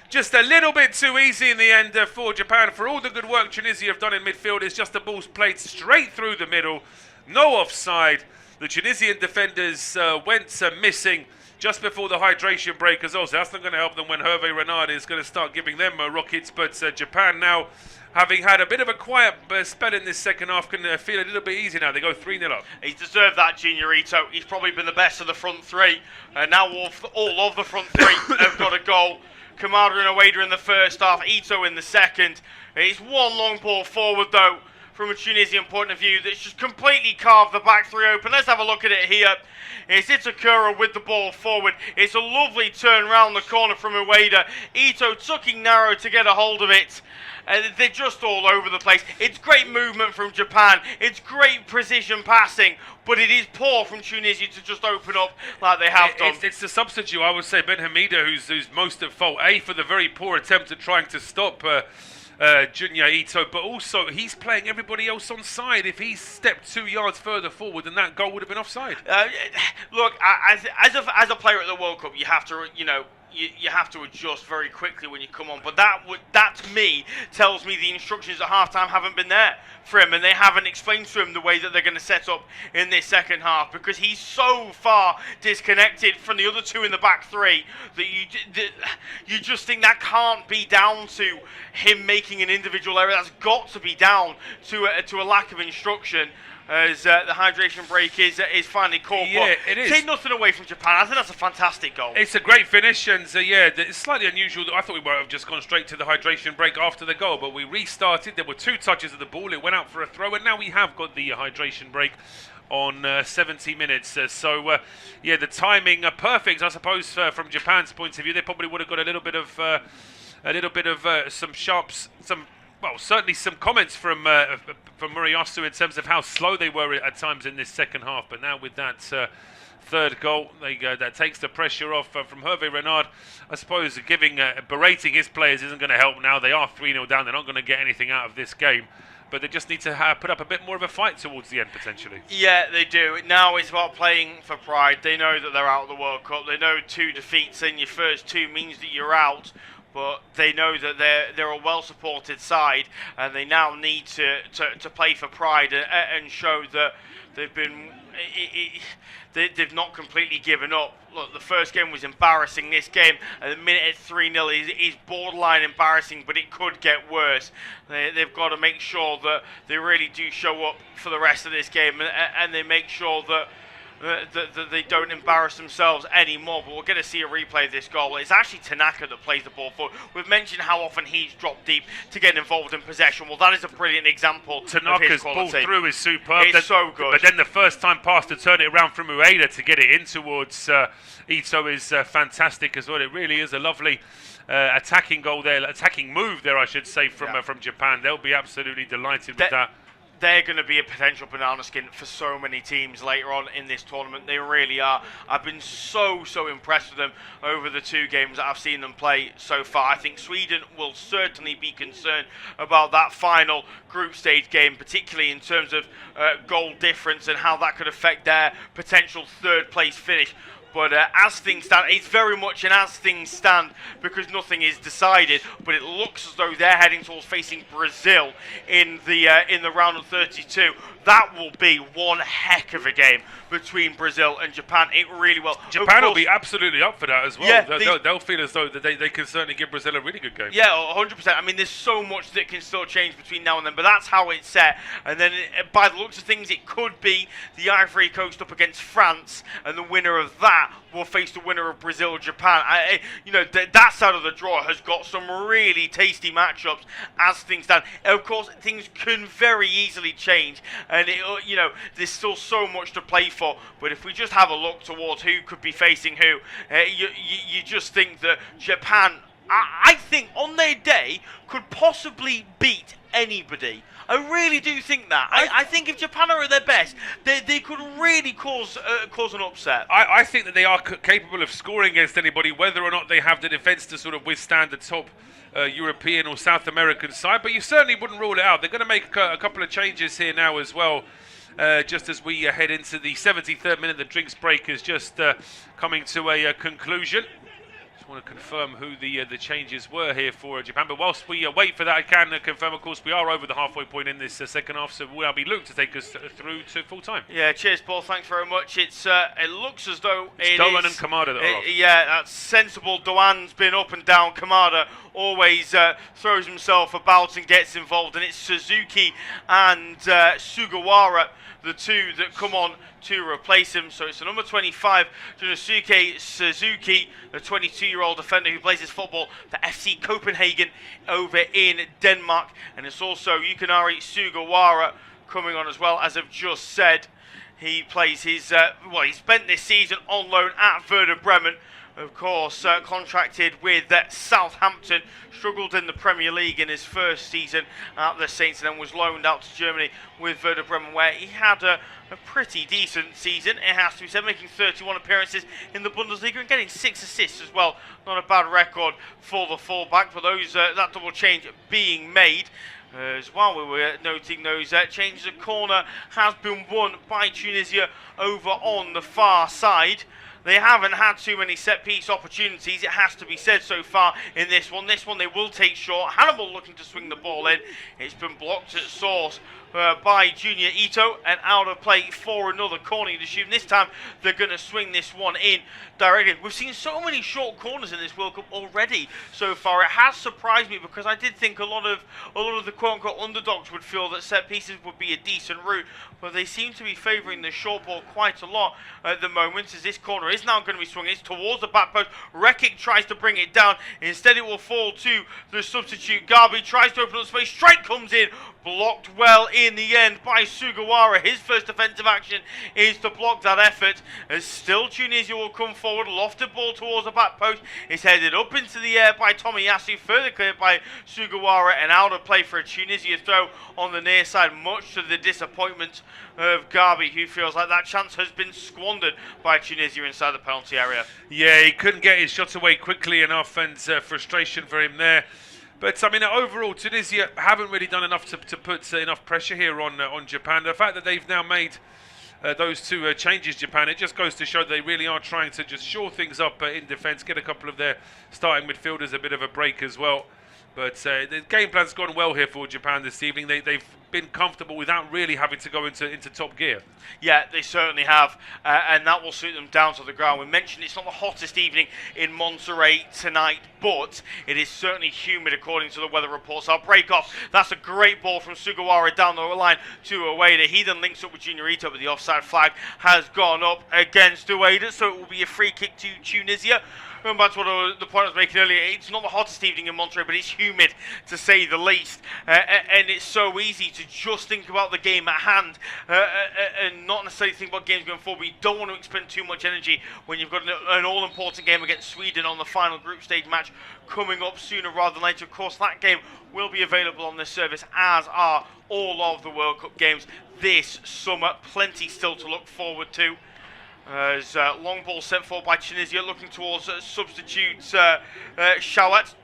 Just a little bit too easy in the end for Japan. For all the good work Tunisia have done in midfield, it's just the ball's played straight through the middle. No offside. The Tunisian defenders went missing just before the hydration break as well, so that's not going to help them when Hervé Renard is going to start giving them rockets. But Japan now, having had a bit of a quiet spell in this second half, can feel a little bit easy now. They go 3-0 up. He's deserved that, Junior Ito. He's probably been the best of the front 3. Now all of the front 3 have got a goal. Kamada and Ueda in the first half, Ito in the second. It's one long ball forward, though, from a Tunisian point of view, that's just completely carved the back 3 open. Let's have a look at it here. It's Itakura with the ball forward. It's a lovely turn round the corner from Ueda. Ito tucking narrow to get a hold of it. They're just all over the place. It's great movement from Japan. It's great precision passing, but it is poor from Tunisia to just open up like they have done. It's the substitute, I would say, Ben Hamida, who's most at fault. A, for the very poor attempt at trying to stop Junya Ito, but also he's playing everybody else on side. If he stepped 2 yards further forward, then that goal would have been offside. Look, as a player at the World Cup, you have to, you have to adjust very quickly when you come on. But that to me tells me the instructions at halftime haven't been there for him, and they haven't explained to him the way that they're going to set up in this second half, because he's so far disconnected from the other 2 in the back 3 that you just think that can't be down to him making an individual error. That's got to be down to a lack of instruction. As the hydration break is finally called. Yeah, it is. Take nothing away from Japan. I think that's a fantastic goal. It's a great finish, and it's slightly unusual. I thought we might have just gone straight to the hydration break after the goal, but we restarted. There were 2 touches of the ball. It went out for a throw, and now we have got the hydration break on 70 minutes. The timing perfect, I suppose, from Japan's point of view. They probably would have got a little bit of some sharps, certainly some comments from Muriyasu in terms of how slow they were at times in this second half. But now with that third goal, that takes the pressure off from Hervé Renard. I suppose berating his players isn't going to help now. They are 3-0 down. They're not going to get anything out of this game. But they just need to put up a bit more of a fight towards the end, potentially. Yeah, they do. Now it's about playing for pride. They know that they're out of the World Cup. They know 2 defeats in your first 2 means that you're out. But they know that they're a well-supported side, and they now need to play for pride and show that they've not completely given up. Look, the first game was embarrassing. This game, at the minute it's 3-0, is borderline embarrassing, but it could get worse. They've got to make sure that they really do show up for the rest of this game, and they make sure that that they don't embarrass themselves anymore. But we're going to see a replay of this goal. It's actually Tanaka that plays the ball forward. We've mentioned how often he's dropped deep to get involved in possession. Well, that is a brilliant example. Tanaka's ball through is superb. It's so good. But then the first time pass to turn it around from Ueda to get it in towards Ito is fantastic as well. It really is a lovely attacking goal there, attacking move there, I should say, from Japan. They'll be absolutely delighted with that. They're going to be a potential banana skin for so many teams later on in this tournament. They really are. I've been so impressed with them over the 2 games that I've seen them play so far. I think Sweden will certainly be concerned about that final group stage game, particularly in terms of goal difference and how that could affect their potential 3rd place finish. But as things stand, it's very much an as things stand because nothing is decided. But it looks as though they're heading towards facing Brazil in the round of 32. That will be one heck of a game between Brazil and Japan. It really will. Japan will be absolutely up for that as well. Yeah, they'll feel as though that they can certainly give Brazil a really good game. Yeah, 100%. I mean, there's so much that can still change between now and then, but that's how it's set. And then, by the looks of things, it could be the Ivory Coast up against France, and the winner of that will face the winner of Brazil-Japan. That side of the draw has got some really tasty matchups as things stand. Of course, things can very easily change, and there's still so much to play for. But if we just have a look towards who could be facing who, you just think that Japan, I think on their day, could possibly beat anybody. I really do think that. I think if Japan are at their best, they could really cause an upset. I think that they are capable of scoring against anybody, whether or not they have the defence to sort of withstand the top European or South American side. But you certainly wouldn't rule it out. They're going to make a couple of changes here now as well. Just as we head into the 73rd minute, the drinks break is just coming to a conclusion. Just want to confirm who the changes were here for Japan. But whilst we wait for that, I can confirm, of course, we are over the halfway point in this second half, so we'll be Luke to take us through to full time. Yeah, cheers, Paul. Thanks very much. It looks as though it's Doan and Kamada that are off. Yeah, that's sensible. Doan's been up and down. Kamada always throws himself about and gets involved, and it's Suzuki and Sugawara, the two that come on to replace him. So it's the number 25, Junosuke Suzuki, the 22-year-old defender who plays his football for FC Copenhagen over in Denmark. And it's also Yukinari Sugawara coming on as well, as I've just said. He plays his, he spent this season on loan at Werder Bremen. Of course, contracted with Southampton, struggled in the Premier League in his first season at the Saints, and then was loaned out to Germany with Werder Bremen, where he had a pretty decent season, it has to be said, making 31 appearances in the Bundesliga and getting 6 assists as well. Not a bad record for the fullback, for those that double change being made. As while we were noting those changes, a corner has been won by Tunisia over on the far side. They haven't had too many set-piece opportunities, it has to be said, so far in this one. This one they will take short. Hannibal looking to swing the ball in. It's been blocked at source by Junior Ito, and out of play for another corner. You'd assume this time they're going to swing this one in directly. We've seen so many short corners in this World Cup already so far. It has surprised me because I did think a lot of the quote-unquote underdogs would feel that set pieces would be a decent route, but they seem to be favouring the short ball quite a lot at the moment, as this corner is now going to be swung. It's towards the back post. Rekic tries to bring it down. Instead it will fall to the substitute. Garbi tries to open up space. Strike comes in. Blocked well in the end by Sugawara. His first defensive action is to block that effort, as still Tunisia will come forward. Lofted ball towards the back post. It's headed up into the air by Tomiyasu, further cleared by Sugawara, and out of play for a Tunisia throw on the near side, much to the disappointment of Garbi, who feels like that chance has been squandered by Tunisia inside the penalty area. Yeah, he couldn't get his shot away quickly enough, and frustration for him there. But I mean, overall, Tunisia haven't really done enough to put enough pressure here on Japan. The fact that they've now made those two changes, Japan, it just goes to show they really are trying to just shore things up in defence, get a couple of their starting midfielders a bit of a break as well. But the game plan's gone well here for Japan this evening. They've been comfortable without really having to go into top gear. Yeah, they certainly have, and that will suit them down to the ground. We mentioned it's not the hottest evening in Monterey tonight, but it is certainly humid according to the weather reports. I'll break off. That's a great ball from Sugawara down the line to Ueda. He then links up with Junior Ito, but the offside flag has gone up against Ueda, so it will be a free kick to Tunisia. Going back to what the point I was making earlier, it's not the hottest evening in Monterey, but it's humid to say the least. And it's so easy to just think about the game at hand and not necessarily think about games going forward. But you don't want to expend too much energy when you've got an all-important game against Sweden on the final group stage match coming up sooner rather than later. Of course, that game will be available on this service, as are all of the World Cup games this summer. Plenty still to look forward to. As long ball sent forward by Tunisia, looking towards substitute Shawat.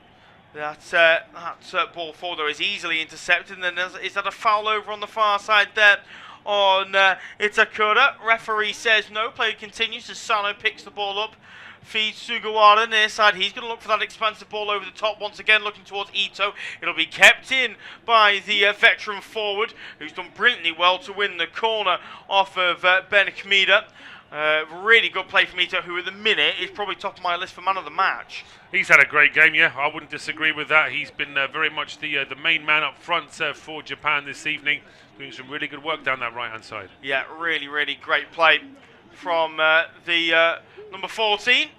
That ball forward though is easily intercepted, and then is that a foul over on the far side there on Itakura? Referee says no. Play continues as Sano picks the ball up, feeds Sugawara near side. He's going to look for that expansive ball over the top once again, looking towards Ito. It'll be kept in by the veteran forward, who's done brilliantly well to win the corner off of Ben Kmida. Really good play from Ito, who at the minute is probably top of my list for man of the match. He's had a great game, yeah. I wouldn't disagree with that. He's been very much the main man up front for Japan this evening, doing some really good work down that right-hand side. Yeah, really, really great play from the number 14.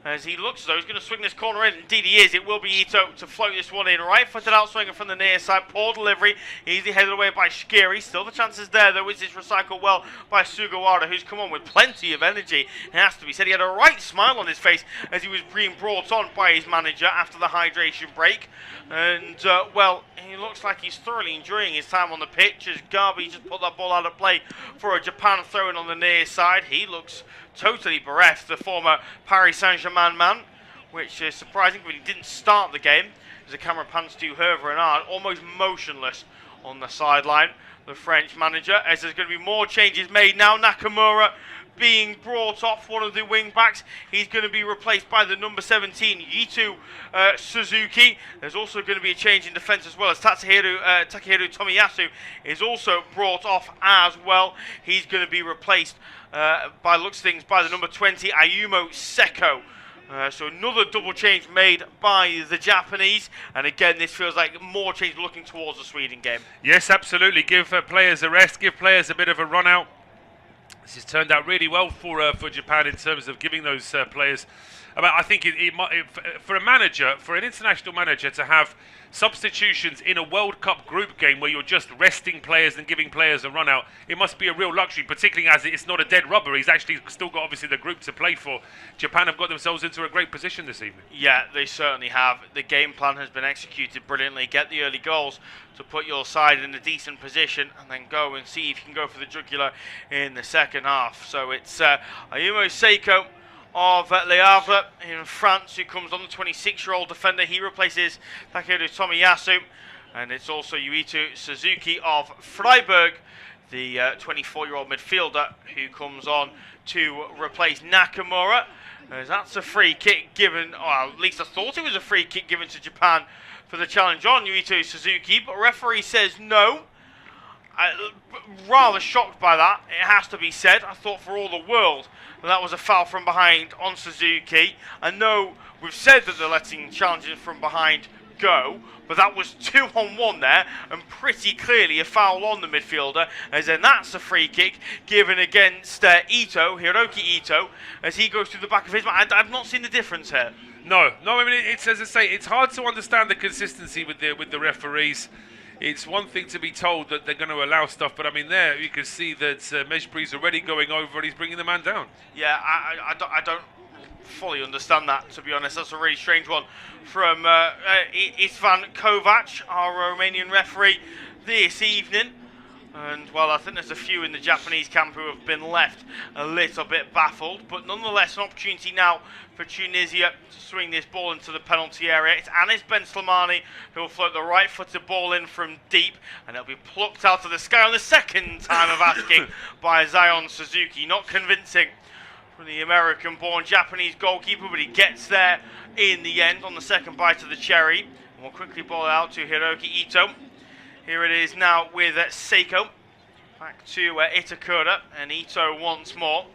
As he looks as though he's going to swing this corner in. Indeed he is. It will be Ito to float this one in. Right-footed outswinger from the near side. Poor delivery. Easily headed away by Shkiri. Still the chances there, though, which is recycled well by Sugawara, who's come on with plenty of energy. It has to be said. He had a right smile on his face as he was being brought on by his manager after the hydration break. And, well, he looks like he's thoroughly enjoying his time on the pitch as Garbi just put that ball out of play for a Japan throw-in on the near side. He looks totally bereft, the former Paris Saint-Germain man, which is surprising, but he didn't start the game as the camera pans to Hervé Renard, almost motionless on the sideline, the French manager, as there's going to be more changes made now. Nakamura being brought off, one of the wing backs. He's going to be replaced by the number 17, Yitu Suzuki. There's also going to be a change in defence as well, as Takehiro Tomiyasu is also brought off as well. He's going to be replaced by looks of things by the number 20, Ayumu Seko. So another double change made by the Japanese, and again this feels like more change looking towards the Sweden game. Yes, absolutely. Give players a rest, give players a bit of a run out. This has turned out really well for Japan in terms of giving those players. I think for a manager, for an international manager, to have substitutions in a World Cup group game where you're just resting players and giving players a run out, it must be a real luxury, particularly as it's not a dead rubber. He's actually still got obviously the group to play for. Japan have got themselves into a great position this evening. Yeah, they certainly have. The game plan has been executed brilliantly. Get the early goals to put your side in a decent position and then go and see if you can go for the jugular in the second half. So it's Ayumu Seko of Le Havre in France, who comes on, the 26-year-old defender. He replaces Takehiro Tomiyasu, and it's also Yuito Suzuki of Freiburg, the 24-year-old midfielder, who comes on to replace Nakamura. As that's a free kick given, or at least I thought it was a free kick given to Japan for the challenge on Yuito Suzuki, but referee says no. Rather shocked by that, it has to be said. I thought for all the world that was a foul from behind on Suzuki. I know we've said that they're letting challenges from behind go, but that was 2-on-1 there, and pretty clearly a foul on the midfielder, as then that's a free kick given against Hiroki Ito, as he goes through the back of his man. I've not seen the difference here. No, I mean, it's, as I say, it's hard to understand the consistency with the referees. It's one thing to be told that they're going to allow stuff, but I mean, there you can see that Mejbri's already going over and he's bringing the man down. Yeah, I don't fully understand that, to be honest. That's a really strange one from Istvan Kovac, our Romanian referee, this evening. And, well, I think there's a few in the Japanese camp who have been left a little bit baffled. But nonetheless, an opportunity now for Tunisia to swing this ball into the penalty area. It's Anis Ben Slimani who will float the right-footed ball in from deep. And it'll be plucked out of the sky on the second time of asking by Zion Suzuki. Not convincing from the American-born Japanese goalkeeper, but he gets there in the end on the second bite of the cherry. And we'll quickly ball it out to Hiroki Ito. Here it is now with Seiko. Back to Itakura and Ito once more.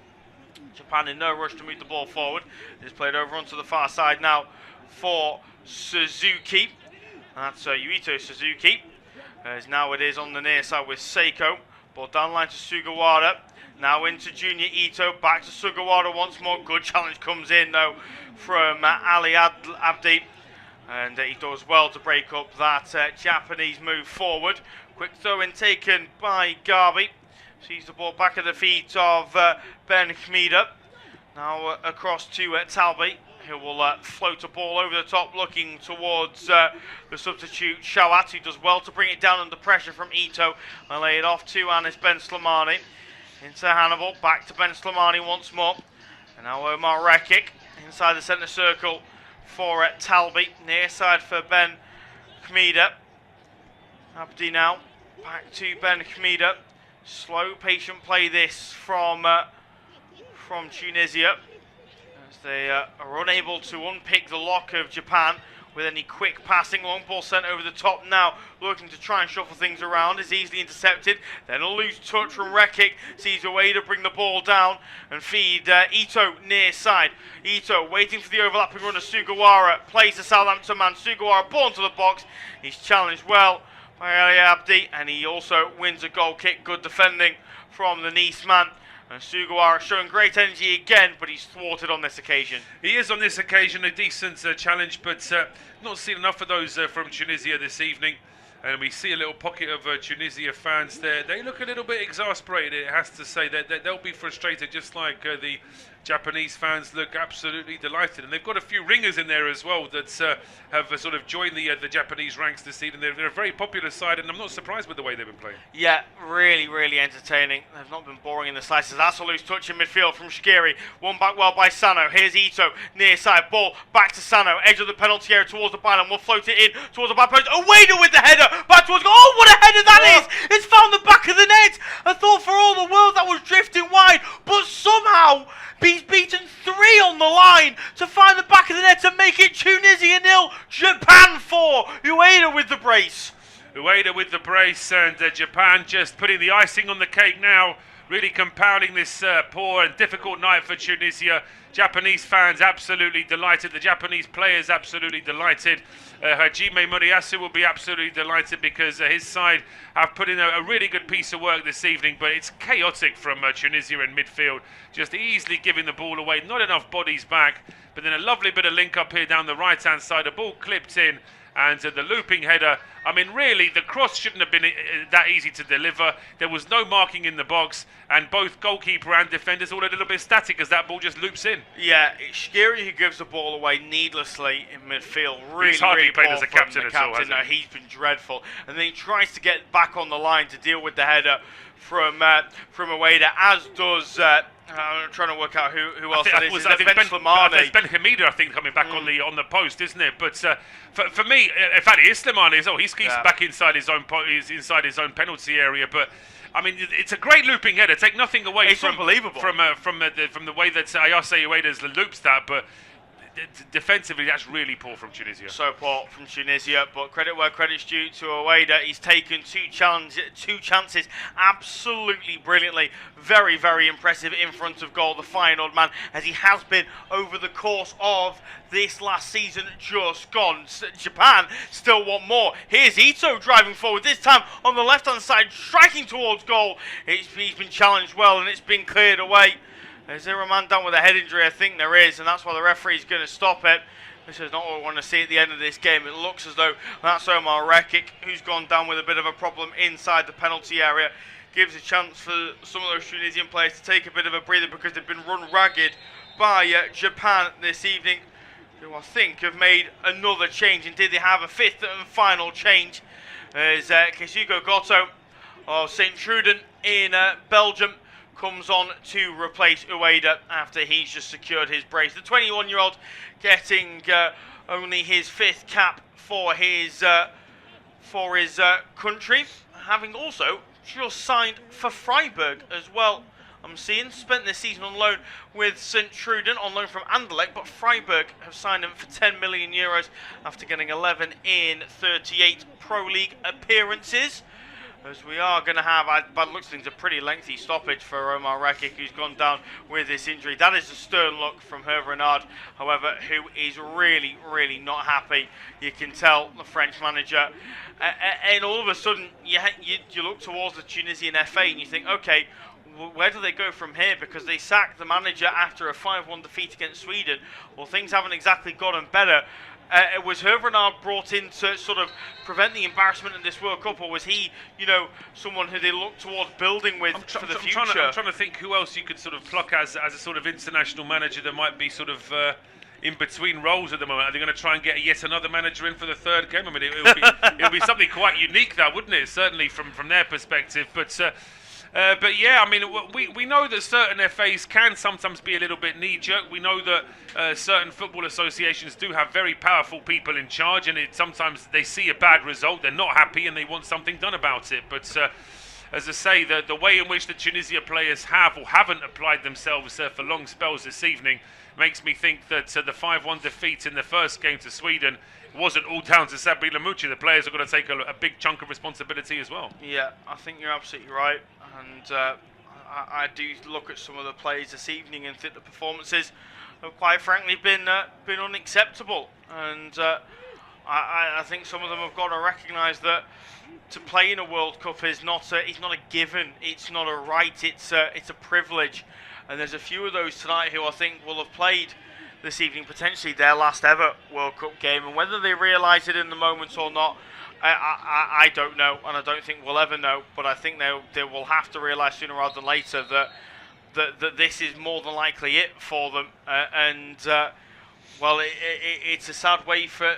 Japan in no rush to move the ball forward. It's played over onto the far side now for Suzuki. That's Yuito Suzuki. As now it is on the near side with Seiko. Ball down line to Sugawara. Now into Junior Ito. Back to Sugawara once more. Good challenge comes in though from Ali Abdi. And he does well to break up that Japanese move forward. Quick throw in taken by Garbi. Sees the ball back at the feet of Ben Khmida. Now across to Talbi, who will float a ball over the top looking towards the substitute Shawat, who does well to bring it down under pressure from Ito and lay it off to Anis Ben Slimani. Into Hannibal, back to Ben Slimani once more. And now Omar Rekik inside the centre circle for Talbi. Near side for Ben Khmida. Abdi now, back to Ben Khmida. Slow, patient play this from Tunisia, as they are unable to unpick the lock of Japan with any quick passing. Long ball sent over the top now, looking to try and shuffle things around. Is easily intercepted. Then a loose touch from Rekik. Sees a way to bring the ball down and feed Ito near side. Ito waiting for the overlapping run of Sugawara. Plays the Southampton man. Sugawara ball into the box. He's challenged well by Ali Abdi, and he also wins a goal kick. Good defending from the Nice man. And Sugawara showing great energy again, but he's thwarted on this occasion. He is on this occasion, a decent challenge, but not seen enough of those from Tunisia this evening. And we see a little pocket of Tunisia fans there. They look a little bit exasperated, it has to say. They'll be frustrated, just like the Japanese fans look absolutely delighted. And they've got a few ringers in there as well that have sort of joined the Japanese ranks this season. They're a very popular side, and I'm not surprised with the way they've been playing. Yeah, really, really entertaining. They've not been boring in the slices. That's a loose touch in midfield from Shikiri. One back well by Sano. Here's Ito, near side. Ball back to Sano. Edge of the penalty area towards the byline. We'll float it in towards the back post. Away with the header. Back towards goal. Oh, what a header that is! It's found the back of the net. I thought for all the world that was drifting wide, but somehow he's beaten 3 on the line to find the back of the net and make it Tunisia 0, Japan 4. Ueda with the brace. Ueda with the brace, and Japan just putting the icing on the cake now, really compounding this poor and difficult night for Tunisia. Japanese fans absolutely delighted. The Japanese players absolutely delighted. Hajime Moriyasu will be absolutely delighted because his side have put in a really good piece of work this evening, but it's chaotic from Tunisia in midfield, just easily giving the ball away, not enough bodies back, but then a lovely bit of link up here down the right hand side, a ball clipped in, and the looping header. I mean, really, the cross shouldn't have been that easy to deliver. There was no marking in the box, and both goalkeeper and defenders all a little bit static as that ball just loops in. Yeah, it's Shikiri who gives the ball away needlessly in midfield. Really, he's hardly really played as a captain at all, has he? No, he's been dreadful. And then he tries to get back on the line to deal with the header from Ueda, as does... I'm trying to work out who else that is. I think Ben Slimani. It's Ben Hamida, I think, coming back on the post, isn't it? But for me, in fact, it is Slimani as well. He's back inside his own penalty area. But I mean, it's a great looping header. Take nothing away from the way that Ayase Ueda's loops that, but defensively, that's really poor from Tunisia. So poor from Tunisia, but credit where credit's due to Ueda. He's taken two chances absolutely brilliantly. Very, very impressive in front of goal, the fine old man, as he has been over the course of this last season just gone. Japan still want more. Here's Ito driving forward, this time on the left-hand side, striking towards goal. He's been challenged well, and it's been cleared away. Is there a man down with a head injury? I think there is, and that's why the referee's going to stop it. This is not what we want to see at the end of this game. It looks as though that's Omar Rekik, who's gone down with a bit of a problem inside the penalty area. Gives a chance for some of those Tunisian players to take a bit of a breather because they've been run ragged by Japan this evening, who I think have made another change. Indeed, they have a 5th and final change. As Keisuke Goto of St. Truden in Belgium comes on to replace Ueda after he's just secured his brace. The 21-year-old getting only his 5th cap for his country, having also just signed for Freiburg as well I'm seeing. Spent this season on loan with St. Truden, on loan from Anderlecht, but Freiburg have signed him for 10 million euros after getting 11 in 38 Pro League appearances. As we are going to have, by the looks of things, a pretty lengthy stoppage for Omar Rekik, who's gone down with this injury. That is a stern look from Hervé Renard, however, who is really, really not happy. You can tell, the French manager. And all of a sudden, you look towards the Tunisian FA and you think, okay, where do they go from here? Because they sacked the manager after a 5-1 defeat against Sweden. Well, things haven't exactly gotten better. Was Hervé Renard brought in to sort of prevent the embarrassment in this World Cup, or was he, someone who they look towards building with for the future? I'm trying to think who else you could sort of pluck as a sort of international manager that might be sort of in between roles at the moment. Are they going to try and get yet another manager in for the third game? I mean, it'll be something quite unique, that, wouldn't it? Certainly from their perspective, but yeah, I mean, we know that certain FAs can sometimes be a little bit knee-jerk. We know that certain football associations do have very powerful people in charge, and sometimes they see a bad result, they're not happy, and they want something done about it. But as I say, the way in which the Tunisia players have or haven't applied themselves for long spells this evening makes me think that the 5-1 defeat in the first game to Sweden wasn't all down to Sabri Lamouchi. The players are going to take a big chunk of responsibility as well. Yeah, I think you're absolutely right. And I do look at some of the players this evening and think the performances have quite frankly been unacceptable. And I think some of them have got to recognise that to play in a World Cup is not a given. It's not a right. It's a privilege. And there's a few of those tonight who I think will have played this evening potentially their last ever World Cup game, and whether they realise it in the moment or not, I don't know, and I don't think we'll ever know. But I think they will have to realise sooner rather than later that this is more than likely it for them. Well, it's a sad way for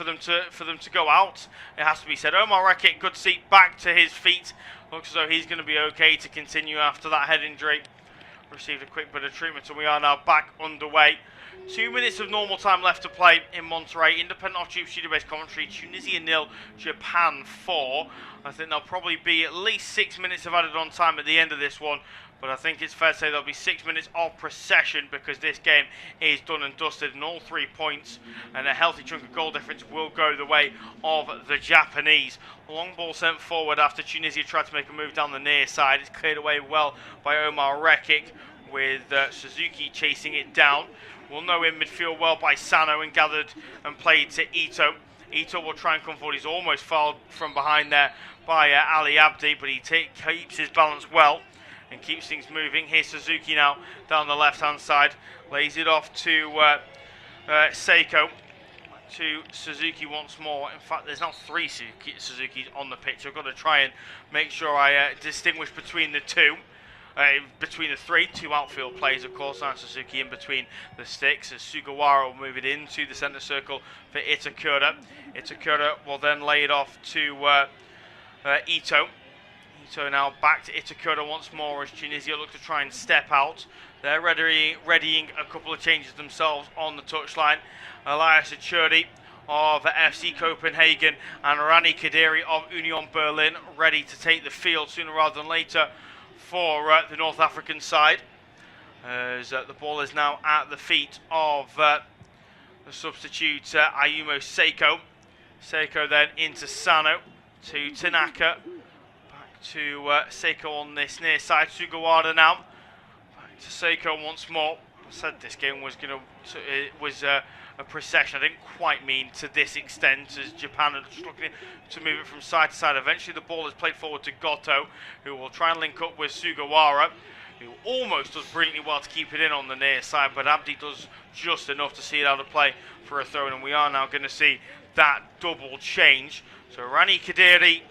them to go out. It has to be said. Omar Rekik, good to see, back to his feet. Looks as though he's going to be okay to continue after that head injury. Received a quick bit of treatment, and we are now back underway. 2 minutes of normal time left to play in Monterrey. Independent off-tube studio-based commentary. Tunisia 0, Japan 4. I think there'll probably be at least 6 minutes of added on time at the end of this one. But I think it's fair to say there'll be 6 minutes of procession, because this game is done and dusted, and all 3 points and a healthy chunk of goal difference will go the way of the Japanese. Long ball sent forward after Tunisia tried to make a move down the near side. It's cleared away well by Omar Rekik, with Suzuki chasing it down. We'll know in midfield well by Sano, and gathered and played to Ito. Ito will try and come forward. He's almost fouled from behind there by Ali Abdi, but he keeps his balance well and keeps things moving. Here's Suzuki now down the left-hand side. Lays it off to Seiko. To Suzuki once more. In fact, there's now 3 Suzukis on the pitch. I've got to try and make sure I distinguish between the two. Between the 3, 2 outfield players, of course, and Suzuki in between the sticks, as Sugawara will move it into the centre circle for Itakura. Itakura will then lay it off to Ito. Ito now back to Itakura once more as Tunisia look to try and step out. They're readying a couple of changes themselves on the touchline. Elias Achuri of FC Copenhagen and Rani Kadiri of Union Berlin ready to take the field sooner rather than later for the North African side, as the ball is now at the feet of the substitute Ayumu Seiko. Seiko then into Sano, to Tanaka, back to Seiko on this near side. Sugawara now, back to Seiko once more. I said this game was a procession. I didn't quite mean to this extent, as Japan are just looking to move it from side to side. Eventually the ball is played forward to Goto, who will try and link up with Sugawara, who almost does brilliantly well to keep it in on the near side, but Abdi does just enough to see it out of play for a throw-in, and we are now going to see that double change. So Rani Kadira,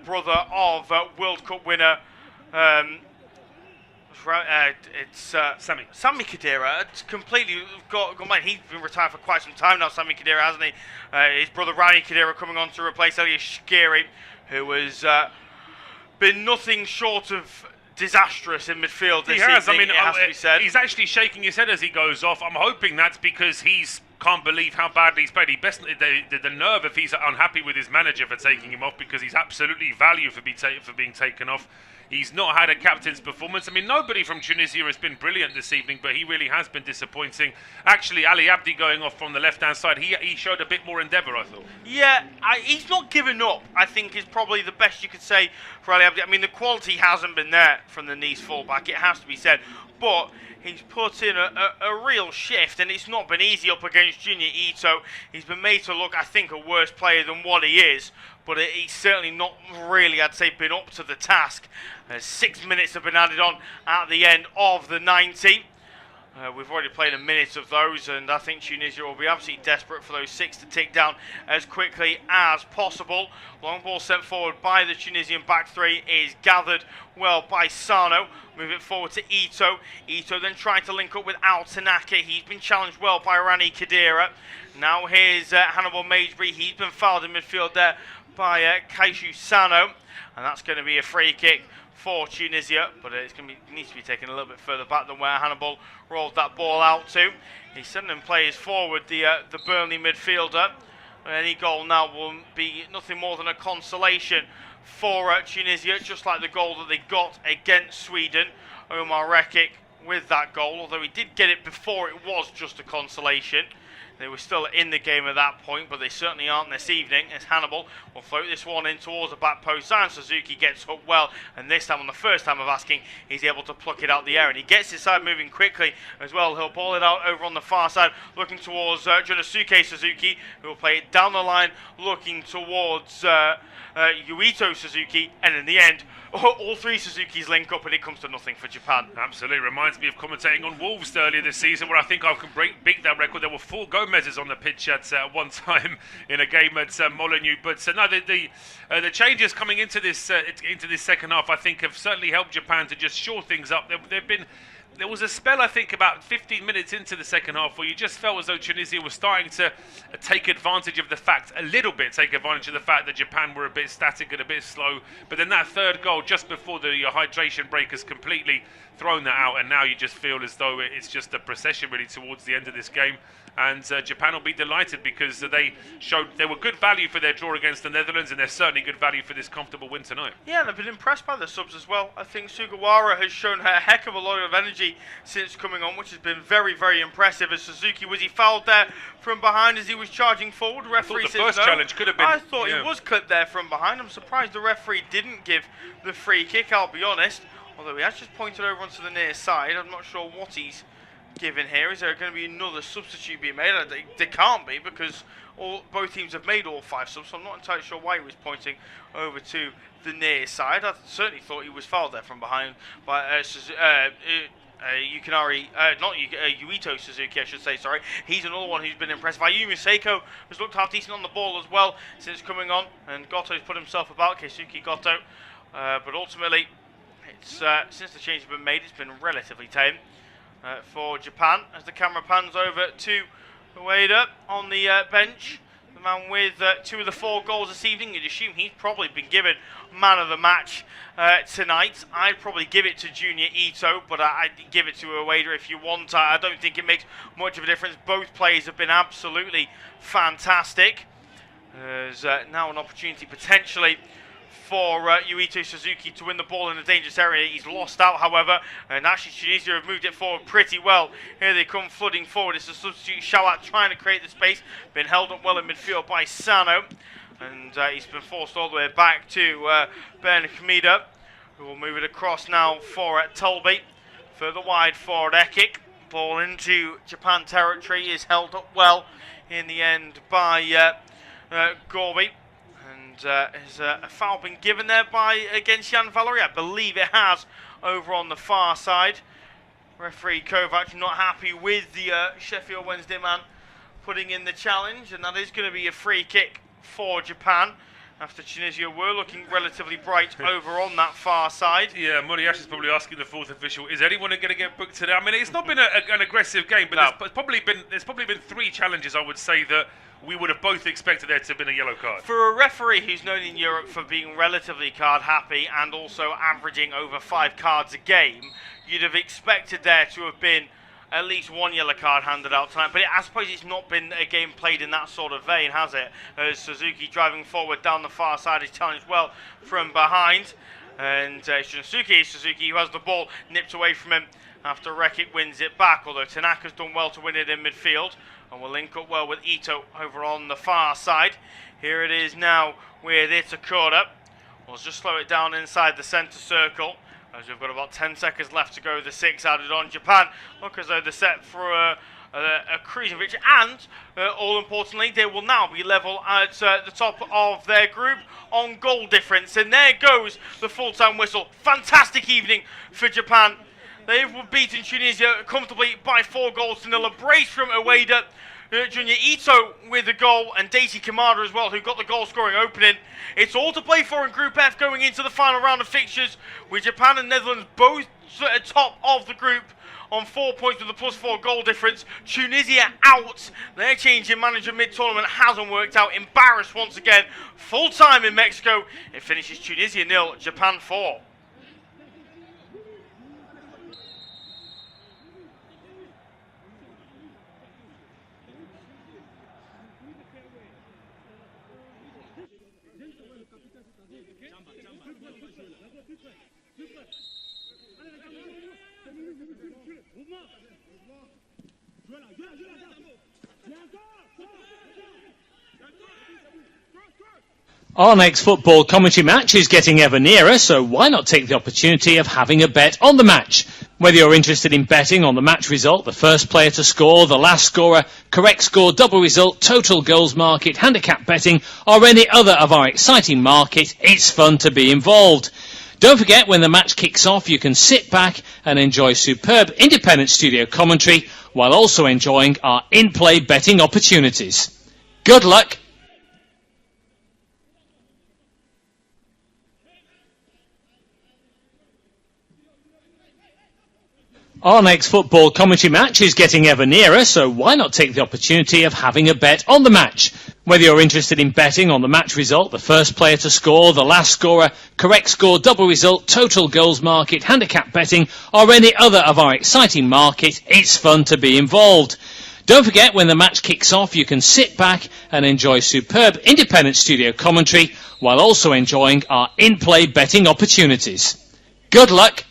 brother of World Cup winner it's Sammy Kadira. It's completely got mind. He's been retired for quite some time now, Sammy Kadira, hasn't he? His brother Rani Kadira coming on to replace Elias Shqiri, who has been nothing short of disastrous in midfield this evening. I mean, it has to be said. He's actually shaking his head as he goes off. I'm hoping that's because he's can't believe how badly he's played. The nerve if he's unhappy with his manager for taking him off, because he's absolutely value for being taken off. He's not had a captain's performance. I mean, nobody from Tunisia has been brilliant this evening, but he really has been disappointing. Actually, Ali Abdi going off from the left-hand side, he showed a bit more endeavour, I thought. Yeah, he's not given up, I think, is probably the best you could say for Ali Abdi. I mean, the quality hasn't been there from the Nice fullback, it has to be said. But he's put in a real shift, and it's not been easy up against Junior Ito. He's been made to look, I think, a worse player than what he is. But he's certainly not really, I'd say, been up to the task. 6 minutes have been added on at the end of the 90. We've already played a minute of those, and I think Tunisia will be absolutely desperate for those 6 to tick down as quickly as possible. Long ball sent forward by the Tunisian back three is gathered well by Sano. Move it forward to Ito. Ito then trying to link up with Al Tanaka. He's been challenged well by Rani Khedira. Now here's Hannibal Maidbury. He's been fouled in midfield there by Kaishu Sano, and that's going to be a free kick for Tunisia, but it needs to be taken a little bit further back than where Hannibal rolled that ball out to. He's sending players forward, the Burnley midfielder. Any goal now will be nothing more than a consolation for Tunisia, just like the goal that they got against Sweden. Omar Rekik with that goal, although he did get it before it was just a consolation. They were still in the game at that point, but they certainly aren't this evening, as Hannibal will float this one in towards the back post, and Suzuki gets up well, and this time, on the first time of asking, he's able to pluck it out the air, and he gets his side moving quickly as well. He'll ball it out over on the far side, looking towards Junosuke Suzuki, who will play it down the line, looking towards Yuito Suzuki, and in the end, all three Suzukis link up and it comes to nothing for Japan. Absolutely. Reminds me of commentating on Wolves earlier this season, where I think I can beat that record. There were 4 Gomez's on the pitch at one time in a game at Molineux. But no, the changes coming into this second half, I think, have certainly helped Japan to just shore things up. There was a spell, I think, about 15 minutes into the second half where you just felt as though Tunisia was starting to take advantage of the fact that Japan were a bit static and a bit slow. But then that third goal, just before the hydration break, has completely thrown that out. And now you just feel as though it's just a procession really towards the end of this game. And Japan will be delighted because they were good value for their draw against the Netherlands, and they're certainly good value for this comfortable win tonight. Yeah, and I've been impressed by the subs as well. I think Sugawara has shown a heck of a lot of energy since coming on, which has been very, very impressive. As Suzuki, was he fouled there from behind as he was charging forward? Referee says no. The first challenge could have been. I thought he was clipped there from behind. I'm surprised the referee didn't give the free kick, I'll be honest. Although he has just pointed over onto the near side. I'm not sure what he's given here. Is there going to be another substitute being made? There can't be, because both teams have made all 5 subs, so I'm not entirely sure why he was pointing over to the near side. I certainly thought he was fouled there from behind by Yuito Suzuki, I should say, sorry. He's another one who's been impressive. Ayumi Seiko has looked half decent on the ball as well since coming on, and Goto's put himself about, Keisuke Goto. But ultimately, it's since the change has been made, it's been relatively tame for Japan, as the camera pans over to Ueda on the bench. The man with 2 of the 4 goals this evening. You'd assume he's probably been given man of the match tonight. I'd probably give it to Junior Ito, but I'd give it to Ueda if you want. I don't think it makes much of a difference. Both players have been absolutely fantastic. There's now an opportunity potentially for Yuito Suzuki to win the ball in a dangerous area. He's lost out, however, and actually Tunisia have moved it forward pretty well. Here they come flooding forward. It's the substitute Shawat trying to create the space. Been held up well in midfield by Sano, and he's been forced all the way back to Ben Hamida, who will move it across now for Tolby. Further wide for Ekik. Ball into Japan territory is held up well in the end by Gorby. Has a foul been given there against Jan Valery? I believe it has, over on the far side. Referee Kovac not happy with the Sheffield Wednesday man putting in the challenge, and that is going to be a free kick for Japan, after Tunisia were looking relatively bright over on that far side. Yeah, Moriyashi is probably asking the 4th official, is anyone going to get booked today? I mean, it's not been an aggressive game, but no. there's probably been 3 challenges, I would say, that we would have both expected there to have been a yellow card. For a referee who's known in Europe for being relatively card happy and also averaging over 5 cards a game, you'd have expected there to have been at least one yellow card handed out tonight, but I suppose it's not been a game played in that sort of vein, has it? As Suzuki driving forward down the far side is challenged well from behind, and Suzuki who has the ball nipped away from him after Rekik wins it back, although Tanaka's done well to win it in midfield, and will link up well with Ito over on the far side. Here it is now with Itakura. We'll just slow it down inside the centre circle, as we've got about 10 seconds left to go. The 6 added on. Japan look as though they're set for a cruising victory, and all importantly, they will now be level at the top of their group on goal difference. And there goes the full-time whistle. Fantastic evening for Japan. They've beaten Tunisia comfortably by 4-0. A brace from Ueda. Junior Ito with the goal, and Daisy Kamada as well, who got the goal-scoring opening. It's all to play for in Group F going into the final round of fixtures, with Japan and Netherlands both at top of the group on 4 points with a +4 goal difference. Tunisia out. Their change in manager mid-tournament hasn't worked out. Embarrassed once again. Full-time in Mexico. It finishes Tunisia 0, Japan 4. Our next football commentary match is getting ever nearer, so why not take the opportunity of having a bet on the match? Whether you're interested in betting on the match result, the first player to score, the last scorer, correct score, double result, total goals market, handicap betting, or any other of our exciting market, it's fun to be involved. Don't forget, when the match kicks off, you can sit back and enjoy superb independent studio commentary while also enjoying our in-play betting opportunities. Good luck! Our next football commentary match is getting ever nearer, so why not take the opportunity of having a bet on the match? Whether you're interested in betting on the match result, the first player to score, the last scorer, correct score, double result, total goals market, handicap betting, or any other of our exciting market, it's fun to be involved. Don't forget, when the match kicks off, you can sit back and enjoy superb independent studio commentary while also enjoying our in-play betting opportunities. Good luck!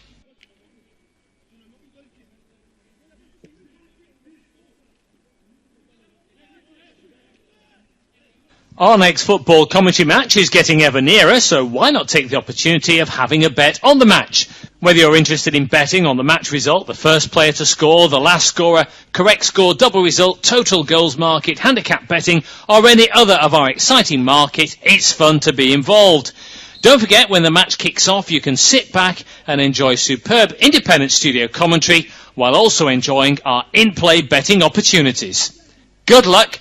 Our next football commentary match is getting ever nearer, so why not take the opportunity of having a bet on the match? Whether you're interested in betting on the match result, the first player to score, the last scorer, correct score, double result, total goals market, handicap betting, or any other of our exciting market, it's fun to be involved. Don't forget, when the match kicks off, you can sit back and enjoy superb independent studio commentary while also enjoying our in-play betting opportunities. Good luck!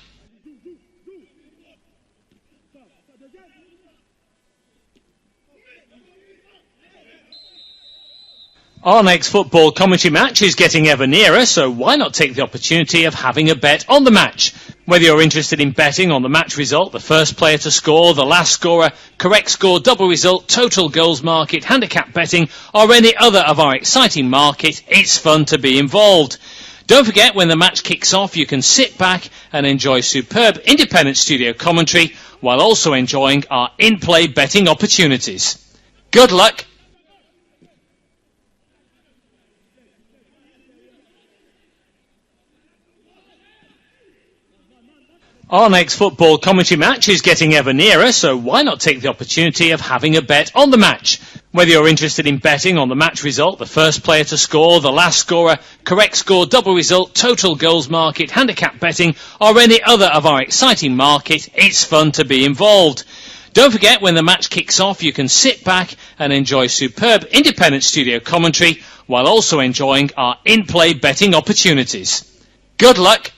Our next football commentary match is getting ever nearer, so why not take the opportunity of having a bet on the match? Whether you're interested in betting on the match result, the first player to score, the last scorer, correct score, double result, total goals market, handicap betting, or any other of our exciting market, it's fun to be involved. Don't forget, when the match kicks off, you can sit back and enjoy superb independent studio commentary while also enjoying our in-play betting opportunities. Good luck! Our next football commentary match is getting ever nearer, so why not take the opportunity of having a bet on the match? Whether you're interested in betting on the match result, the first player to score, the last scorer, correct score, double result, total goals market, handicap betting, or any other of our exciting market, it's fun to be involved. Don't forget, when the match kicks off, you can sit back and enjoy superb independent studio commentary while also enjoying our in-play betting opportunities. Good luck!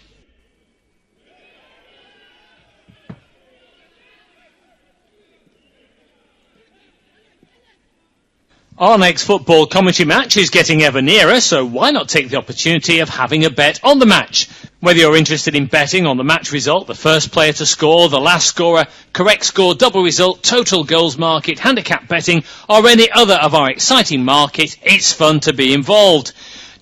Our next football commentary match is getting ever nearer, so why not take the opportunity of having a bet on the match? Whether you're interested in betting on the match result, the first player to score, the last scorer, correct score, double result, total goals market, handicap betting, or any other of our exciting market, it's fun to be involved.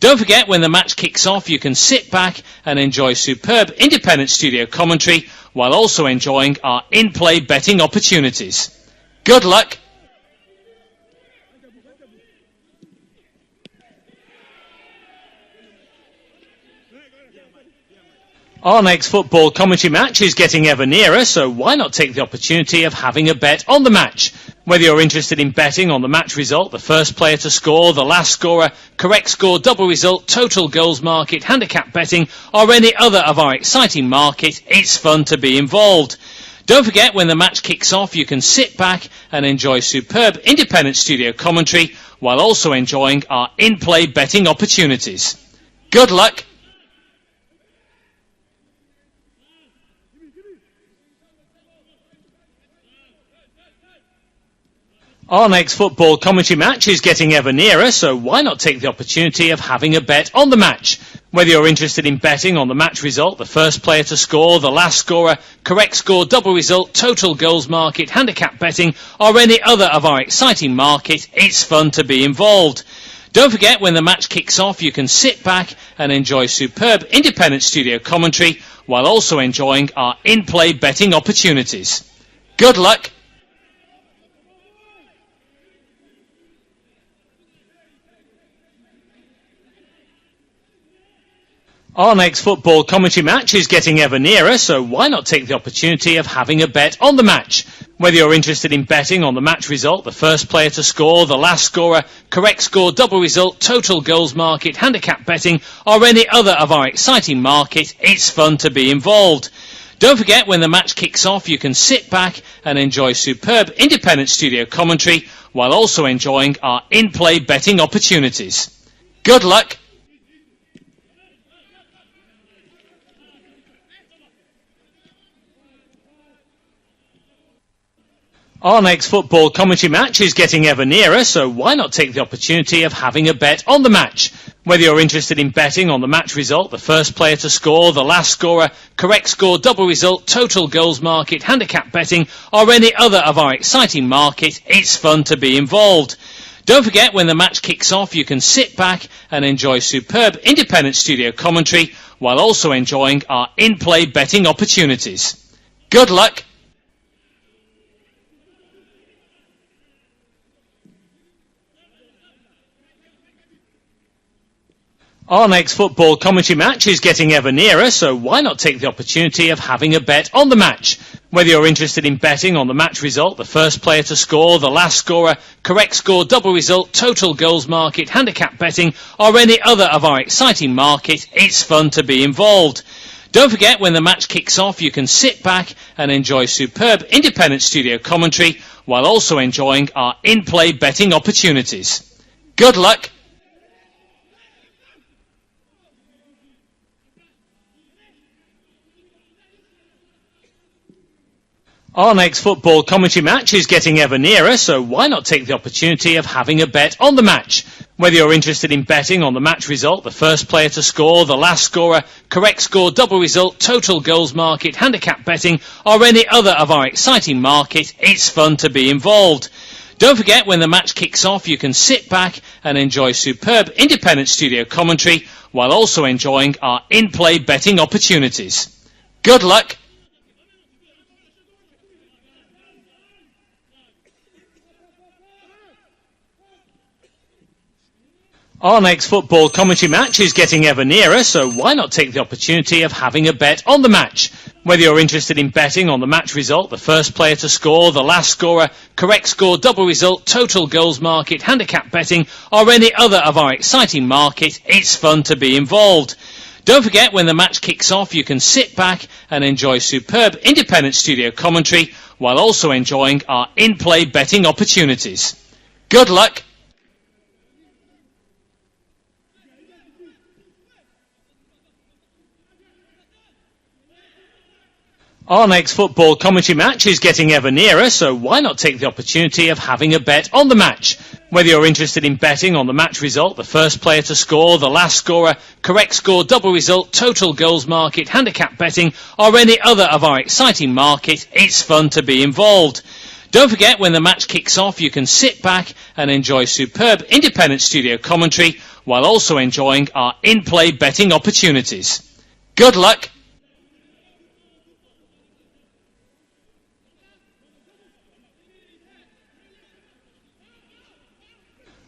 Don't forget, when the match kicks off, you can sit back and enjoy superb independent studio commentary while also enjoying our in-play betting opportunities. Good luck! Our next football commentary match is getting ever nearer, so why not take the opportunity of having a bet on the match? Whether you're interested in betting on the match result, the first player to score, the last scorer, correct score, double result, total goals market, handicap betting, or any other of our exciting market, it's fun to be involved. Don't forget, when the match kicks off, you can sit back and enjoy superb independent studio commentary while also enjoying our in-play betting opportunities. Good luck! Our next football commentary match is getting ever nearer, so why not take the opportunity of having a bet on the match? Whether you're interested in betting on the match result, the first player to score, the last scorer, correct score, double result, total goals market, handicap betting, or any other of our exciting market, it's fun to be involved. Don't forget, when the match kicks off, you can sit back and enjoy superb independent studio commentary while also enjoying our in-play betting opportunities. Good luck! Our next football commentary match is getting ever nearer, so why not take the opportunity of having a bet on the match? Whether you're interested in betting on the match result, the first player to score, the last scorer, correct score, double result, total goals market, handicap betting, or any other of our exciting market, it's fun to be involved. Don't forget, when the match kicks off, you can sit back and enjoy superb independent studio commentary while also enjoying our in-play betting opportunities. Good luck! Our next football commentary match is getting ever nearer, so why not take the opportunity of having a bet on the match? Whether you're interested in betting on the match result, the first player to score, the last scorer, correct score, double result, total goals market, handicap betting, or any other of our exciting market, it's fun to be involved. Don't forget, when the match kicks off, you can sit back and enjoy superb independent studio commentary while also enjoying our in-play betting opportunities. Good luck! Our next football commentary match is getting ever nearer, so why not take the opportunity of having a bet on the match? Whether you're interested in betting on the match result, the first player to score, the last scorer, correct score, double result, total goals market, handicap betting, or any other of our exciting market, it's fun to be involved. Don't forget, when the match kicks off, you can sit back and enjoy superb independent studio commentary while also enjoying our in-play betting opportunities. Good luck! Our next football commentary match is getting ever nearer, so why not take the opportunity of having a bet on the match? Whether you're interested in betting on the match result, the first player to score, the last scorer, correct score, double result, total goals market, handicap betting, or any other of our exciting market, it's fun to be involved. Don't forget, when the match kicks off, you can sit back and enjoy superb independent studio commentary while also enjoying our in-play betting opportunities. Good luck! Our next football commentary match is getting ever nearer, so why not take the opportunity of having a bet on the match? Whether you're interested in betting on the match result, the first player to score, the last scorer, correct score, double result, total goals market, handicap betting, or any other of our exciting market, it's fun to be involved. Don't forget, when the match kicks off, you can sit back and enjoy superb independent studio commentary while also enjoying our in-play betting opportunities. Good luck! Our next football commentary match is getting ever nearer, so why not take the opportunity of having a bet on the match? Whether you're interested in betting on the match result, the first player to score, the last scorer, correct score, double result, total goals market, handicap betting, or any other of our exciting market, it's fun to be involved. Don't forget, when the match kicks off, you can sit back and enjoy superb independent studio commentary while also enjoying our in-play betting opportunities. Good luck!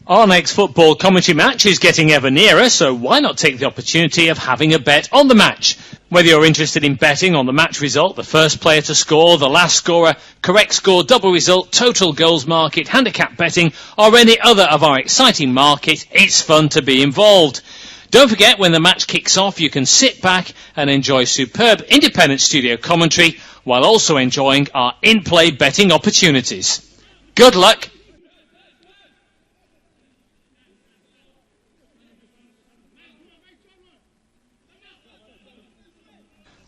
Our next football commentary match is getting ever nearer, so why not take the opportunity of having a bet on the match? Whether you're interested in betting on the match result, the first player to score, the last scorer, correct score, double result, total goals market, handicap betting, or any other of our exciting market, it's fun to be involved. Don't forget, when the match kicks off, you can sit back and enjoy superb independent studio commentary while also enjoying our in-play betting opportunities. Good luck!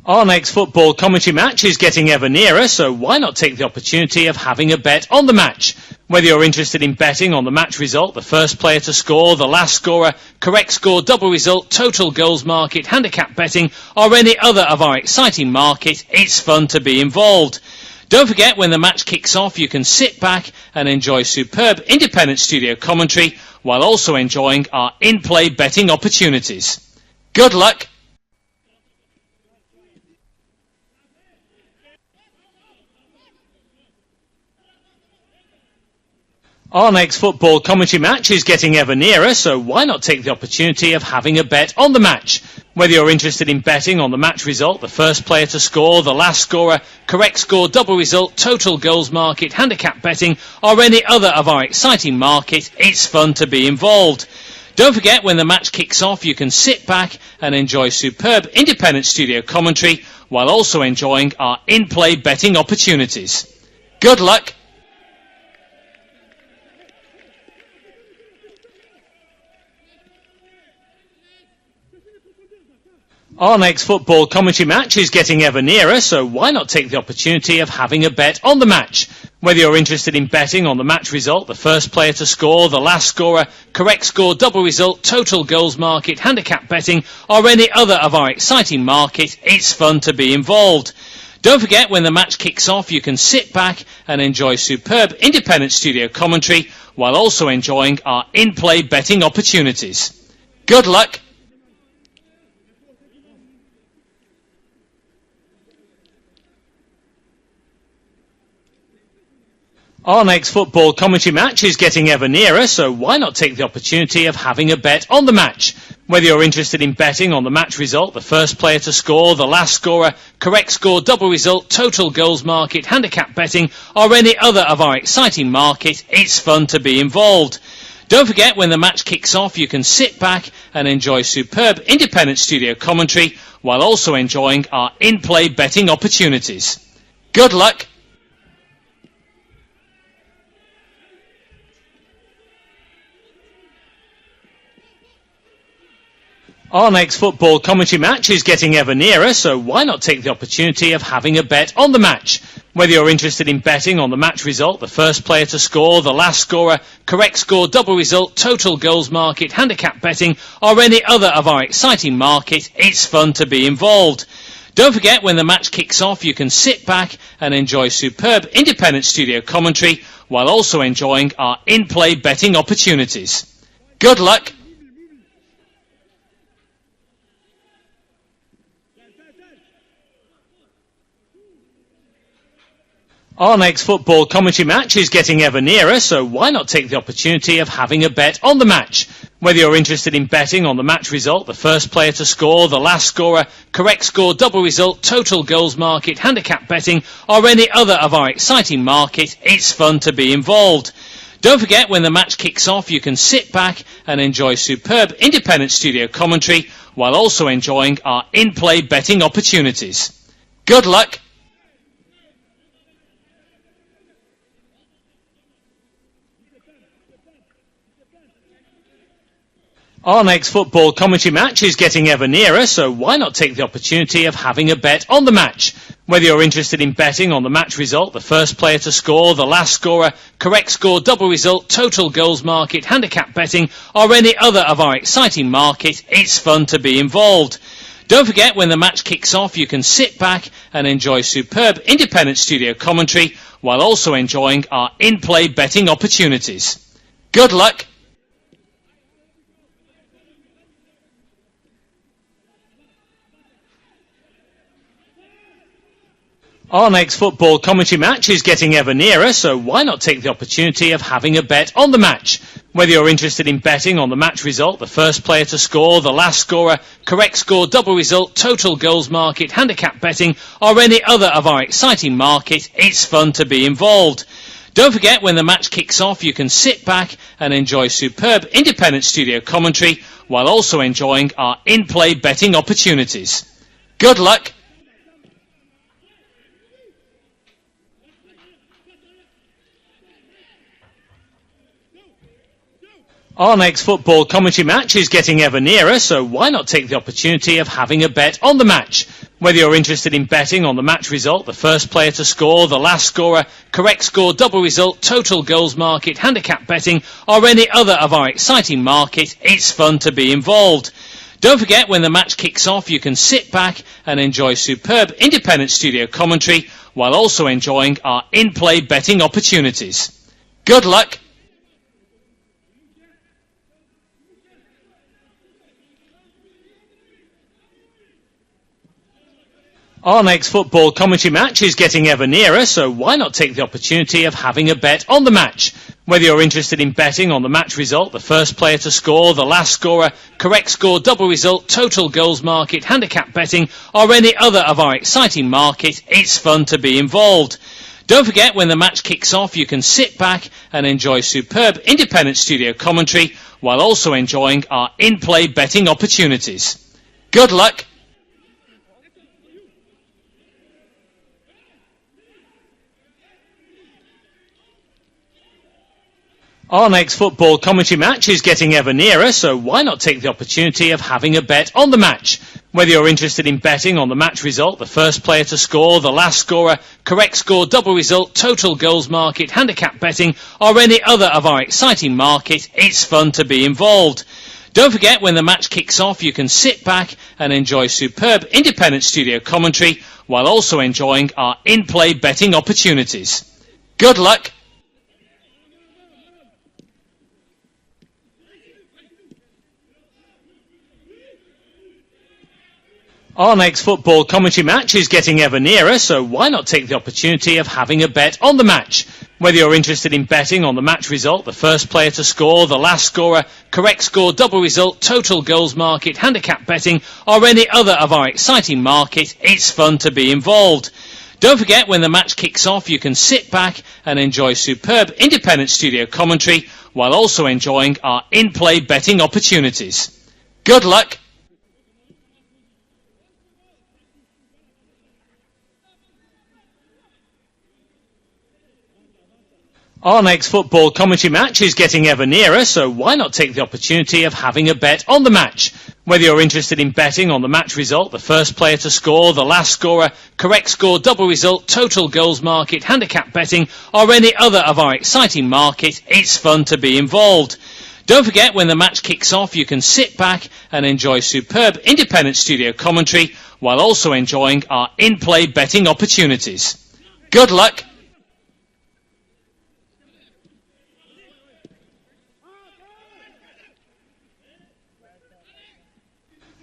Our next football commentary match is getting ever nearer, so why not take the opportunity of having a bet on the match? Whether you're interested in betting on the match result, the first player to score, the last scorer, correct score, double result, total goals market, handicap betting, or any other of our exciting market, it's fun to be involved. Don't forget, when the match kicks off, you can sit back and enjoy superb independent studio commentary while also enjoying our in-play betting opportunities. Good luck! Our next football commentary match is getting ever nearer, so why not take the opportunity of having a bet on the match? Whether you're interested in betting on the match result, the first player to score, the last scorer, correct score, double result, total goals market, handicap betting, or any other of our exciting market, it's fun to be involved. Don't forget, when the match kicks off, you can sit back and enjoy superb independent studio commentary while also enjoying our in-play betting opportunities. Good luck! Our next football commentary match is getting ever nearer, so why not take the opportunity of having a bet on the match? Whether you're interested in betting on the match result, the first player to score, the last scorer, correct score, double result, total goals market, handicap betting, or any other of our exciting market, it's fun to be involved. Don't forget, when the match kicks off, you can sit back and enjoy superb independent studio commentary while also enjoying our in-play betting opportunities. Good luck! Our next football commentary match is getting ever nearer, so why not take the opportunity of having a bet on the match? Whether you're interested in betting on the match result, the first player to score, the last scorer, correct score, double result, total goals market, handicap betting, or any other of our exciting market, it's fun to be involved. Don't forget, when the match kicks off, you can sit back and enjoy superb independent studio commentary while also enjoying our in-play betting opportunities. Good luck! Our next football commentary match is getting ever nearer, so why not take the opportunity of having a bet on the match? Whether you're interested in betting on the match result, the first player to score, the last scorer, correct score, double result, total goals market, handicap betting, or any other of our exciting market, it's fun to be involved. Don't forget, when the match kicks off, you can sit back and enjoy superb independent studio commentary while also enjoying our in-play betting opportunities. Good luck! Our next football commentary match is getting ever nearer, so why not take the opportunity of having a bet on the match? Whether you're interested in betting on the match result, the first player to score, the last scorer, correct score, double result, total goals market, handicap betting, or any other of our exciting market, it's fun to be involved. Don't forget, when the match kicks off, you can sit back and enjoy superb independent studio commentary while also enjoying our in-play betting opportunities. Good luck! Our next football commentary match is getting ever nearer, so why not take the opportunity of having a bet on the match? Whether you're interested in betting on the match result, the first player to score, the last scorer, correct score, double result, total goals market, handicap betting, or any other of our exciting market, it's fun to be involved. Don't forget, when the match kicks off, you can sit back and enjoy superb independent studio commentary while also enjoying our in-play betting opportunities. Good luck! Our next football commentary match is getting ever nearer, so why not take the opportunity of having a bet on the match? Whether you're interested in betting on the match result, the first player to score, the last scorer, correct score, double result, total goals market, handicap betting, or any other of our exciting market, it's fun to be involved. Don't forget, when the match kicks off, you can sit back and enjoy superb independent studio commentary while also enjoying our in-play betting opportunities. Good luck! Our next football commentary match is getting ever nearer, so why not take the opportunity of having a bet on the match? Whether you're interested in betting on the match result, the first player to score, the last scorer, correct score, double result, total goals market, handicap betting, or any other of our exciting market, it's fun to be involved. Don't forget, when the match kicks off, you can sit back and enjoy superb independent studio commentary while also enjoying our in-play betting opportunities. Good luck! Our next football commentary match is getting ever nearer, so why not take the opportunity of having a bet on the match? Whether you're interested in betting on the match result, the first player to score, the last scorer, correct score, double result, total goals market, handicap betting, or any other of our exciting market, it's fun to be involved. Don't forget, when the match kicks off, you can sit back and enjoy superb independent studio commentary while also enjoying our in-play betting opportunities. Good luck! Our next football commentary match is getting ever nearer, so why not take the opportunity of having a bet on the match? Whether you're interested in betting on the match result, the first player to score, the last scorer, correct score, double result, total goals market, handicap betting, or any other of our exciting market, it's fun to be involved. Don't forget, when the match kicks off, you can sit back and enjoy superb independent studio commentary while also enjoying our in-play betting opportunities. Good luck! Our next football commentary match is getting ever nearer, so why not take the opportunity of having a bet on the match? Whether you're interested in betting on the match result, the first player to score, the last scorer, correct score, double result, total goals market, handicap betting, or any other of our exciting market, it's fun to be involved. Don't forget, when the match kicks off, you can sit back and enjoy superb independent studio commentary while also enjoying our in-play betting opportunities. Good luck! Our next football commentary match is getting ever nearer, so why not take the opportunity of having a bet on the match? Whether you're interested in betting on the match result, the first player to score, the last scorer, correct score, double result, total goals market, handicap betting, or any other of our exciting market, it's fun to be involved. Don't forget, when the match kicks off, you can sit back and enjoy superb independent studio commentary while also enjoying our in-play betting opportunities. Good luck!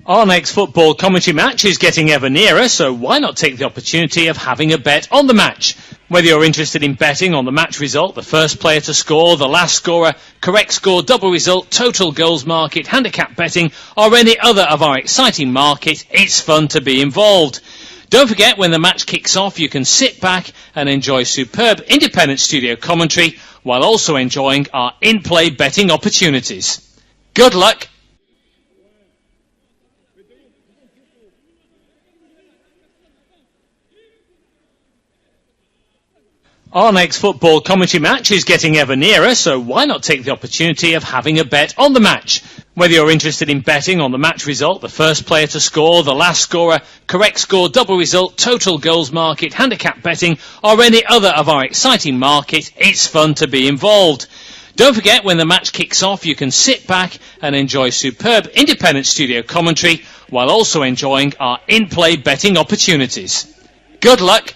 Our next football commentary match is getting ever nearer, so why not take the opportunity of having a bet on the match? Whether you're interested in betting on the match result, the first player to score, the last scorer, correct score, double result, total goals market, handicap betting, or any other of our exciting market, it's fun to be involved. Don't forget, when the match kicks off, you can sit back and enjoy superb independent studio commentary while also enjoying our in-play betting opportunities. Good luck! Our next football commentary match is getting ever nearer, so why not take the opportunity of having a bet on the match? Whether you're interested in betting on the match result, the first player to score, the last scorer, correct score, double result, total goals market, handicap betting, or any other of our exciting market, it's fun to be involved. Don't forget, when the match kicks off, you can sit back and enjoy superb independent studio commentary while also enjoying our in-play betting opportunities. Good luck